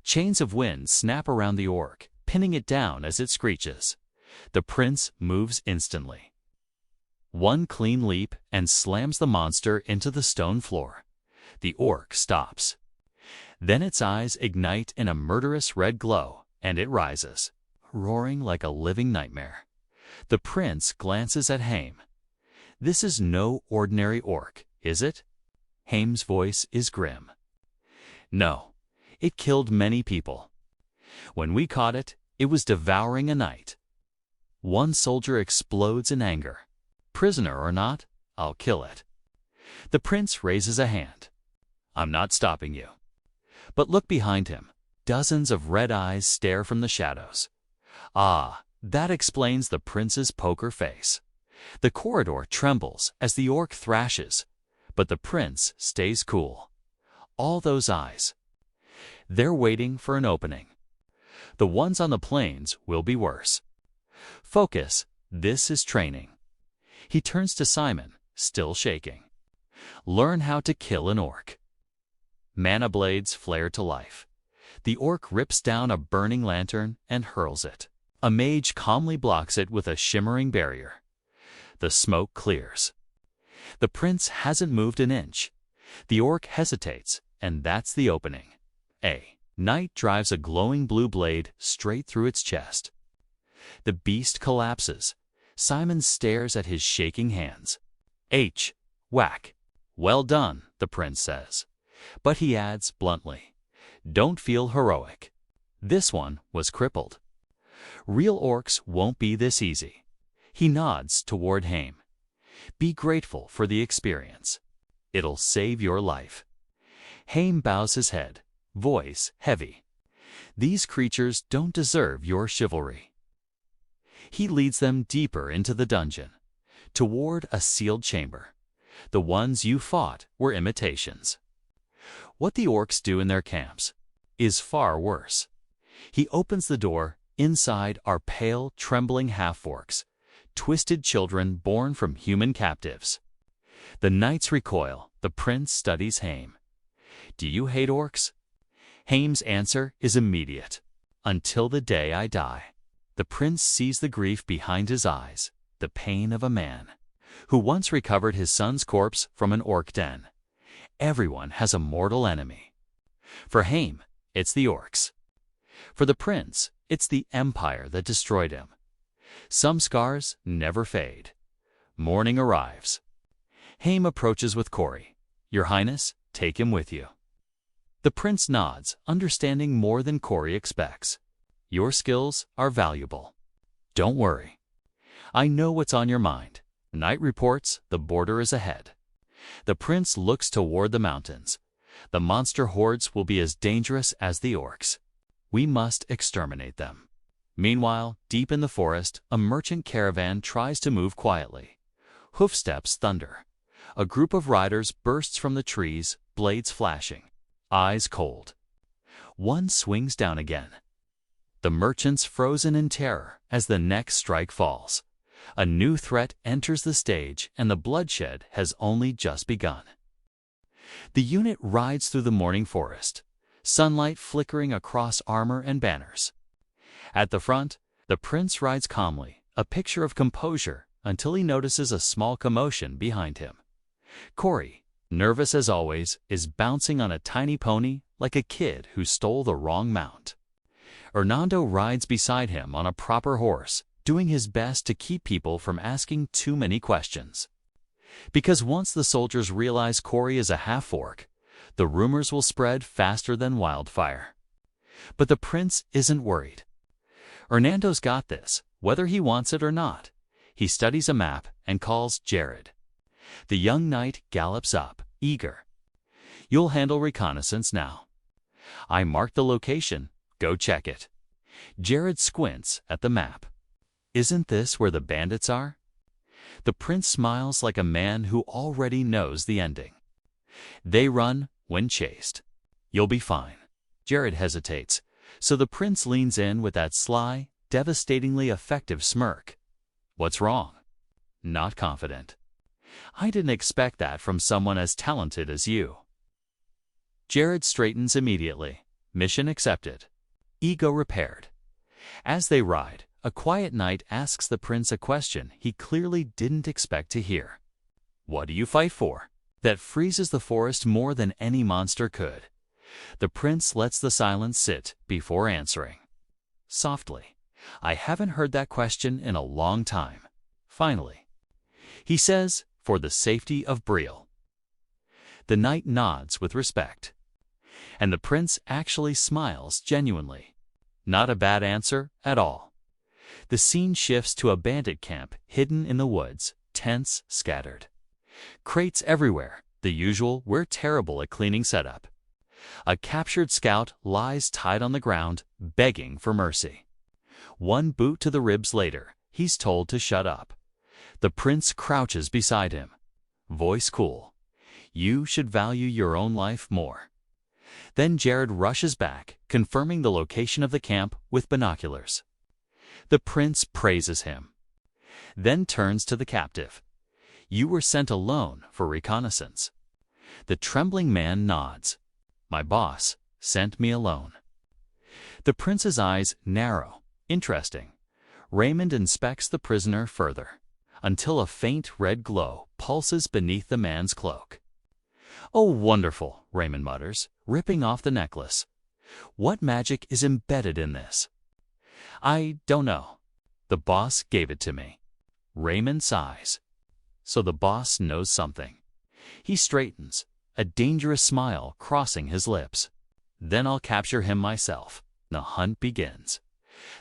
Chains of wind snap around the orc, pinning it down as it screeches. The prince moves instantly. One clean leap and slams the monster into the stone floor. The orc stops. Then its eyes ignite in a murderous red glow, and it rises, roaring like a living nightmare. The prince glances at Haim. This is no ordinary orc, is it? Haim's voice is grim. No, it killed many people. When we caught it, it was devouring a knight. One soldier explodes in anger. Prisoner or not, I'll kill it. The prince raises a hand. I'm not stopping you. But look behind him. Dozens of red eyes stare from the shadows. Ah, that explains the prince's poker face. The corridor trembles as the orc thrashes, but the prince stays cool. All those eyes. They're waiting for an opening. The ones on the plains will be worse. Focus, this is training. He turns to Simon, still shaking. Learn how to kill an orc. Mana blades flare to life. The orc rips down a burning lantern and hurls it. A mage calmly blocks it with a shimmering barrier. The smoke clears. The prince hasn't moved an inch. The orc hesitates, and that's the opening. A knight drives a glowing blue blade straight through its chest. The beast collapses. Simon stares at his shaking hands. Whack. Well done, the prince says. But he adds bluntly, don't feel heroic. This one was crippled. Real orcs won't be this easy. He nods toward Haim. Be grateful for the experience. It'll save your life. Haim bows his head, voice heavy. These creatures don't deserve your chivalry. He leads them deeper into the dungeon, toward a sealed chamber. The ones you fought were imitations. What the orcs do in their camps is far worse. He opens the door. Inside are pale, trembling half-orcs, twisted children born from human captives. The knights recoil. The prince studies Haim. Do you hate orcs? Haim's answer is immediate. Until the day I die. The prince sees the grief behind his eyes, the pain of a man who once recovered his son's corpse from an orc den. Everyone has a mortal enemy. For Haim, it's the orcs. For the prince, it's the empire that destroyed him. Some scars never fade. Morning arrives. Haim approaches with Corey. Your Highness, take him with you. The prince nods, understanding more than Corey expects. Your skills are valuable. Don't worry. I know what's on your mind. Knight reports the border is ahead. The prince looks toward the mountains. The monster hordes will be as dangerous as the orcs. We must exterminate them. Meanwhile, deep in the forest, a merchant caravan tries to move quietly. Hoofsteps thunder. A group of riders bursts from the trees, blades flashing, eyes cold. One swings down again. The merchant's frozen in terror as the next strike falls. A new threat enters the stage, and the bloodshed has only just begun. The unit rides through the morning forest, sunlight flickering across armor and banners. At the front, the prince rides calmly, a picture of composure, until he notices a small commotion behind him. Corey, nervous as always, is bouncing on a tiny pony like a kid who stole the wrong mount. Hernando rides beside him on a proper horse, doing his best to keep people from asking too many questions. Because once the soldiers realize Corey is a half-orc, the rumors will spread faster than wildfire. But the prince isn't worried. Hernando's got this, whether he wants it or not. He studies a map and calls Jared. The young knight gallops up, eager. You'll handle reconnaissance now. I marked the location. Go check it. Jared squints at the map. Isn't this where the bandits are? The prince smiles like a man who already knows the ending. They run when chased. You'll be fine. Jared hesitates, so the prince leans in with that sly, devastatingly effective smirk. What's wrong? Not confident. I didn't expect that from someone as talented as you. Jared straightens immediately. Mission accepted. Ego repaired. As they ride, a quiet knight asks the prince a question he clearly didn't expect to hear. What do you fight for? That freezes the forest more than any monster could. The prince lets the silence sit before answering. Softly, I haven't heard that question in a long time. Finally, he says, for the safety of Briol. The knight nods with respect. And the prince actually smiles genuinely. Not a bad answer at all. The scene shifts to a bandit camp hidden in the woods, tents scattered. Crates everywhere, the usual we're terrible at cleaning setup. A captured scout lies tied on the ground, begging for mercy. One boot to the ribs later, he's told to shut up. The prince crouches beside him. Voice cool. You should value your own life more. Then Jared rushes back, confirming the location of the camp with binoculars. The prince praises him. Then turns to the captive. You were sent alone for reconnaissance. The trembling man nods. My boss sent me alone. The prince's eyes narrow. Interesting. Raymond inspects the prisoner further, until a faint red glow pulses beneath the man's cloak. "Oh, wonderful," Raymond mutters, ripping off the necklace. "What magic is embedded in this?" "I don't know. The boss gave it to me." Raymond sighs. So the boss knows something. He straightens, a dangerous smile crossing his lips. "Then I'll capture him myself." The hunt begins.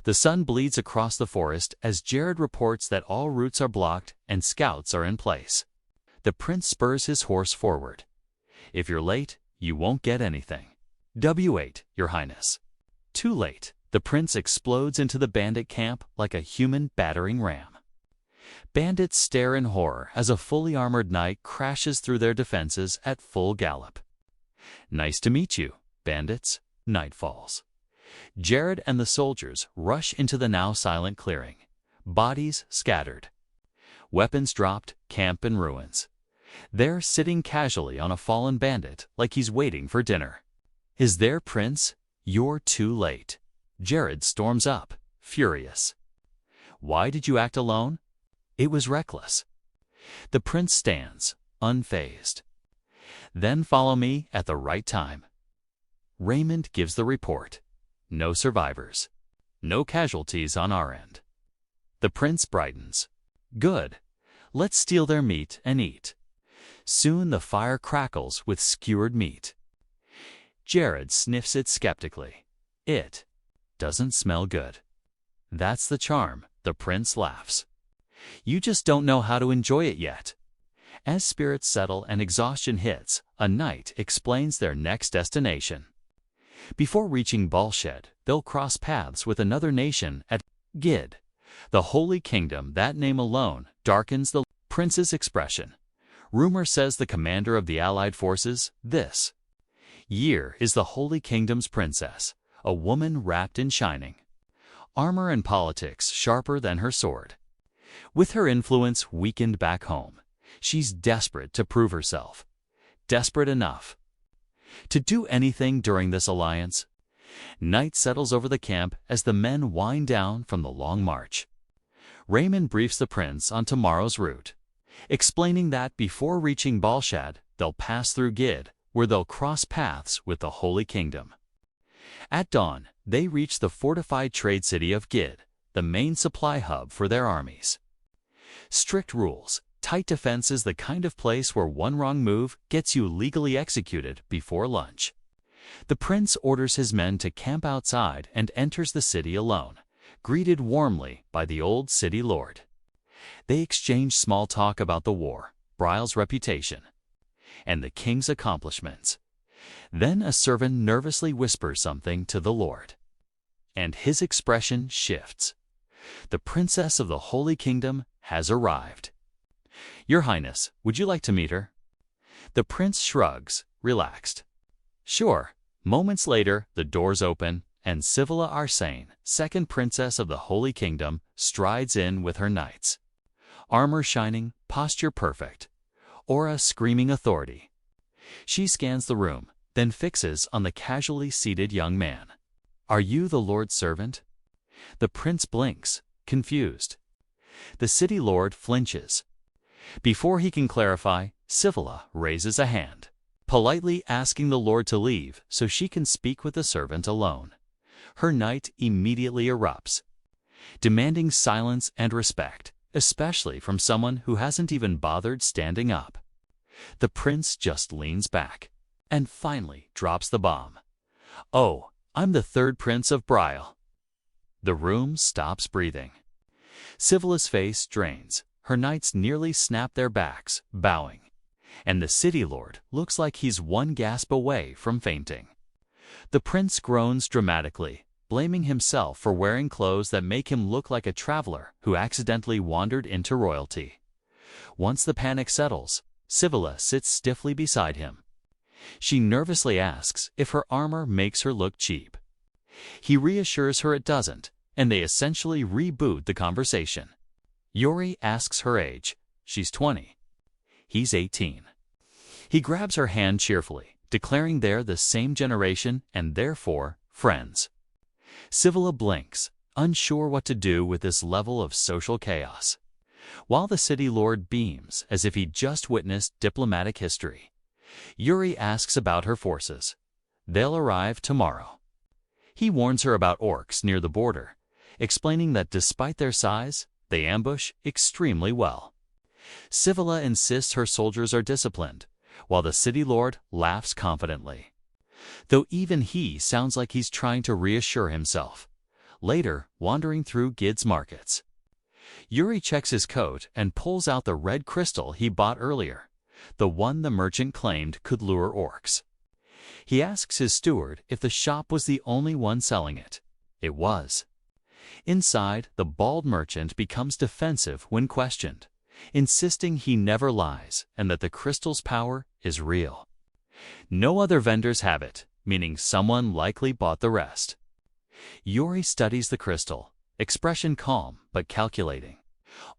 The sun bleeds across the forest as Jared reports that all routes are blocked and scouts are in place. The prince spurs his horse forward. "If you're late, you won't get anything." "W8, Your Highness." Too late. The prince explodes into the bandit camp like a human battering ram. Bandits stare in horror as a fully armored knight crashes through their defenses at full gallop. "Nice to meet you, bandits." Night falls. Jared and the soldiers rush into the now silent clearing. Bodies scattered. Weapons dropped, camp in ruins. They're sitting casually on a fallen bandit like he's waiting for dinner. "Is there, Prince? You're too late." Jared storms up, furious. "Why did you act alone?" "It was reckless." The prince stands, unfazed. "Then follow me at the right time." Raymond gives the report. No survivors. No casualties on our end. The prince brightens. "Good. Let's steal their meat and eat." Soon the fire crackles with skewered meat. Jared sniffs it skeptically. It doesn't smell good. "That's the charm," the prince laughs. "You just don't know how to enjoy it yet." As spirits settle and exhaustion hits, a knight explains their next destination. Before reaching Balshed, they'll cross paths with another nation at Gid, the Holy Kingdom. That name alone darkens the prince's expression. Rumor says the commander of the allied forces, this year, is the Holy Kingdom's princess, a woman wrapped in shining armor and politics sharper than her sword. With her influence weakened back home, she's desperate to prove herself. Desperate enough to do anything during this alliance. Night settles over the camp as the men wind down from the long march. Raymond briefs the prince on tomorrow's route, explaining that before reaching Balshad, they'll pass through Gid, where they'll cross paths with the Holy Kingdom. At dawn, they reach the fortified trade city of Gid, the main supply hub for their armies. Strict rules, tight defenses, the kind of place where one wrong move gets you legally executed before lunch. The prince orders his men to camp outside and enters the city alone, greeted warmly by the old city lord. They exchange small talk about the war, Briol's reputation, and the king's accomplishments. Then a servant nervously whispers something to the lord, and his expression shifts. The princess of the Holy Kingdom has arrived. "Your Highness, would you like to meet her?" The prince shrugs, relaxed. "Sure." Moments later, the doors open, and Sivila Arsane, second princess of the Holy Kingdom, strides in with her knights. Armor shining, posture perfect, aura screaming authority. She scans the room, then fixes on the casually seated young man. "Are you the Lord's servant?" The prince blinks, confused. The city lord flinches. Before he can clarify, Sivila raises a hand, politely asking the lord to leave so she can speak with the servant alone. Her knight immediately erupts, demanding silence and respect, especially from someone who hasn't even bothered standing up. The prince just leans back, and finally drops the bomb. "Oh, I'm the Third Prince of Briol." The room stops breathing. Sivila's face drains. Her knights nearly snap their backs, bowing. And the city lord looks like he's one gasp away from fainting. The prince groans dramatically, blaming himself for wearing clothes that make him look like a traveler who accidentally wandered into royalty. Once the panic settles, Sivila sits stiffly beside him. She nervously asks if her armor makes her look cheap. He reassures her it doesn't, and they essentially reboot the conversation. Yuri asks her age. She's 20. He's 18. He grabs her hand cheerfully, declaring they're the same generation and therefore friends. Sivilla blinks, unsure what to do with this level of social chaos, while the city lord beams as if he'd just witnessed diplomatic history. Yuri asks about her forces. They'll arrive tomorrow. He warns her about orcs near the border, explaining that despite their size, they ambush extremely well. Sivilla insists her soldiers are disciplined, while the city lord laughs confidently, though even he sounds like he's trying to reassure himself. Later, wandering through Gid's markets, Yuri checks his coat and pulls out the red crystal he bought earlier, the one the merchant claimed could lure orcs. He asks his steward if the shop was the only one selling it. It was. Inside, the bald merchant becomes defensive when questioned, insisting he never lies and that the crystal's power is real. No other vendors have it, meaning someone likely bought the rest. Yuri studies the crystal, expression calm but calculating,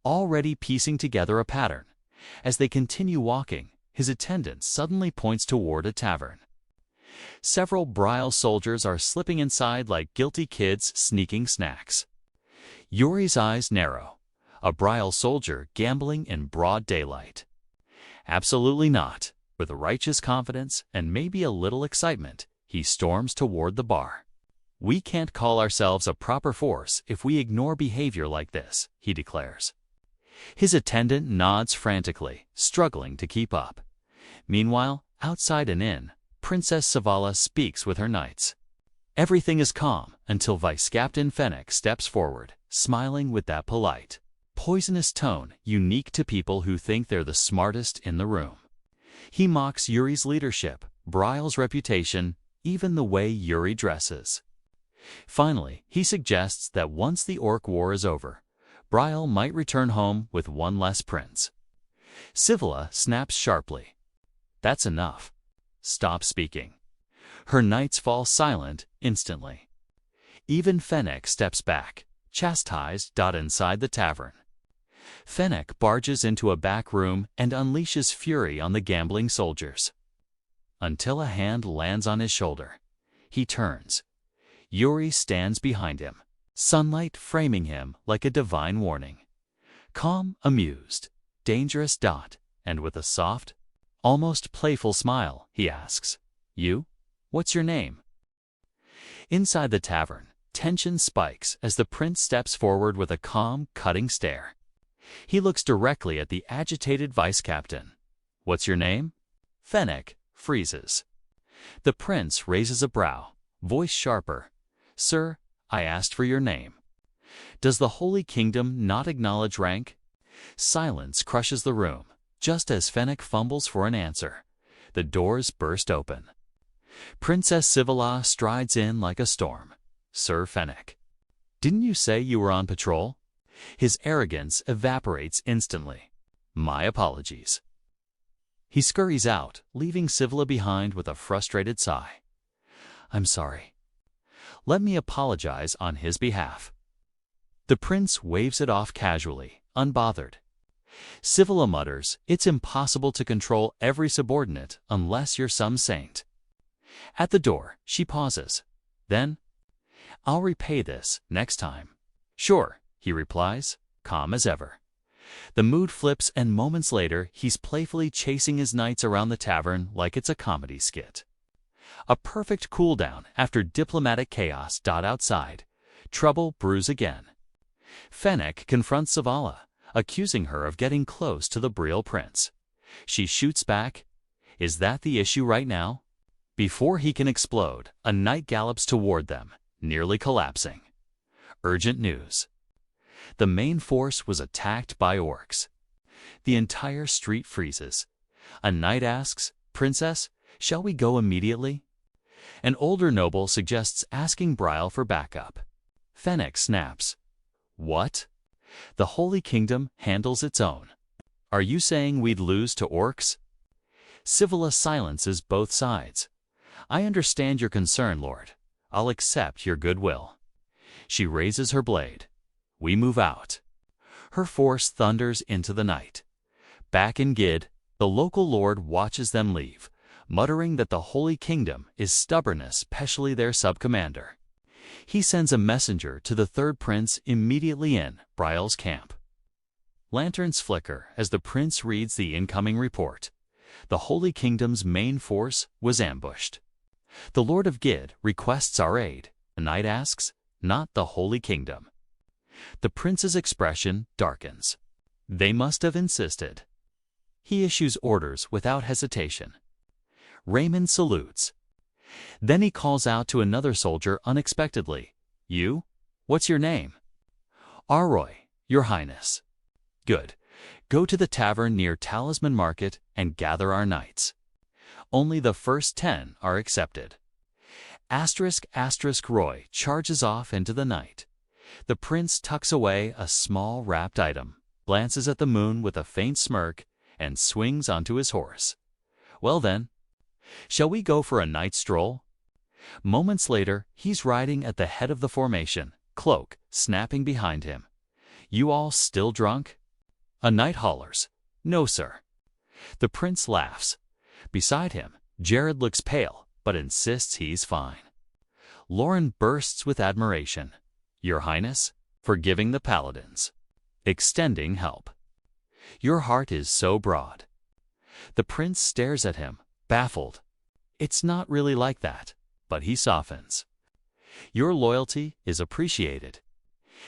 already piecing together a pattern. As they continue walking, his attendant suddenly points toward a tavern. Several Briol soldiers are slipping inside like guilty kids sneaking snacks. Yuri's eyes narrow. A Briol soldier gambling in broad daylight? Absolutely not. With righteous confidence and maybe a little excitement, he storms toward the bar. We can't call ourselves a proper force if we ignore behavior like this, he declares. His attendant nods frantically, struggling to keep up. Meanwhile, outside an inn, Princess Savala speaks with her knights. Everything is calm until Vice Captain Fennec steps forward, smiling with that polite, poisonous tone unique to people who think they're the smartest in the room. He mocks Yuri's leadership, Briol's reputation, even the way Yuri dresses. Finally, he suggests that once the Orc War is over, Briol might return home with one less prince. Sivilla snaps sharply. That's enough. Stop speaking. Her knights fall silent instantly. Even Fennec steps back, chastised. Inside the tavern, Fennec barges into a back room and unleashes fury on the gambling soldiers. Until a hand lands on his shoulder. He turns. Yuri stands behind him, sunlight framing him like a divine warning. Calm, amused, dangerous. And with a soft, almost playful smile, he asks, "You? What's your name?" Inside the tavern, tension spikes as the prince steps forward with a calm, cutting stare. He looks directly at the agitated vice captain. "What's your name?" Fennec freezes. The prince raises a brow, voice sharper. "Sir, I asked for your name. Does the Holy Kingdom not acknowledge rank?" Silence crushes the room, just as Fennec fumbles for an answer. The doors burst open. Princess Sivilla strides in like a storm. "Sir Fennec, didn't you say you were on patrol?" His arrogance evaporates instantly. "My apologies." He scurries out, leaving Sivilla behind with a frustrated sigh. "I'm sorry. Let me apologize on his behalf." The prince waves it off casually, unbothered. Sivilla mutters, "It's impossible to control every subordinate unless you're some saint." At the door, she pauses. Then, "I'll repay this next time." "Sure," he replies, calm as ever. The mood flips and moments later, he's playfully chasing his knights around the tavern like it's a comedy skit. A perfect cooldown after diplomatic chaos. Outside, trouble brews again. Fennec confronts Savala, accusing her of getting close to the Briol prince. She shoots back, "Is that the issue right now?" Before he can explode, a knight gallops toward them, nearly collapsing. Urgent news. The main force was attacked by orcs. The entire street freezes. A knight asks, "Princess, shall we go immediately?" An older noble suggests asking Briol for backup. Fennec snaps. "What? The Holy Kingdom handles its own. Are you saying we'd lose to orcs?" Sivilla silences both sides. "I understand your concern, Lord. I'll accept your goodwill." She raises her blade. We move out. Her force thunders into the night. Back in Gid, the local lord watches them leave, muttering that the Holy Kingdom is stubbornness, especially their sub-commander. He sends a messenger to the third prince immediately in Briol's camp. Lanterns flicker as the prince reads the incoming report. The Holy Kingdom's main force was ambushed. The Lord of Gid requests our aid. The knight asks, not the Holy Kingdom. The prince's expression darkens. They must have insisted. He issues orders without hesitation. Raymond salutes. Then he calls out to another soldier unexpectedly. You? What's your name? Aroy, Your Highness. Good. Go to the tavern near Talisman Market and gather our knights. Only the first 10 are accepted. Roy charges off into the night. The prince tucks away a small wrapped item, glances at the moon with a faint smirk, and swings onto his horse. Well then, shall we go for a night stroll? Moments later, he's riding at the head of the formation, cloak snapping behind him. You all still drunk? A knight hollers, no sir. The prince laughs. Beside him, Jared looks pale, but insists he's fine. Lauren bursts with admiration. Your Highness, forgiving the paladins. Extending help. Your heart is so broad. The prince stares at him, baffled. It's not really like that, but he softens. Your loyalty is appreciated.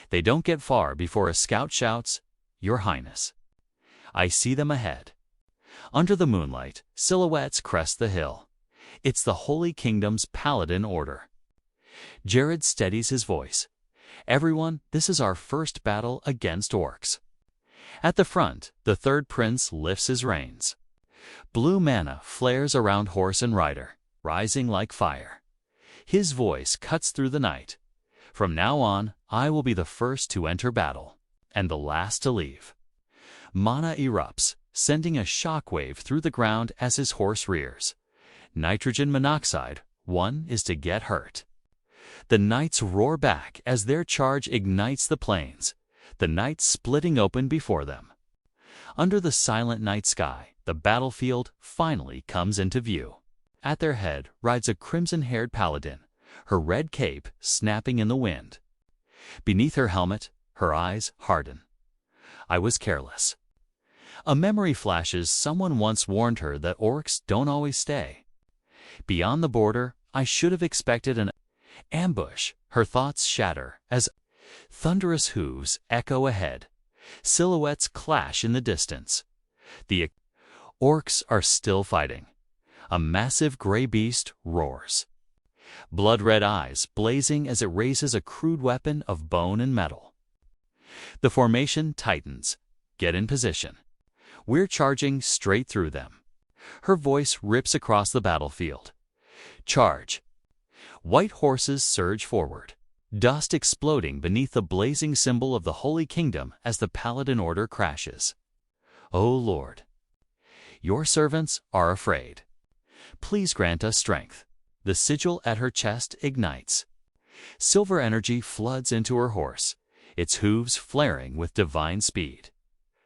They don't get far before a scout shouts, Your Highness. I see them ahead. Under the moonlight, silhouettes crest the hill. It's the Holy Kingdom's paladin order. Jared steadies his voice. Everyone, this is our first battle against orcs. At the front, the third prince lifts his reins. Blue mana flares around horse and rider, rising like fire. His voice cuts through the night. From now on, I will be the first to enter battle, and the last to leave. Mana erupts, sending a shockwave through the ground as his horse rears. Nitrogen monoxide, one is to get hurt. The knights roar back as their charge ignites the plains, the night splitting open before them. Under the silent night sky, the battlefield finally comes into view. At their head rides a crimson-haired paladin, her red cape snapping in the wind. Beneath her helmet, her eyes harden. I was careless. A memory flashes. Someone once warned her that orcs don't always stay. Beyond the border, I should have expected an ambush. Her thoughts shatter as thunderous hooves echo ahead. Silhouettes clash in the distance. The orcs are still fighting. A massive gray beast roars. Blood-red eyes blazing as it raises a crude weapon of bone and metal. The formation tightens. Get in position. We're charging straight through them. Her voice rips across the battlefield. Charge. White horses surge forward, dust exploding beneath the blazing symbol of the Holy Kingdom as the Paladin Order crashes. O Lord, your servants are afraid. Please grant us strength. The sigil at her chest ignites. Silver energy floods into her horse, its hooves flaring with divine speed.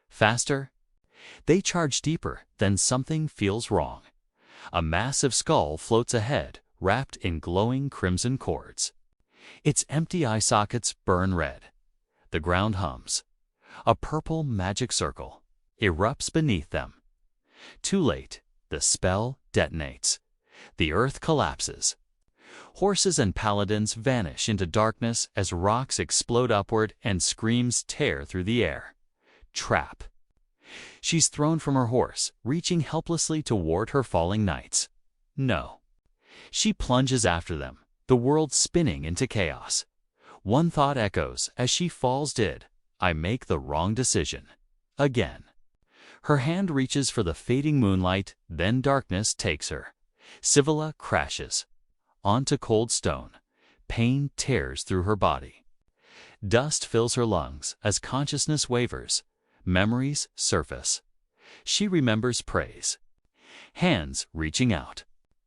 Faster? They charge deeper, then something feels wrong. A massive skull floats ahead, wrapped in glowing crimson cords. Its empty eye sockets burn red. The ground hums. A purple magic circle erupts beneath them. Too late, the spell detonates. The earth collapses. Horses and paladins vanish into darkness as rocks explode upward and screams tear through the air. Trap. She's thrown from her horse, reaching helplessly toward her falling knights. No. She plunges after them, the world spinning into chaos. One thought echoes as she falls dead. I make the wrong decision. Again. Her hand reaches for the fading moonlight, then darkness takes her. Sivilla crashes. Onto cold stone. Pain tears through her body. Dust fills her lungs as consciousness wavers. Memories surface. She remembers praise. Hands reaching out.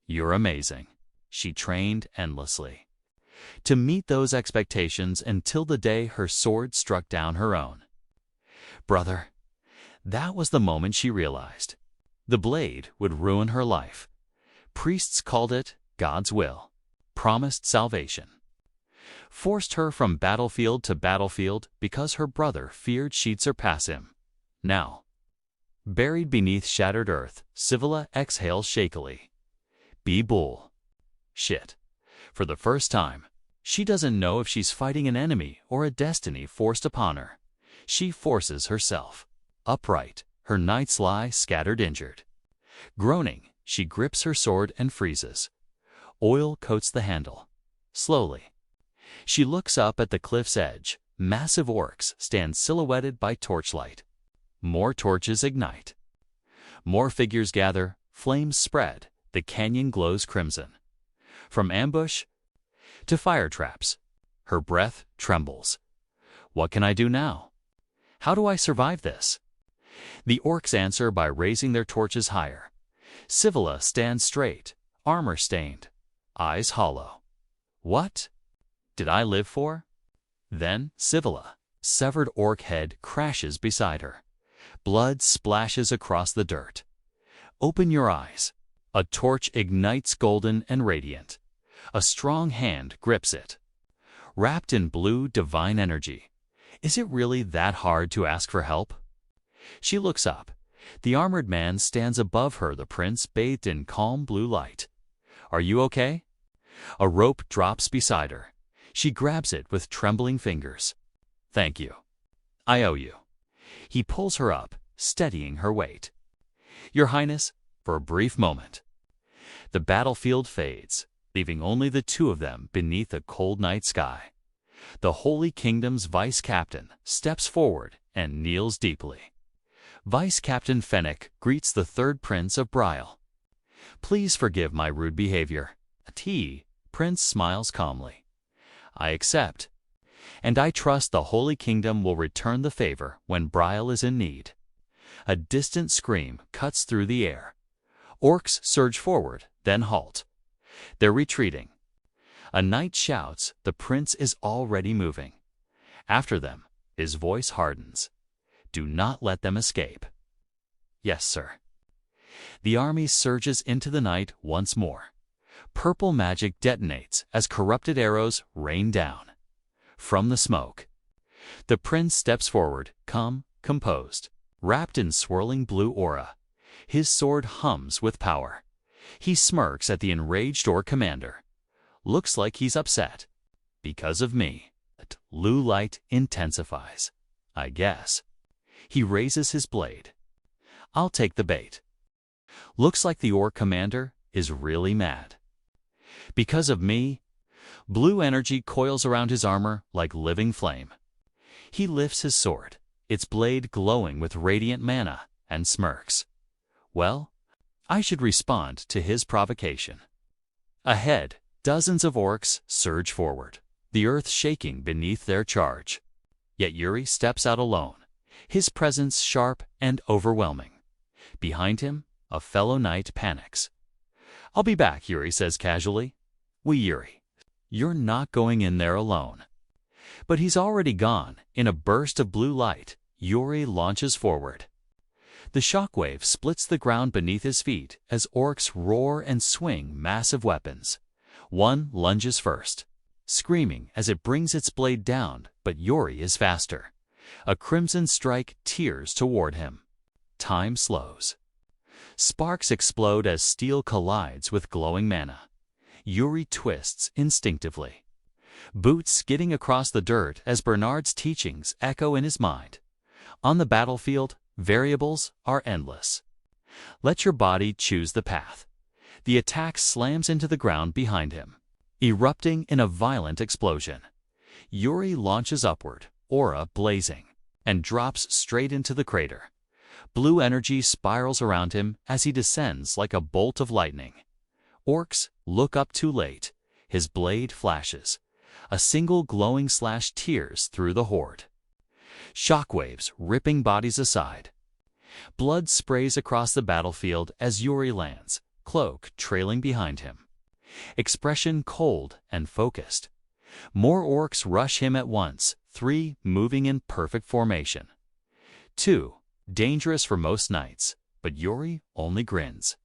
You're amazing. She trained endlessly. To meet those expectations until the day her sword struck down her own. Brother, that was the moment she realized. The blade would ruin her life. Priests called it God's will, promised salvation. forced her from battlefield to battlefield because her brother feared she'd surpass him. Now, buried beneath shattered earth, Sivilla exhales shakily. Be bull. Shit. For the first time, she doesn't know if she's fighting an enemy or a destiny forced upon her. She forces herself. Upright, her knights lie scattered injured. Groaning, she grips her sword and freezes. Oil coats the handle. Slowly. She looks up at the cliff's edge. Massive orcs stand silhouetted by torchlight. More torches ignite. More figures gather, flames spread, the canyon glows crimson. From ambush to fire traps, her breath trembles. What can I do now? How do I survive this? The orcs answer by raising their torches higher. Sivilla stands straight, armor stained, eyes hollow. What did I live for? Then Sivilla, severed orc head, crashes beside her. Blood splashes across the dirt. Open your eyes. A torch ignites golden and radiant. A strong hand grips it. Wrapped in blue divine energy. Is it really that hard to ask for help? She looks up. The armored man stands above her, the prince bathed in calm blue light. Are you okay? A rope drops beside her. She grabs it with trembling fingers. Thank you. I owe you. He pulls her up, steadying her weight. Your Highness, for a brief moment. The battlefield fades, leaving only the two of them beneath a cold night sky. The Holy Kingdom's vice captain steps forward and kneels deeply. Vice Captain Fennec greets the Third Prince of Briol. Please forgive my rude behavior. Prince smiles calmly. I accept. And I trust the Holy Kingdom will return the favor when Briol is in need. A distant scream cuts through the air. Orcs surge forward, then halt. They're retreating. A knight shouts, the prince is already moving. After them, his voice hardens. Do not let them escape. Yes, sir. The army surges into the night once more. Purple magic detonates as corrupted arrows rain down. From the smoke, the prince steps forward, calm, composed, wrapped in swirling blue aura. His sword hums with power. He smirks at the enraged orc commander. Looks like he's upset. Because of me. Blue light intensifies. I guess. He raises his blade. I'll take the bait. Looks like the orc commander is really mad. Because of me, blue energy coils around his armor like living flame. He lifts his sword, its blade glowing with radiant mana, and smirks. Well, I should respond to his provocation. Ahead, dozens of orcs surge forward, the earth shaking beneath their charge. Yet Yuri steps out alone, his presence sharp and overwhelming. Behind him, a fellow knight panics. I'll be back, Yuri says casually. Yuri, you're not going in there alone. But he's already gone. In a burst of blue light, Yuri launches forward. The shockwave splits the ground beneath his feet as orcs roar and swing massive weapons. One lunges first, screaming as it brings its blade down, but Yuri is faster. A crimson strike tears toward him. Time slows. Sparks explode as steel collides with glowing mana. Yuri twists instinctively. Boots skidding across the dirt as Bernard's teachings echo in his mind. On the battlefield, variables are endless. Let your body choose the path. The attack slams into the ground behind him, erupting in a violent explosion. Yuri launches upward, aura blazing, and drops straight into the crater. Blue energy spirals around him as he descends like a bolt of lightning. Orcs look up too late. His blade flashes. A single glowing slash tears through the horde. Shockwaves ripping bodies aside. Blood sprays across the battlefield as Yuri lands, cloak trailing behind him. Expression cold and focused. More orcs rush him at once, 3 moving in perfect formation. 2, dangerous for most knights, but Yuri only grins.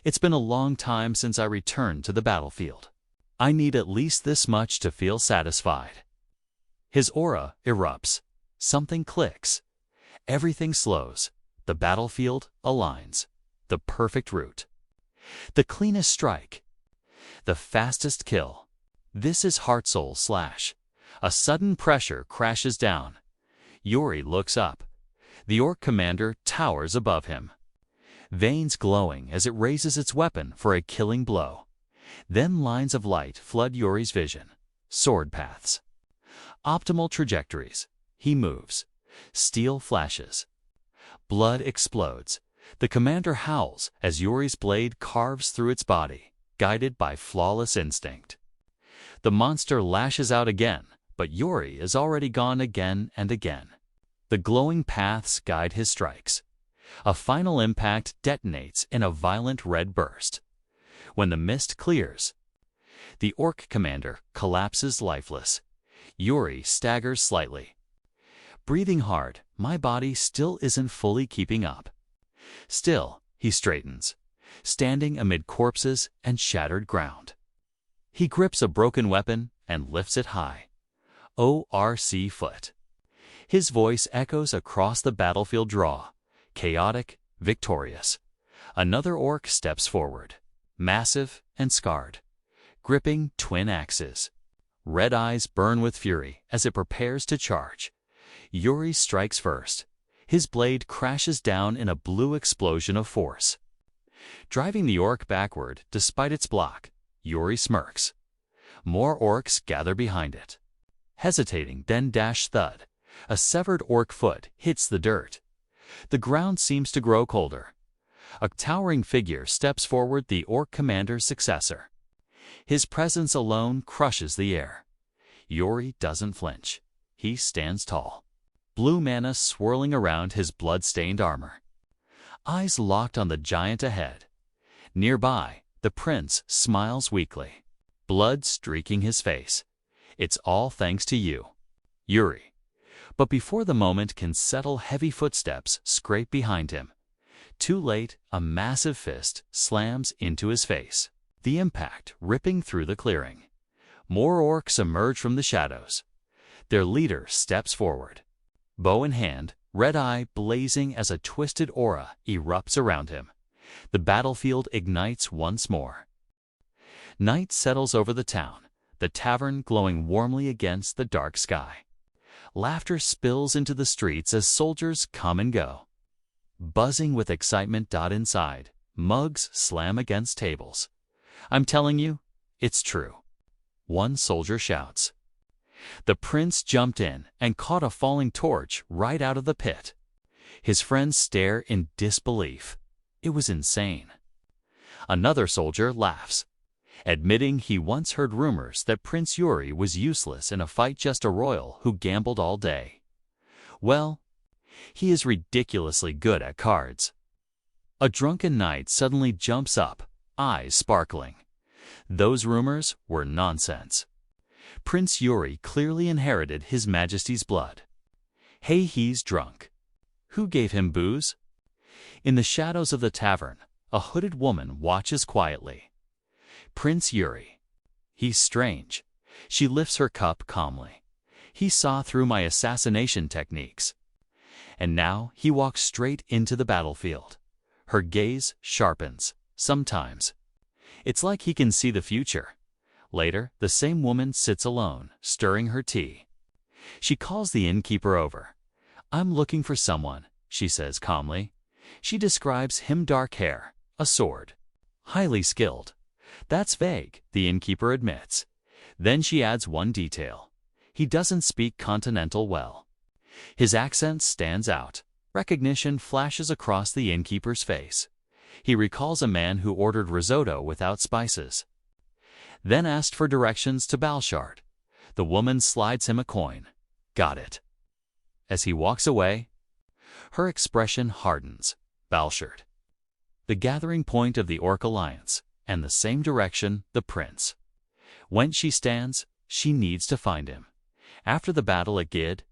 It's been a long time since I returned to the battlefield. I need at least this much to feel satisfied. His aura erupts. Something clicks. Everything slows. The battlefield aligns. The perfect route. The cleanest strike. The fastest kill. This is heart-soul slash. A sudden pressure crashes down. Yuri looks up. The orc commander towers above him. Veins glowing as it raises its weapon for a killing blow. Then lines of light flood Yuri's vision. Sword paths. Optimal trajectories. He moves. Steel flashes. Blood explodes. The commander howls as Yuri's blade carves through its body, guided by flawless instinct. The monster lashes out again, but Yuri is already gone again and again. The glowing paths guide his strikes. A final impact detonates in a violent red burst. When the mist clears, the orc commander collapses lifeless. Yuri staggers slightly. Breathing hard, my body still isn't fully keeping up. Still, he straightens, standing amid corpses and shattered ground. He grips a broken weapon and lifts it high. ORC foot. His voice echoes across the battlefield draw, chaotic, victorious. Another orc steps forward, massive and scarred, gripping twin axes. Red eyes burn with fury as it prepares to charge. Yuri strikes first. His blade crashes down in a blue explosion of force. Driving the orc backward despite its block, Yuri smirks. More orcs gather behind it. Hesitating, then dash thud. A severed orc foot hits the dirt. The ground seems to grow colder. A towering figure steps forward, the orc commander's successor. His presence alone crushes the air. Yuri doesn't flinch. He stands tall. Blue mana swirling around his blood-stained armor. Eyes locked on the giant ahead. Nearby, the prince smiles weakly. Blood streaking his face. It's all thanks to you, Yuri. But before the moment can settle, heavy footsteps scrape behind him. Too late, a massive fist slams into his face. The impact ripping through the clearing. More orcs emerge from the shadows. Their leader steps forward. Bow in hand, red eye blazing as a twisted aura erupts around him. The battlefield ignites once more. Night settles over the town, the tavern glowing warmly against the dark sky. Laughter spills into the streets as soldiers come and go. Buzzing with excitement. Inside, mugs slam against tables. I'm telling you, it's true. One soldier shouts. The prince jumped in and caught a falling torch right out of the pit. His friends stare in disbelief. It was insane. Another soldier laughs, admitting he once heard rumors that Prince Yuri was useless in a fight, just a royal who gambled all day. Well, he is ridiculously good at cards. A drunken knight suddenly jumps up, eyes sparkling. Those rumors were nonsense. Prince Yuri clearly inherited His Majesty's blood. Hey, he's drunk. Who gave him booze? In the shadows of the tavern, a hooded woman watches quietly. Prince Yuri. He's strange. She lifts her cup calmly. He saw through my assassination techniques. And now he walks straight into the battlefield. Her gaze sharpens, sometimes. It's like he can see the future. Later, the same woman sits alone, stirring her tea. She calls the innkeeper over. I'm looking for someone, she says calmly. She describes him: dark hair, a sword, highly skilled. That's vague, the innkeeper admits. Then she adds one detail. He doesn't speak continental well. His accent stands out. Recognition flashes across the innkeeper's face. He recalls a man who ordered risotto without spices. Then asked for directions to Balshard. The woman slides him a coin. Got it. As he walks away, her expression hardens. Balshard. The gathering point of the Orc Alliance, and the same direction the prince. Whence she stands, she needs to find him. After the battle at Gid,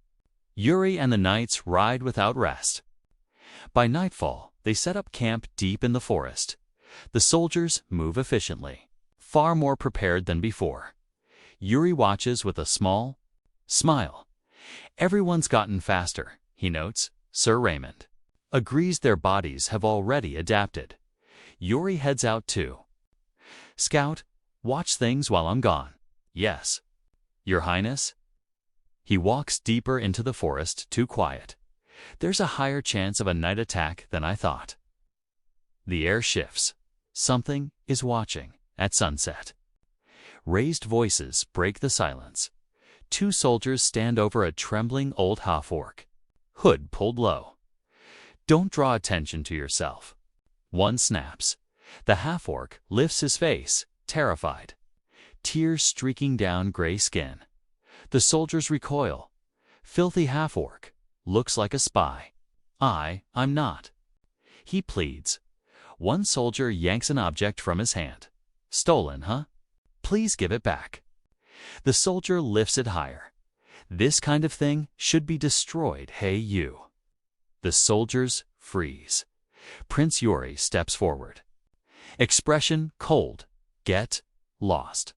Yuri and the knights ride without rest. By nightfall, they set up camp deep in the forest. The soldiers move efficiently. far more prepared than before. Yuri watches with a small smile. Everyone's gotten faster, he notes. Sir Raymond agrees their bodies have already adapted. Yuri heads out too. Scout, watch things while I'm gone. Yes. Your Highness? He walks deeper into the forest, too quiet. There's a higher chance of a night attack than I thought. The air shifts. Something is watching at sunset. Raised voices break the silence. Two soldiers stand over a trembling old half-orc. Hood pulled low. Don't draw attention to yourself. One snaps. The half-orc lifts his face, terrified. Tears streaking down gray skin. The soldiers recoil. Filthy half-orc. Looks like a spy. I'm not. He pleads. One soldier yanks an object from his hand. Stolen, huh? Please give it back. The soldier lifts it higher. This kind of thing should be destroyed, hey you. The soldiers freeze. Prince Yuri steps forward. Expression cold. Get lost.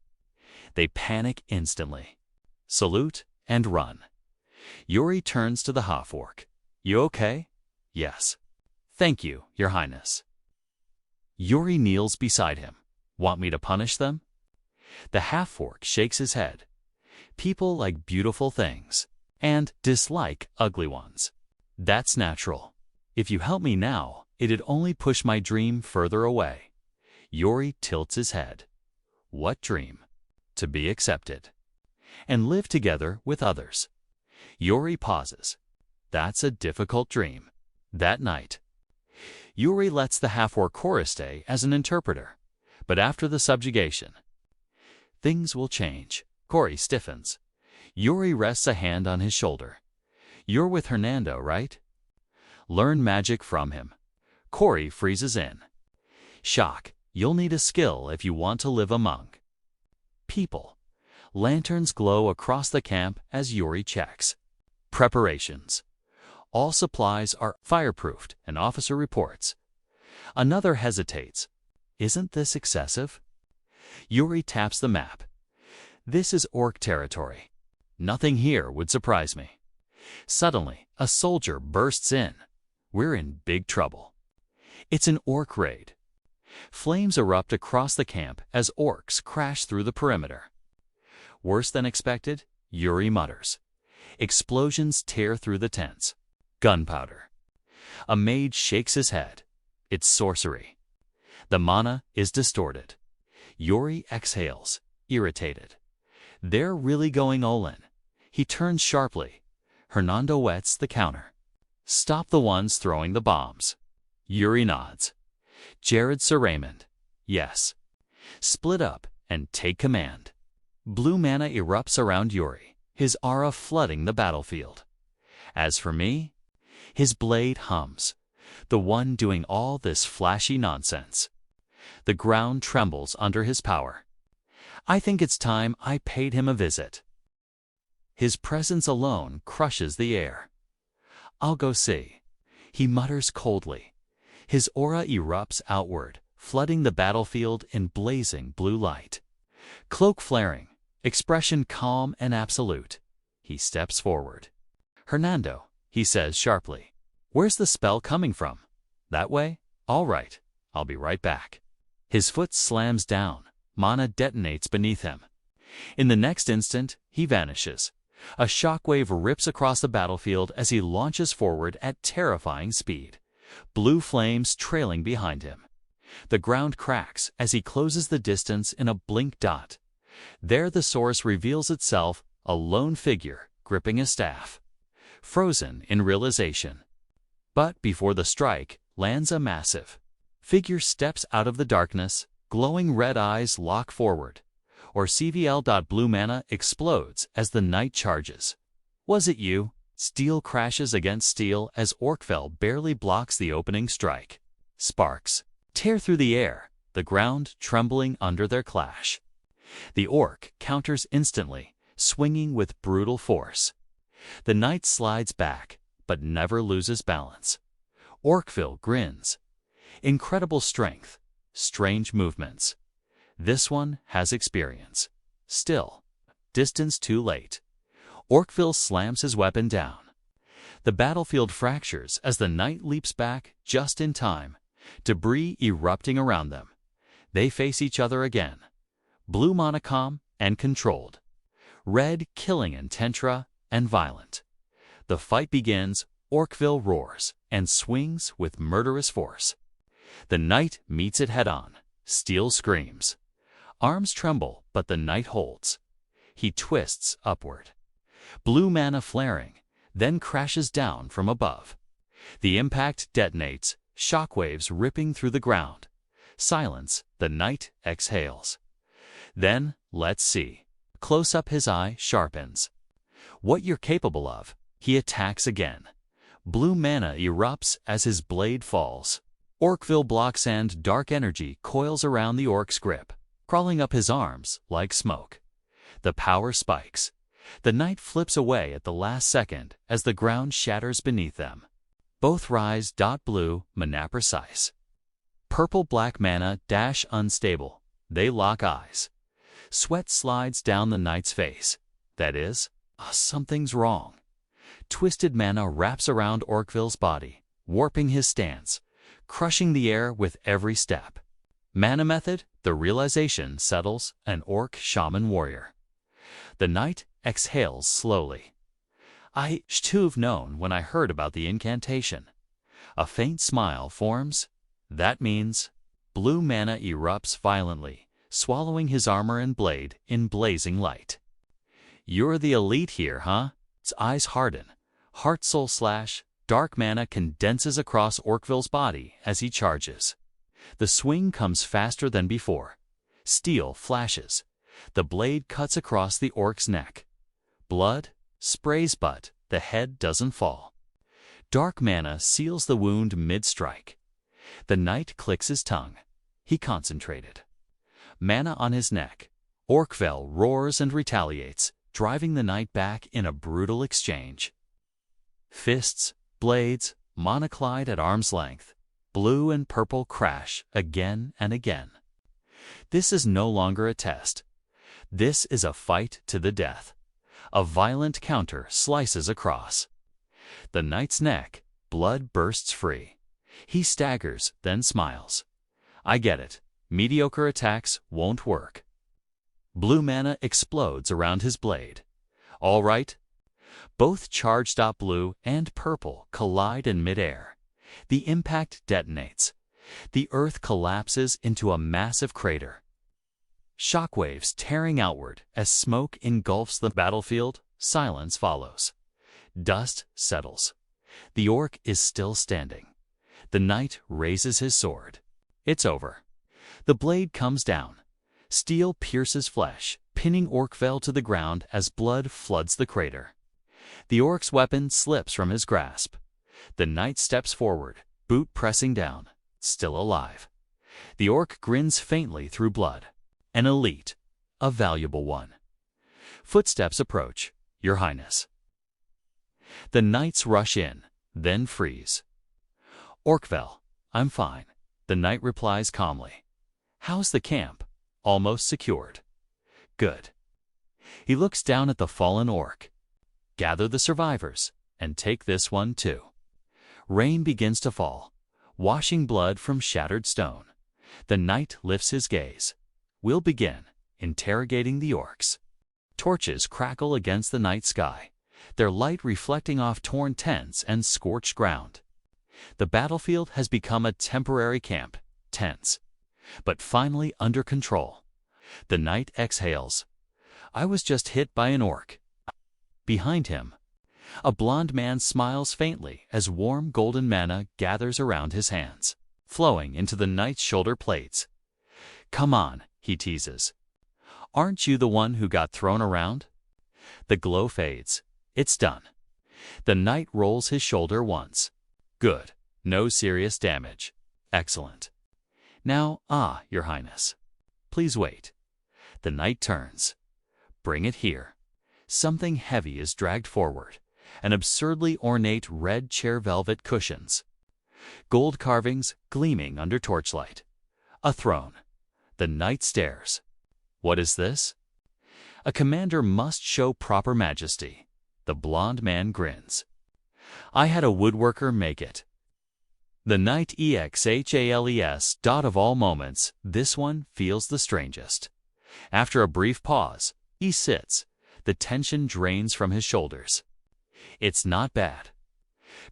They panic instantly. Salute and run. Yuri turns to the half-orc. You okay? Yes. Thank you, Your Highness. Yuri kneels beside him. Want me to punish them? The half-orc shakes his head. People like beautiful things and dislike ugly ones. That's natural. If you help me now, it'd only push my dream further away. Yuri tilts his head. What dream? To be accepted. And live together with others. Yuri pauses. That's a difficult dream. That night, Yuri lets the half-orc chorus stay as an interpreter. But after the subjugation, things will change. Corey stiffens. Yuri rests a hand on his shoulder. You're with Hernando, right? Learn magic from him. Corey freezes in. Shock. You'll need a skill if you want to live among people. Lanterns glow across the camp as Yuri checks. Preparations. All supplies are fireproofed, an officer reports. Another hesitates. Isn't this excessive? Yuri taps the map. This is orc territory. Nothing here would surprise me. Suddenly, a soldier bursts in. We're in big trouble. It's an orc raid. Flames erupt across the camp as orcs crash through the perimeter. Worse than expected, Yuri mutters. Explosions tear through the tents. Gunpowder. A mage shakes his head. It's sorcery. The mana is distorted. Yuri exhales, irritated. They're really going all in. He turns sharply. Hernando wets the counter. Stop the ones throwing the bombs. Yuri nods. Jared Sir Raymond. Yes. Split up and take command. Blue mana erupts around Yuri, his aura flooding the battlefield. As for me, his blade hums, the one doing all this flashy nonsense. The ground trembles under his power. I think it's time I paid him a visit. His presence alone crushes the air. I'll go see. He mutters coldly. His aura erupts outward, flooding the battlefield in blazing blue light. Cloak flaring, expression calm and absolute. He steps forward. Hernando, he says sharply. Where's the spell coming from? That way? All right. I'll be right back. His foot slams down. Mana detonates beneath him. In the next instant, he vanishes. A shockwave rips across the battlefield as he launches forward at terrifying speed. Blue flames trailing behind him. The ground cracks as he closes the distance in a blink dot. There the source reveals itself, a lone figure gripping a staff. Frozen in realization. But before the strike lands a massive figure steps out of the darkness, glowing red eyes lock forward. Or CVL. Blue mana explodes as the night charges. Was it you? Steel crashes against steel as Orkfell barely blocks the opening strike. Sparks tear through the air, the ground trembling under their clash. The orc counters instantly, swinging with brutal force. The knight slides back, but never loses balance. Orkfell grins. Incredible strength, strange movements. This one has experience. Still, distance too late. Orkville slams his weapon down. The battlefield fractures as the knight leaps back just in time, debris erupting around them. They face each other again. Blue monochrome and controlled. Red killing in tentra and violent. The fight begins, Orkville roars and swings with murderous force. The knight meets it head-on. Steel screams. Arms tremble, but the knight holds. He twists upward. Blue mana flaring, then crashes down from above. The impact detonates, shockwaves ripping through the ground. Silence, the knight exhales. Then, let's see. Close up his eye sharpens. What you're capable of, he attacks again. Blue mana erupts as his blade falls. Orkville blocks and dark energy coils around the orc's grip, crawling up his arms like smoke. The power spikes. The knight flips away at the last second as the ground shatters beneath them. Both rise. Blue, mana precise. Purple-black mana dash unstable. They lock eyes. Sweat slides down the knight's face. That is, something's wrong. Twisted mana wraps around Orkville's body, warping his stance, crushing the air with every step. Mana method, the realization settles an orc shaman warrior. The knight exhales slowly. I should have known when I heard about the incantation. A faint smile forms. That means blue mana erupts violently, swallowing his armor and blade in blazing light. You're the elite here, huh? Its eyes harden. Heart-soul slash. Dark mana condenses across Orkville's body as he charges. The swing comes faster than before. Steel flashes. The blade cuts across the orc's neck. Blood sprays, but the head doesn't fall. Dark mana seals the wound mid-strike. The knight clicks his tongue. He concentrated. Mana on his neck. Orkville roars and retaliates, driving the knight back in a brutal exchange. Fists, blades, monoclide at arm's length. Blue and purple crash again and again. This is no longer a test. This is a fight to the death. A violent counter slices across. The knight's neck, blood bursts free. He staggers, then smiles. I get it. Mediocre attacks won't work. Blue mana explodes around his blade. All right. Both charged up blue and purple collide in midair. The impact detonates. The earth collapses into a massive crater. Shockwaves tearing outward as smoke engulfs the battlefield. Silence follows. Dust settles. The orc is still standing. The knight raises his sword. It's over. The blade comes down. Steel pierces flesh, pinning Orkville to the ground as blood floods the crater. The orc's weapon slips from his grasp. The knight steps forward, boot pressing down, still alive. The orc grins faintly through blood. An elite, a valuable one. Footsteps approach, Your Highness. The knights rush in, then freeze. Orkville, I'm fine, the knight replies calmly. How's the camp? Almost secured. Good. He looks down at the fallen orc. Gather the survivors, and take this one too. Rain begins to fall, washing blood from shattered stone. The knight lifts his gaze. We'll begin interrogating the orcs. Torches crackle against the night sky, their light reflecting off torn tents and scorched ground. The battlefield has become a temporary camp, tense, but finally under control. The knight exhales. I was just hit by an orc. Behind him, a blond man smiles faintly as warm golden mana gathers around his hands, flowing into the knight's shoulder plates. Come on, he teases. Aren't you the one who got thrown around? The glow fades. It's done. The knight rolls his shoulder once. Good. No serious damage. Excellent. Now, Your Highness. Please wait. The knight turns. Bring it here. Something heavy is dragged forward. An absurdly ornate red chair velvet cushions. Gold carvings gleaming under torchlight. A throne. The knight stares. What is this? A commander must show proper majesty. The blond man grins. I had a woodworker make it. The knight exhales. Of all moments, this one feels the strangest. After a brief pause, he sits. The tension drains from his shoulders. It's not bad.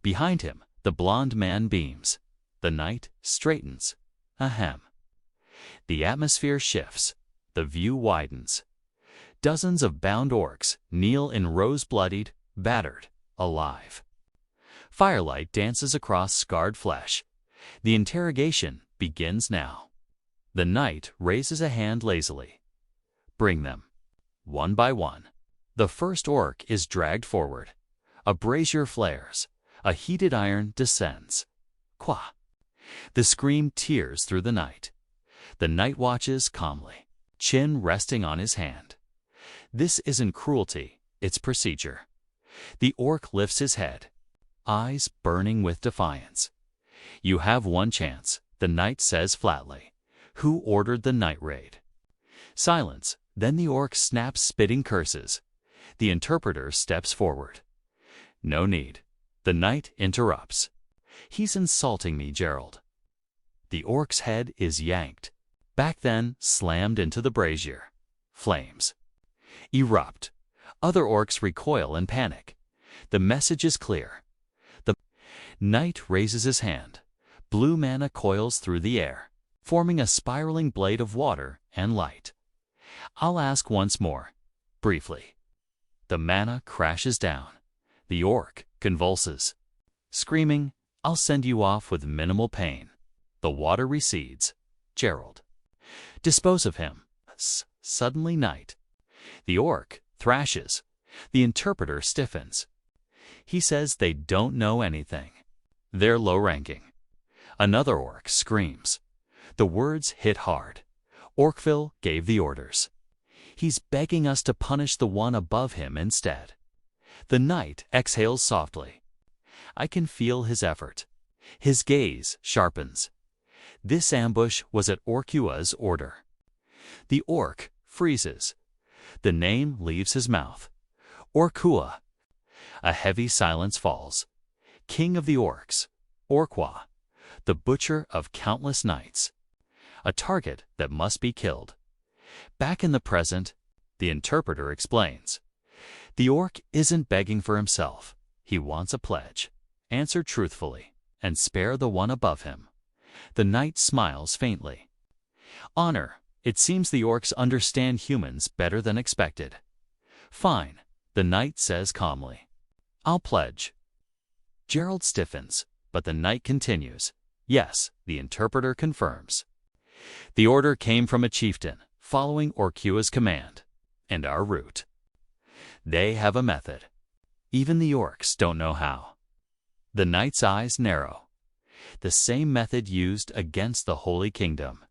Behind him, the blond man beams. The knight straightens. Ahem. The atmosphere shifts. The view widens. Dozens of bound orcs kneel in rows, bloodied, battered, alive. Firelight dances across scarred flesh. The interrogation begins now. The knight raises a hand lazily. Bring them. One by one. The first orc is dragged forward. A brazier flares. A heated iron descends. Qua. The scream tears through the night. The knight watches calmly, chin resting on his hand. This isn't cruelty, it's procedure. The orc lifts his head, eyes burning with defiance. You have one chance, the knight says flatly. Who ordered the night raid? Silence, then the orc snaps, spitting curses. The interpreter steps forward. No need. The knight interrupts. He's insulting me, Gerald. The orc's head is yanked. Back then, slammed into the brazier. Flames erupt. Other orcs recoil and panic. The message is clear. The knight raises his hand. Blue mana coils through the air, forming a spiraling blade of water and light. I'll ask once more, briefly. The mana crashes down. The orc convulses. Screaming, I'll send you off with minimal pain. The water recedes. Gerald. Dispose of him. Suddenly night. The orc thrashes. The interpreter stiffens. He says they don't know anything. They're low-ranking. Another orc screams. The words hit hard. Orcville gave the orders. He's begging us to punish the one above him instead. The knight exhales softly. I can feel his effort. His gaze sharpens. This ambush was at Orcua's order. The orc freezes. The name leaves his mouth. Orcua. A heavy silence falls. King of the orcs. Orqua. The butcher of countless knights. A target that must be killed. Back in the present, the interpreter explains. The orc isn't begging for himself. He wants a pledge. Answer truthfully, and spare the one above him. The knight smiles faintly. Honor. It seems the orcs understand humans better than expected. Fine, the knight says calmly. I'll pledge. Gerald stiffens, but the knight continues. Yes, the interpreter confirms. The order came from a chieftain, following Orcua's command, and our route. They have a method. Even the orcs don't know how. The knight's eyes narrow. The same method used against the Holy Kingdom.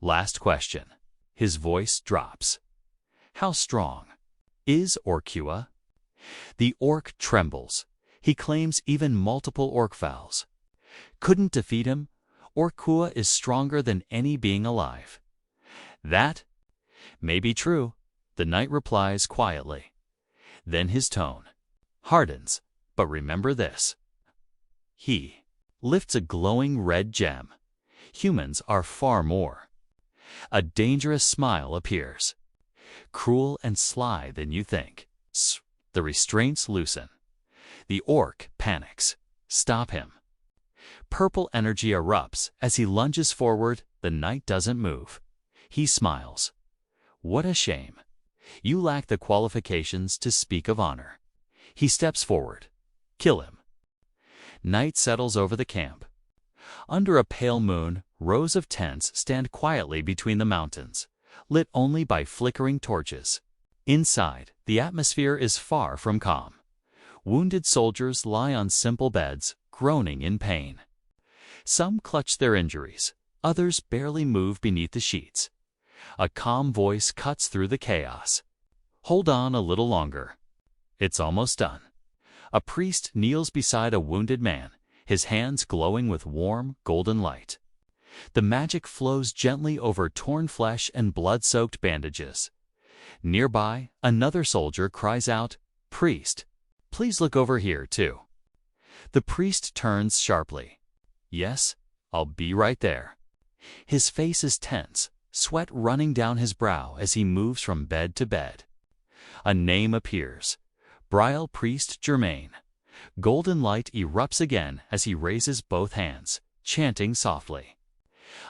Last question. His voice drops. How strong is Orcua? The orc trembles. He claims even multiple orcvals couldn't defeat him. Orcua is stronger than any being alive. That may be true, the knight replies quietly. Then his tone hardens. But remember this. He lifts a glowing red gem. Humans are far more. A dangerous smile appears. Cruel and sly than you think. The restraints loosen. The orc panics. Stop him. Purple energy erupts as he lunges forward. The knight doesn't move. He smiles. What a shame. You lack the qualifications to speak of honor. He steps forward. Kill him. Night settles over the camp. Under a pale moon, rows of tents stand quietly between the mountains, lit only by flickering torches. Inside, the atmosphere is far from calm. Wounded soldiers lie on simple beds, groaning in pain. Some clutch their injuries, others barely move beneath the sheets. A calm voice cuts through the chaos. Hold on a little longer. It's almost done. A priest kneels beside a wounded man, his hands glowing with warm, golden light. The magic flows gently over torn flesh and blood-soaked bandages. Nearby, another soldier cries out, "Priest, please look over here, too." The priest turns sharply. "Yes, I'll be right there." His face is tense, sweat running down his brow as he moves from bed to bed. A name appears. Briol Priest Germain. Golden light erupts again as he raises both hands, chanting softly.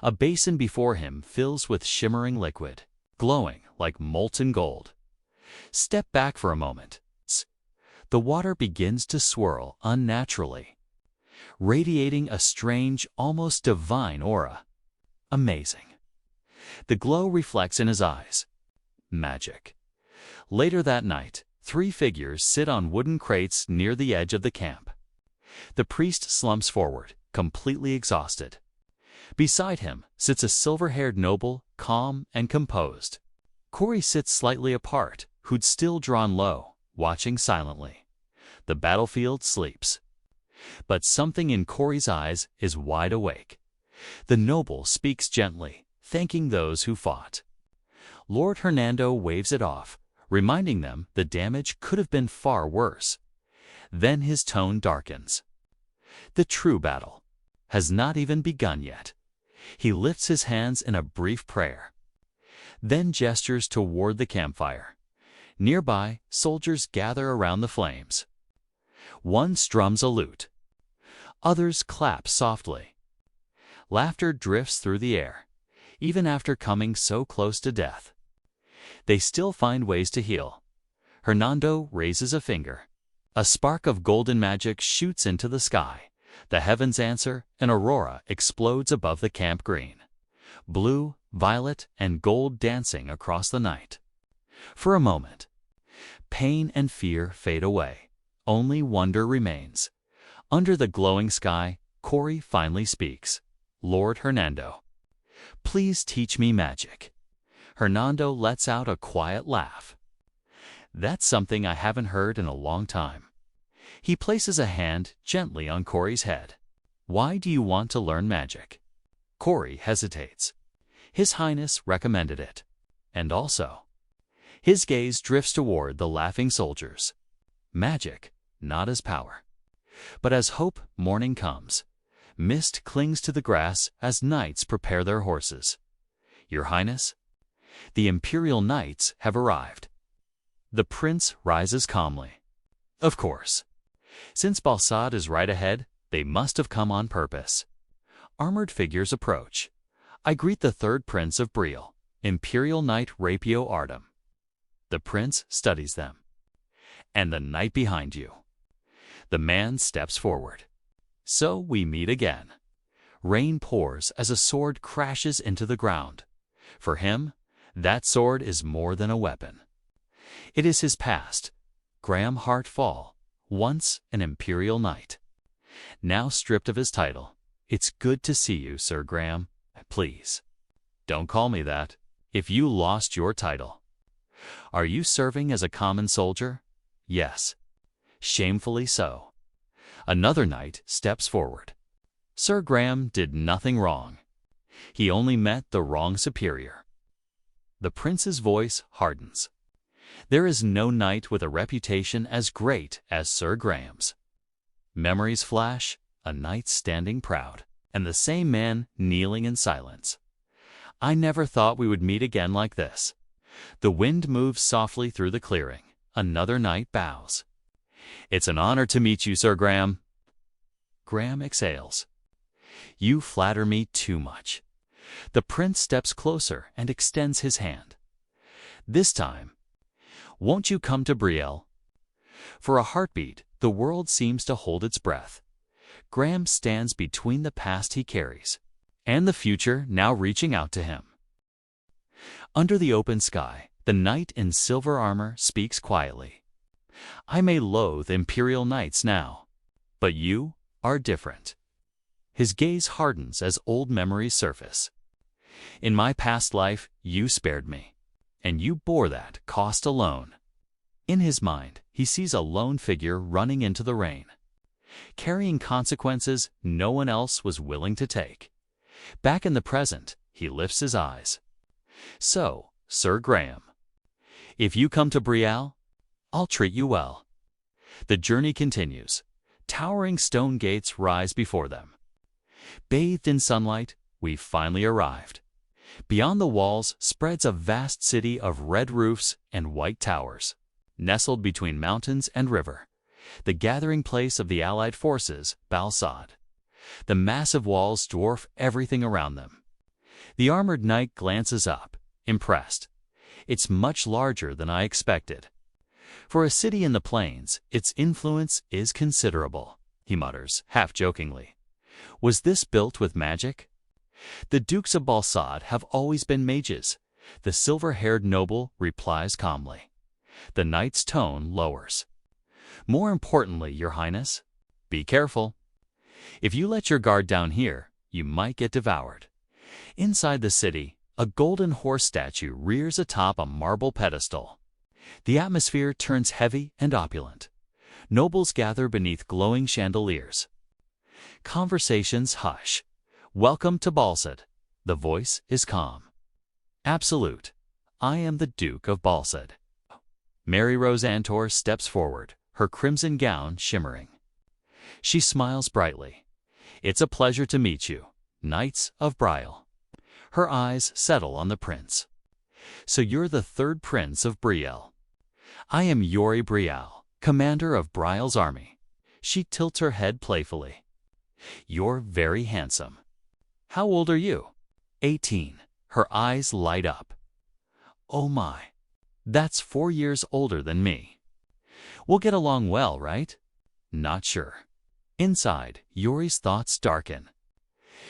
A basin before him fills with shimmering liquid, glowing like molten gold. Step back for a moment. The water begins to swirl unnaturally, radiating a strange, almost divine aura. Amazing. The glow reflects in his eyes. Magic. Later that night, 3 figures sit on wooden crates near the edge of the camp. The priest slumps forward, completely exhausted. Beside him sits a silver-haired noble, calm and composed. Corey sits slightly apart, hood still drawn low, watching silently. The battlefield sleeps. But something in Corey's eyes is wide awake. The noble speaks gently, thanking those who fought. Lord Hernando waves it off, reminding them the damage could have been far worse. Then his tone darkens. The true battle has not even begun yet. He lifts his hands in a brief prayer, then gestures toward the campfire. Nearby, soldiers gather around the flames. One strums a lute. Others clap softly. Laughter drifts through the air, even after coming so close to death. They still find ways to heal. Hernando raises a finger. A spark of golden magic shoots into the sky. The heavens answer, an aurora explodes above the camp green. Blue, violet, and gold dancing across the night. For a moment, pain and fear fade away. Only wonder remains. Under the glowing sky, Corey finally speaks. "Lord Hernando, please teach me magic." Hernando lets out a quiet laugh. "That's something I haven't heard in a long time." He places a hand gently on Corey's head. "Why do you want to learn magic?" Corey hesitates. His Highness recommended it. And also. His gaze drifts toward the laughing soldiers. Magic, not as power, but as hope. Morning comes. Mist clings to the grass as knights prepare their horses. "Your Highness, the Imperial knights have arrived." The prince rises calmly. "Of course. Since Balsad is right ahead, they must have come on purpose." Armored figures approach. I greet the Third Prince of Briol, Imperial Knight Rapio Artem. The prince studies them. "And the knight behind you." The man steps forward. "So we meet again." Rain pours as a sword crashes into the ground. For him, that sword is more than a weapon. It is his past. Graham Hartfall, once an Imperial Knight. Now stripped of his title. "It's good to see you, Sir Graham. Please, don't call me that. If you lost your title." "Are you serving as a common soldier?" "Yes." "Shamefully so." Another knight steps forward. Sir Graham did nothing wrong. He only met the wrong superior. The prince's voice hardens. There is no knight with a reputation as great as Sir Graham's. Memories flash, a knight standing proud, and the same man kneeling in silence. "I never thought we would meet again like this." The wind moves softly through the clearing. Another knight bows. "It's an honor to meet you, Sir Graham." Graham exhales. "You flatter me too much." The prince steps closer and extends his hand. This time, "Won't you come to Briol?" For a heartbeat, the world seems to hold its breath. Graham stands between the past he carries and the future now reaching out to him. Under the open sky, the knight in silver armor speaks quietly. "I may loathe Imperial knights now, but you are different." His gaze hardens as old memories surface. "In my past life, you spared me, and you bore that cost alone." In his mind, he sees a lone figure running into the rain, carrying consequences no one else was willing to take. Back in the present, he lifts his eyes. So, Sir Graham, if you come to Briol, I'll treat you well. The journey continues. Towering stone gates rise before them. Bathed in sunlight, we've finally arrived. Beyond the walls spreads a vast city of red roofs and white towers, nestled between mountains and river, the gathering place of the allied forces, Balsad. The massive walls dwarf everything around them. The armored knight glances up, impressed. It's much larger than I expected. For a city in the plains, its influence is considerable, he mutters, half-jokingly. Was this built with magic? The Dukes of Balsad have always been mages, the silver-haired noble replies calmly. The knight's tone lowers. More importantly, Your Highness, be careful. If you let your guard down here, you might get devoured. Inside the city, a golden horse statue rears atop a marble pedestal. The atmosphere turns heavy and opulent. Nobles gather beneath glowing chandeliers. Conversations hush. Welcome to Balsad. The voice is calm. Absolute. I am the Duke of Balsad. Mary Rose Antor steps forward, her crimson gown shimmering. She smiles brightly. It's a pleasure to meet you, Knights of Briol. Her eyes settle on the prince. So you're the Third Prince of Briol. I am Yuri Briol, commander of Briol's army. She tilts her head playfully. You're very handsome. How old are you? 18. Her eyes light up. Oh my. That's 4 years older than me. We'll get along well, right? Not sure. Inside, Yuri's thoughts darken.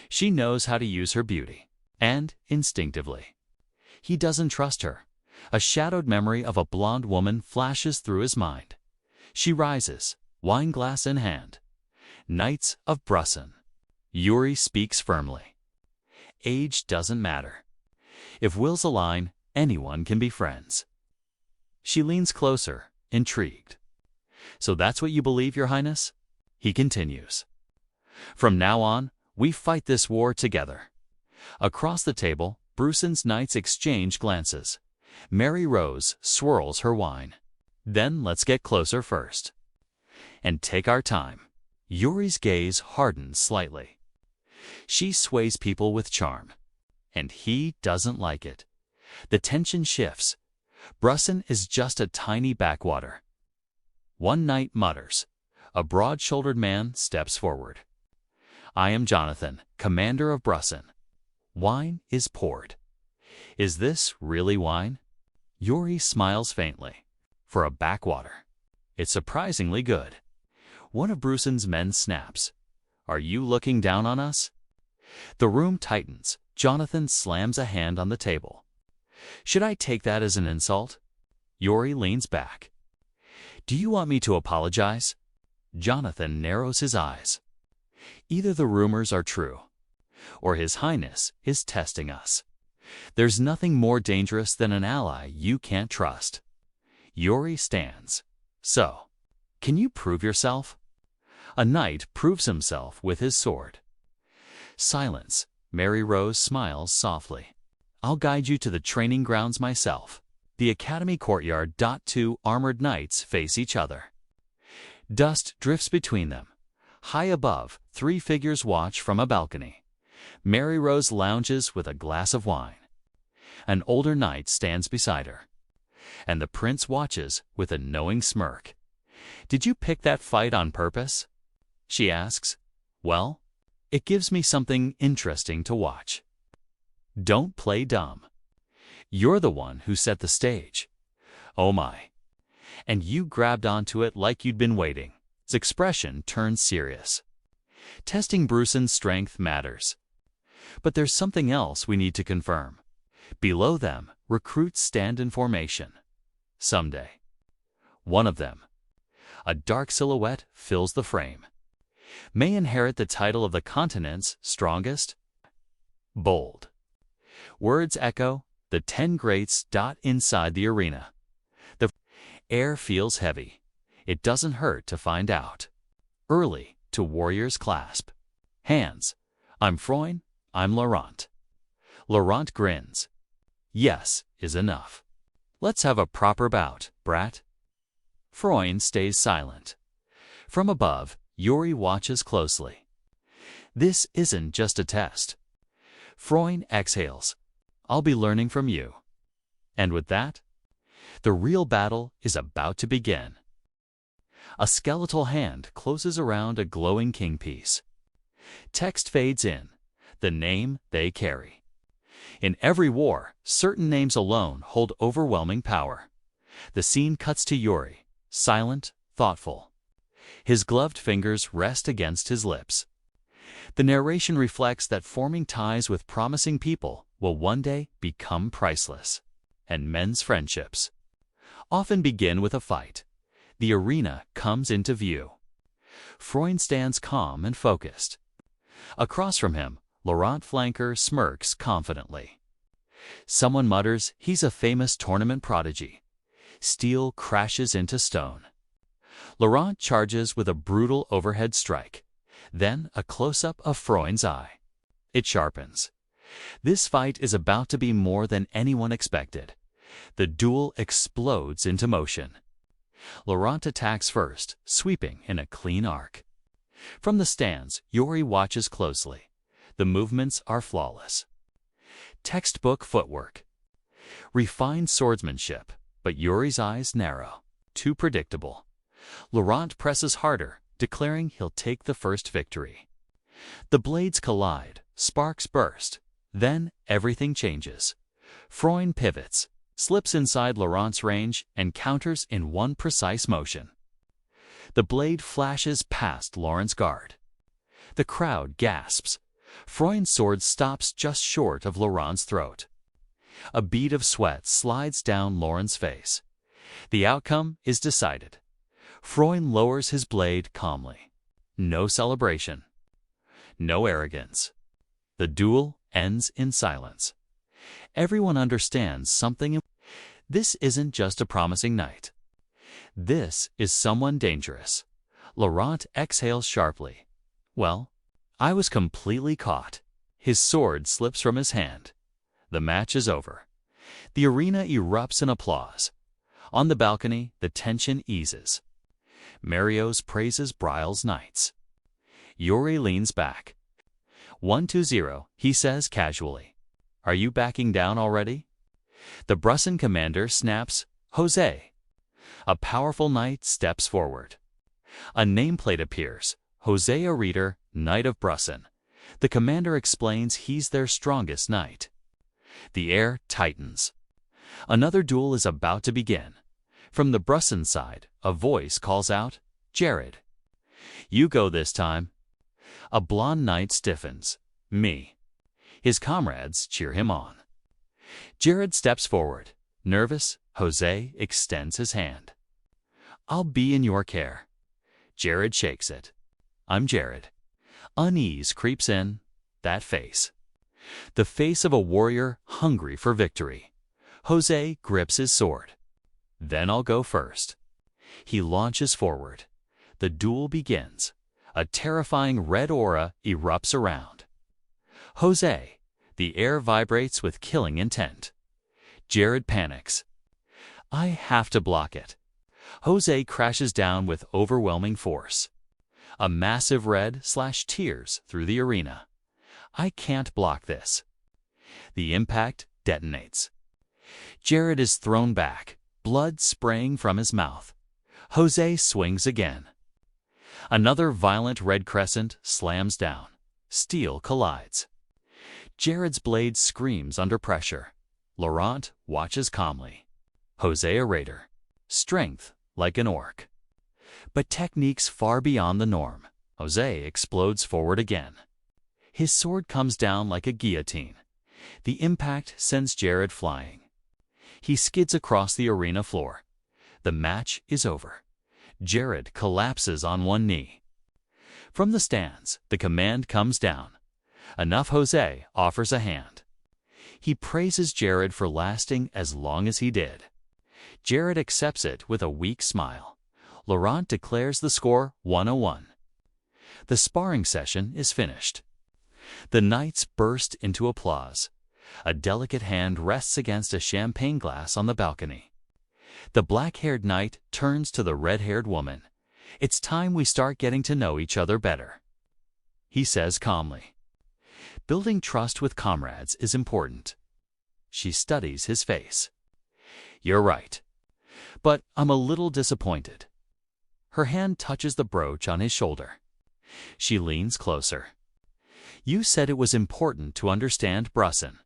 She knows how to use her beauty, and instinctively. He doesn't trust her. A shadowed memory of a blonde woman flashes through his mind. She rises, wineglass in hand. Knights of Briol. Yuri speaks firmly. Age doesn't matter. If wills align, anyone can be friends. She leans closer, intrigued. So that's what you believe, Your Highness? He continues. From now on, we fight this war together. Across the table, Bruson's knights exchange glances. Mary Rose swirls her wine. Then let's get closer first. And take our time. Yuri's gaze hardens slightly. She sways people with charm. And he doesn't like it. The tension shifts. Bruson is just a tiny backwater. One knight mutters. A broad-shouldered man steps forward. I am Jonathan, commander of Bruson. Wine is poured. Is this really wine? Yuri smiles faintly. For a backwater. It's surprisingly good. One of Bruson's men snaps. Are you looking down on us? The room tightens. Jonathan slams a hand on the table. Should I take that as an insult? Yuri leans back. Do you want me to apologize? Jonathan narrows his eyes. Either the rumors are true, or His Highness is testing us. There's nothing more dangerous than an ally you can't trust. Yuri stands. So, can you prove yourself? A knight proves himself with his sword. Silence. Mary Rose smiles softly. I'll guide you to the training grounds myself. The academy courtyard. Two armored knights face each other. Dust drifts between them. High above, 3 figures watch from a balcony. Mary Rose lounges with a glass of wine. An older knight stands beside her. And the prince watches with a knowing smirk. Did you pick that fight on purpose? She asks. Well, it gives me something interesting to watch. Don't play dumb. You're the one who set the stage. Oh my. And you grabbed onto it like you'd been waiting. His expression turns serious. Testing Bruson's strength matters. But there's something else we need to confirm. Below them, recruits stand in formation. Someday. One of them, a dark silhouette, fills the frame. May inherit the title of the continent's strongest. Bold. Words echo, the 10 greats. Inside the arena. The air feels heavy. It doesn't hurt to find out. Early, to warriors clasp hands. I'm Freud, I'm Laurent. Laurent grins. Yes is enough. Let's have a proper bout, brat. Freund stays silent. From above, Yuri watches closely. This isn't just a test. Freund exhales. I'll be learning from you. And with that, the real battle is about to begin. A skeletal hand closes around a glowing king piece. Text fades in, the name they carry. In every war, certain names alone hold overwhelming power. The scene cuts to Yuri, silent, thoughtful. His gloved fingers rest against his lips. The narration reflects that forming ties with promising people will one day become priceless. And men's friendships often begin with a fight. The arena comes into view. Freund stands calm and focused. Across from him, Laurent flanker smirks confidently. Someone mutters he's a famous tournament prodigy. Steel crashes into stone. Laurent charges with a brutal overhead strike. Then a close-up of Freund's eye. It sharpens. This fight is about to be more than anyone expected. The duel explodes into motion. Laurent attacks first, sweeping in a clean arc. From the stands, Yuri watches closely. The movements are flawless. Textbook footwork. Refined swordsmanship, but Yuri's eyes narrow. Too predictable. Laurent presses harder, declaring he'll take the first victory. The blades collide, sparks burst. Then everything changes. Freund pivots, slips inside Laurent's range, and counters in one precise motion. The blade flashes past Laurent's guard. The crowd gasps. Freund's sword stops just short of Laurent's throat. A bead of sweat slides down Laurent's face. The outcome is decided. Freund lowers his blade calmly. No celebration. No arrogance. The duel ends in silence. Everyone understands something. This isn't just a promising night. This is someone dangerous. Laurent exhales sharply. Well, I was completely caught. His sword slips from his hand. The match is over. The arena erupts in applause. On the balcony, the tension eases. Marios praises Briol's knights. Yuri leans back. 1-2-0, he says casually. Are you backing down already? The Brusson commander snaps, Jose. A powerful knight steps forward. A nameplate appears, Jose a reader, Knight of Brusson. The commander explains he's their strongest knight. The air tightens. Another duel is about to begin. From the Brusson side, a voice calls out, Jared. You go this time. A blonde knight stiffens. Me. His comrades cheer him on. Jared steps forward. Nervous, Jose extends his hand. I'll be in your care. Jared shakes it. I'm Jared. Unease creeps in. That face. The face of a warrior hungry for victory. Jose grips his sword. Then I'll go first. He launches forward. The duel begins. A terrifying red aura erupts around. Jose. The air vibrates with killing intent. Jared panics. I have to block it. Jose crashes down with overwhelming force. A massive red tears through the arena. I can't block this. The impact detonates. Jared is thrown back, blood spraying from his mouth. Jose swings again. Another violent red crescent slams down. Steel collides. Jared's blade screams under pressure. Laurent watches calmly. Jose a raider. Strength like an orc. But techniques far beyond the norm. Jose explodes forward again. His sword comes down like a guillotine. The impact sends Jared flying. He skids across the arena floor. The match is over. Jared collapses on one knee. From the stands, the command comes down. Enough Jose offers a hand. He praises Jared for lasting as long as he did. Jared accepts it with a weak smile. Laurent declares the score 1-1. The sparring session is finished. The knights burst into applause. A delicate hand rests against a champagne glass on the balcony. The black-haired knight turns to the red-haired woman. "It's time we start getting to know each other better," he says calmly. Building trust with comrades is important. She studies his face. "You're right. But I'm a little disappointed." Her hand touches the brooch on his shoulder. She leans closer. "You said it was important to understand Brussen."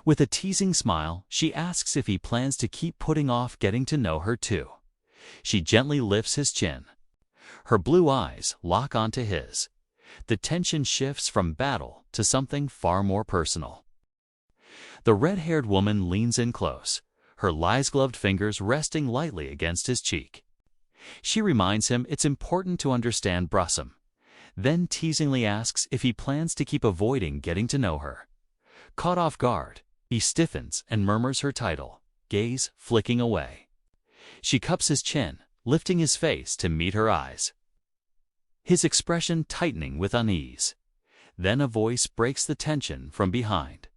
With a teasing smile, she asks if he plans to keep putting off getting to know her too. She gently lifts his chin. Her blue eyes lock onto his. The tension shifts from battle to something far more personal. The red-haired woman leans in close, her lace-gloved fingers resting lightly against his cheek. She reminds him it's important to understand Brussen, then teasingly asks if he plans to keep avoiding getting to know her. Caught off guard, he stiffens and murmurs her title, gaze flicking away. She cups his chin, lifting his face to meet her eyes, his expression tightening with unease. Then a voice breaks the tension from behind.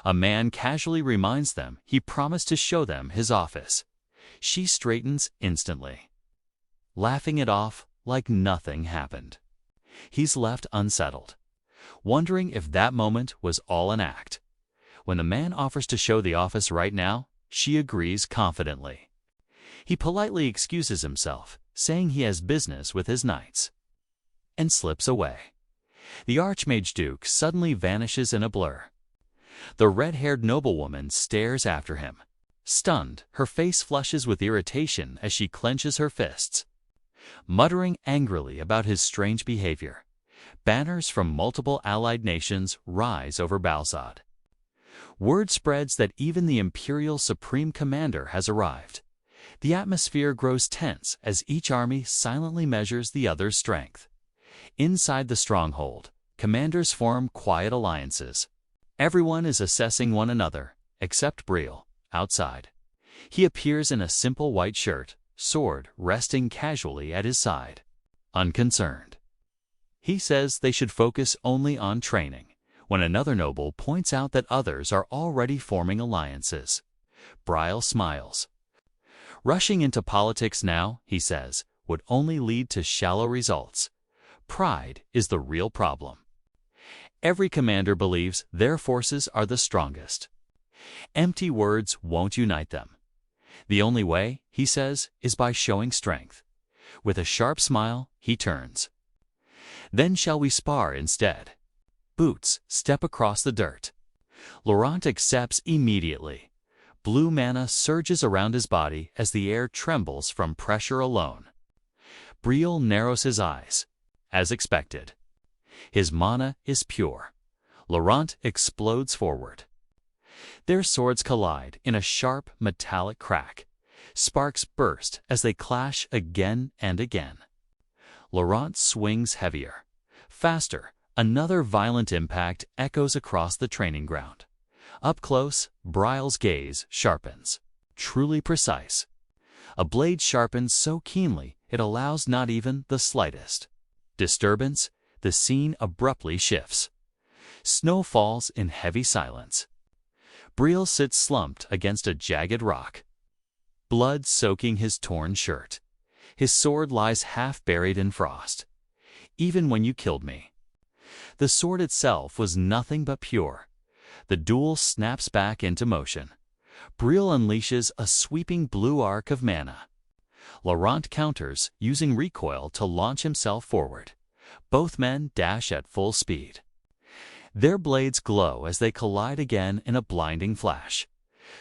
A man casually reminds them he promised to show them his office. She straightens instantly, laughing it off like nothing happened. He's left unsettled, wondering if that moment was all an act. When the man offers to show the office right now, she agrees confidently. He politely excuses himself, saying he has business with his knights, and slips away. The Archmage Duke suddenly vanishes in a blur. The red-haired noblewoman stares after him. Stunned, her face flushes with irritation as she clenches her fists. Muttering angrily about his strange behavior, banners from multiple allied nations rise over Balsad. Word spreads that even the Imperial Supreme Commander has arrived. The atmosphere grows tense as each army silently measures the other's strength. Inside the stronghold, commanders form quiet alliances. Everyone is assessing one another, except Briol, outside. He appears in a simple white shirt, sword resting casually at his side. Unconcerned. He says they should focus only on training, when another noble points out that others are already forming alliances. Briol smiles. Rushing into politics now, he says, would only lead to shallow results. Pride is the real problem. Every commander believes their forces are the strongest. Empty words won't unite them. The only way, he says, is by showing strength. With a sharp smile, he turns. "Then shall we spar instead?" Boots step across the dirt. Laurent accepts immediately. Blue mana surges around his body as the air trembles from pressure alone. Briol narrows his eyes, as expected. His mana is pure. Laurent explodes forward. Their swords collide in a sharp, metallic crack. Sparks burst as they clash again and again. Laurent swings heavier. Faster, another violent impact echoes across the training ground. Up close, Briol's gaze sharpens. Truly precise. A blade sharpens so keenly it allows not even the slightest disturbance. The scene abruptly shifts. Snow falls in heavy silence. Briol sits slumped against a jagged rock, blood soaking his torn shirt. His sword lies half buried in frost. "Even when you killed me." The sword itself was nothing but pure. The duel snaps back into motion. Briol unleashes a sweeping blue arc of mana. Laurent counters, using recoil to launch himself forward. Both men dash at full speed. Their blades glow as they collide again in a blinding flash.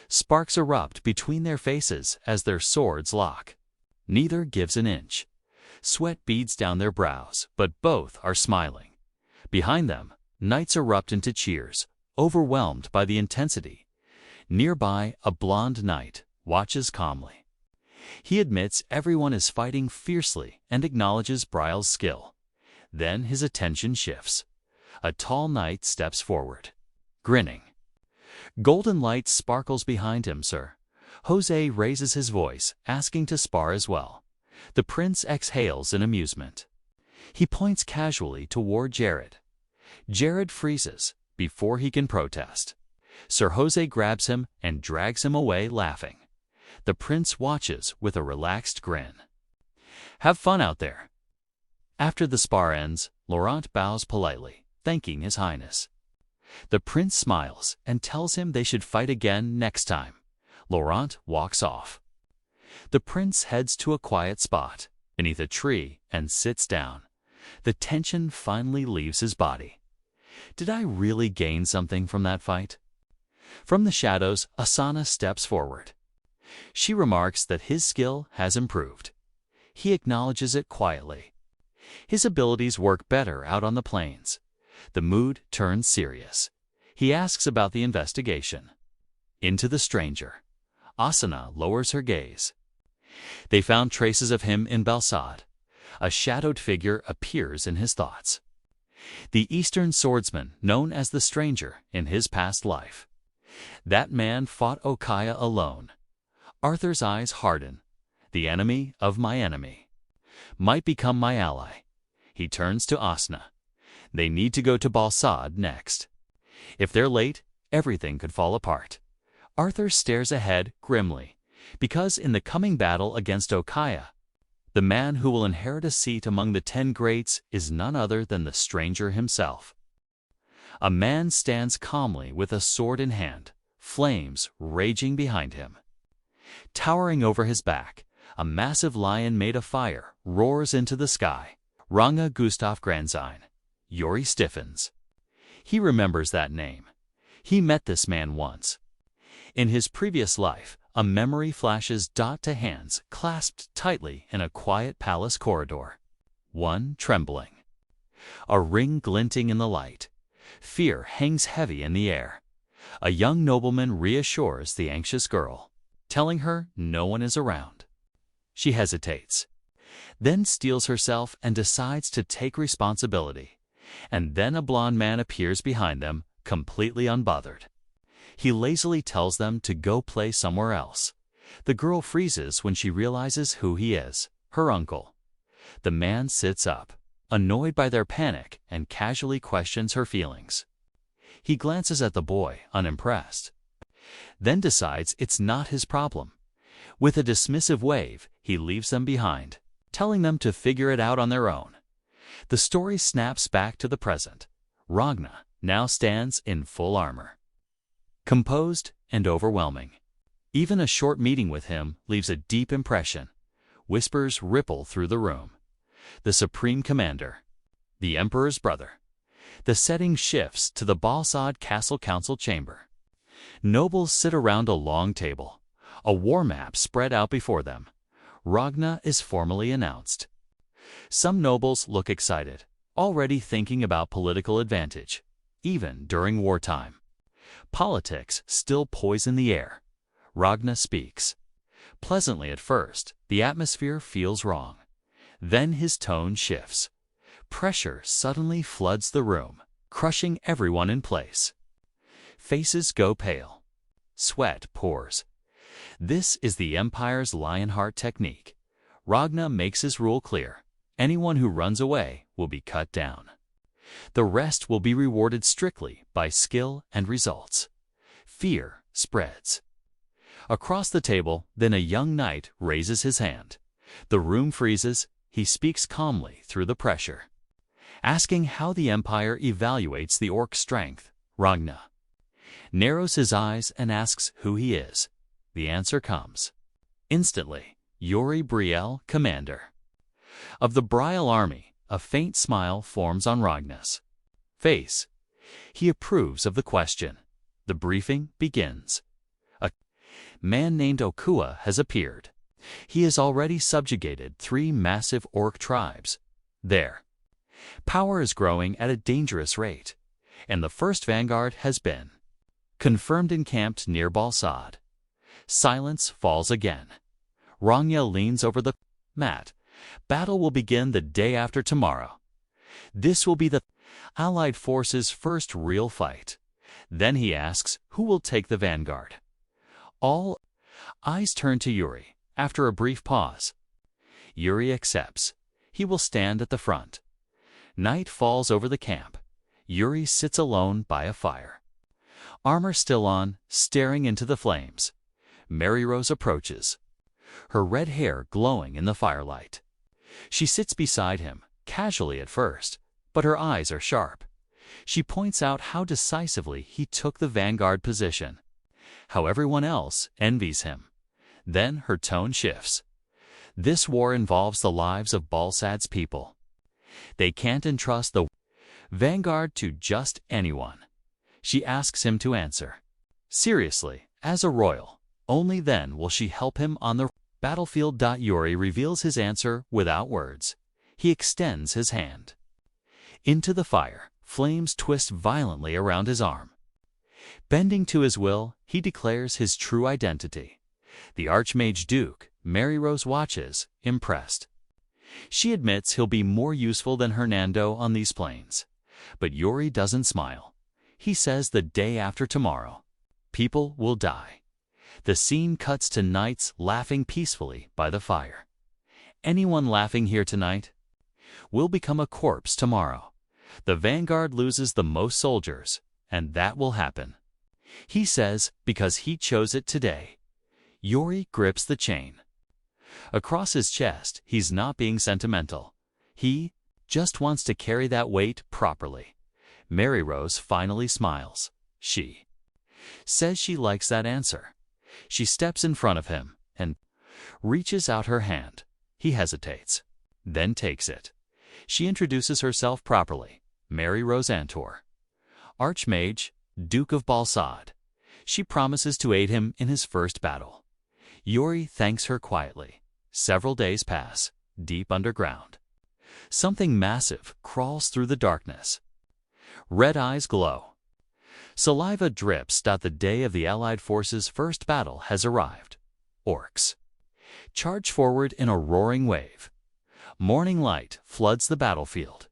Sparks erupt between their faces as their swords lock. Neither gives an inch. Sweat beads down their brows, but both are smiling. Behind them, knights erupt into cheers, overwhelmed by the intensity. Nearby, a blonde knight watches calmly. He admits everyone is fighting fiercely and acknowledges Briol's skill. Then his attention shifts. A tall knight steps forward, grinning. Golden light sparkles behind him, sir. Jose raises his voice, asking to spar as well. The prince exhales in amusement. He points casually toward Jared. Jared freezes before he can protest. Sir Jose grabs him and drags him away laughing. The prince watches with a relaxed grin. Have fun out there. After the spar ends, Laurent bows politely, thanking His Highness. The prince smiles and tells him they should fight again next time. Laurent walks off. The prince heads to a quiet spot beneath a tree and sits down. The tension finally leaves his body. Did I really gain something from that fight? From the shadows, Asana steps forward. She remarks that his skill has improved. He acknowledges it quietly. His abilities work better out on the plains. The mood turns serious. He asks about the investigation. Into the stranger. Asana lowers her gaze. They found traces of him in Balsad. A shadowed figure appears in his thoughts. The Eastern swordsman known as the Stranger in his past life. That man fought Okaya alone. Arthur's eyes harden. The enemy of my enemy might become my ally. He turns to Asna. They need to go to Balsad next. If they're late, everything could fall apart. Arthur stares ahead grimly, because in the coming battle against Okaya, the man who will inherit a seat among the 10 greats is none other than the Stranger himself. A man stands calmly with a sword in hand, flames raging behind him. Towering over his back, a massive lion made of fire roars into the sky. Ranga Gustav Granzine. Yuri stiffens. He remembers that name. He met this man once. In his previous life, a memory flashes to hands clasped tightly in a quiet palace corridor. One trembling. A ring glinting in the light. Fear hangs heavy in the air. A young nobleman reassures the anxious girl, telling her no one is around. She hesitates, then steels herself and decides to take responsibility. And then a blond man appears behind them, completely unbothered. He lazily tells them to go play somewhere else. The girl freezes when she realizes who he is, her uncle. The man sits up, annoyed by their panic, and casually questions her feelings. He glances at the boy, unimpressed, then decides it's not his problem. With a dismissive wave, he leaves them behind, telling them to figure it out on their own. The story snaps back to the present. Ragna now stands in full armor. Composed and overwhelming. Even a short meeting with him leaves a deep impression. Whispers ripple through the room. The Supreme Commander. The Emperor's brother. The setting shifts to the Balsad Castle Council chamber. Nobles sit around a long table. A war map spread out before them. Ragna is formally announced. Some nobles look excited, already thinking about political advantage, even during wartime. Politics still poison the air. Ragna speaks. Pleasantly at first, the atmosphere feels wrong. Then his tone shifts. Pressure suddenly floods the room, crushing everyone in place. Faces go pale. Sweat pours. This is the Empire's Lionheart technique. Ragna makes his rule clear. Anyone who runs away will be cut down. The rest will be rewarded strictly by skill and results. Fear spreads. Across the table, then a young knight raises his hand. The room freezes. He speaks calmly through the pressure, asking how the Empire evaluates the orc strength. Ragna narrows his eyes and asks who he is. The answer comes. Instantly, Yuri Briol, commander. Of the Briol army, a faint smile forms on Ragna's face. He approves of the question. The briefing begins. A man named Okua has appeared. He has already subjugated 3 massive orc tribes. There. Power is growing at a dangerous rate, and the first vanguard has been confirmed encamped near Balsad. Silence falls again. Ragna leans over the mat. Battle will begin the day after tomorrow. This will be the Allied forces' first real fight. Then he asks who will take the vanguard. All eyes turn to Yuri. After a brief pause, Yuri accepts. He will stand at the front. Night falls over the camp. Yuri sits alone by a fire. Armor still on, staring into the flames. Mary Rose approaches, her red hair glowing in the firelight. She sits beside him, casually at first, but her eyes are sharp. She points out how decisively he took the vanguard position, how everyone else envies him. Then her tone shifts. This war involves the lives of Balsad's people. They can't entrust the vanguard to just anyone. She asks him to answer. Seriously, as a royal, only then will she help him on the battlefield. Yuri reveals his answer without words. He extends his hand. Into the fire, flames twist violently around his arm. Bending to his will, he declares his true identity. The Archmage Duke, Mary Rose watches, impressed. She admits he'll be more useful than Hernando on these plains. But Yuri doesn't smile. He says the day after tomorrow, people will die. The scene cuts to knights laughing peacefully by the fire. Anyone laughing here tonight will become a corpse tomorrow. The vanguard loses the most soldiers, and that will happen. He says because he chose it today. Yuri grips the chain. Across his chest, he's not being sentimental. He just wants to carry that weight properly. Mary Rose finally smiles. She says she likes that answer. She steps in front of him and reaches out her hand. He hesitates, then takes it. She introduces herself properly. Mary Rose Antor, Archmage, Duke of Balsad. She promises to aid him in his first battle. Yuri thanks her quietly. Several days pass, deep underground. Something massive crawls through the darkness. Red eyes glow. Saliva drips. The day of the Allied forces' first battle has arrived. Orcs charge forward in a roaring wave. Morning light floods the battlefield.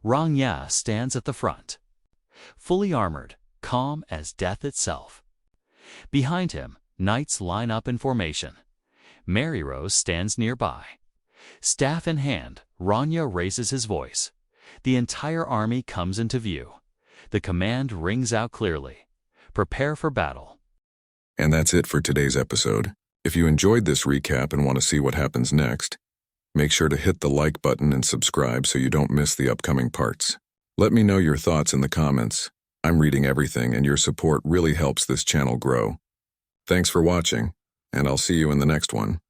Rang Ya stands at the front, fully armored, calm as death itself. Behind him, knights line up in formation. Mary Rose stands nearby. Staff in hand, Ranya raises his voice. The entire army comes into view. The command rings out clearly. Prepare for battle. And that's it for today's episode. If you enjoyed this recap and want to see what happens next, make sure to hit the like button and subscribe so you don't miss the upcoming parts. Let me know your thoughts in the comments. I'm reading everything, and your support really helps this channel grow. Thanks for watching, and I'll see you in the next one.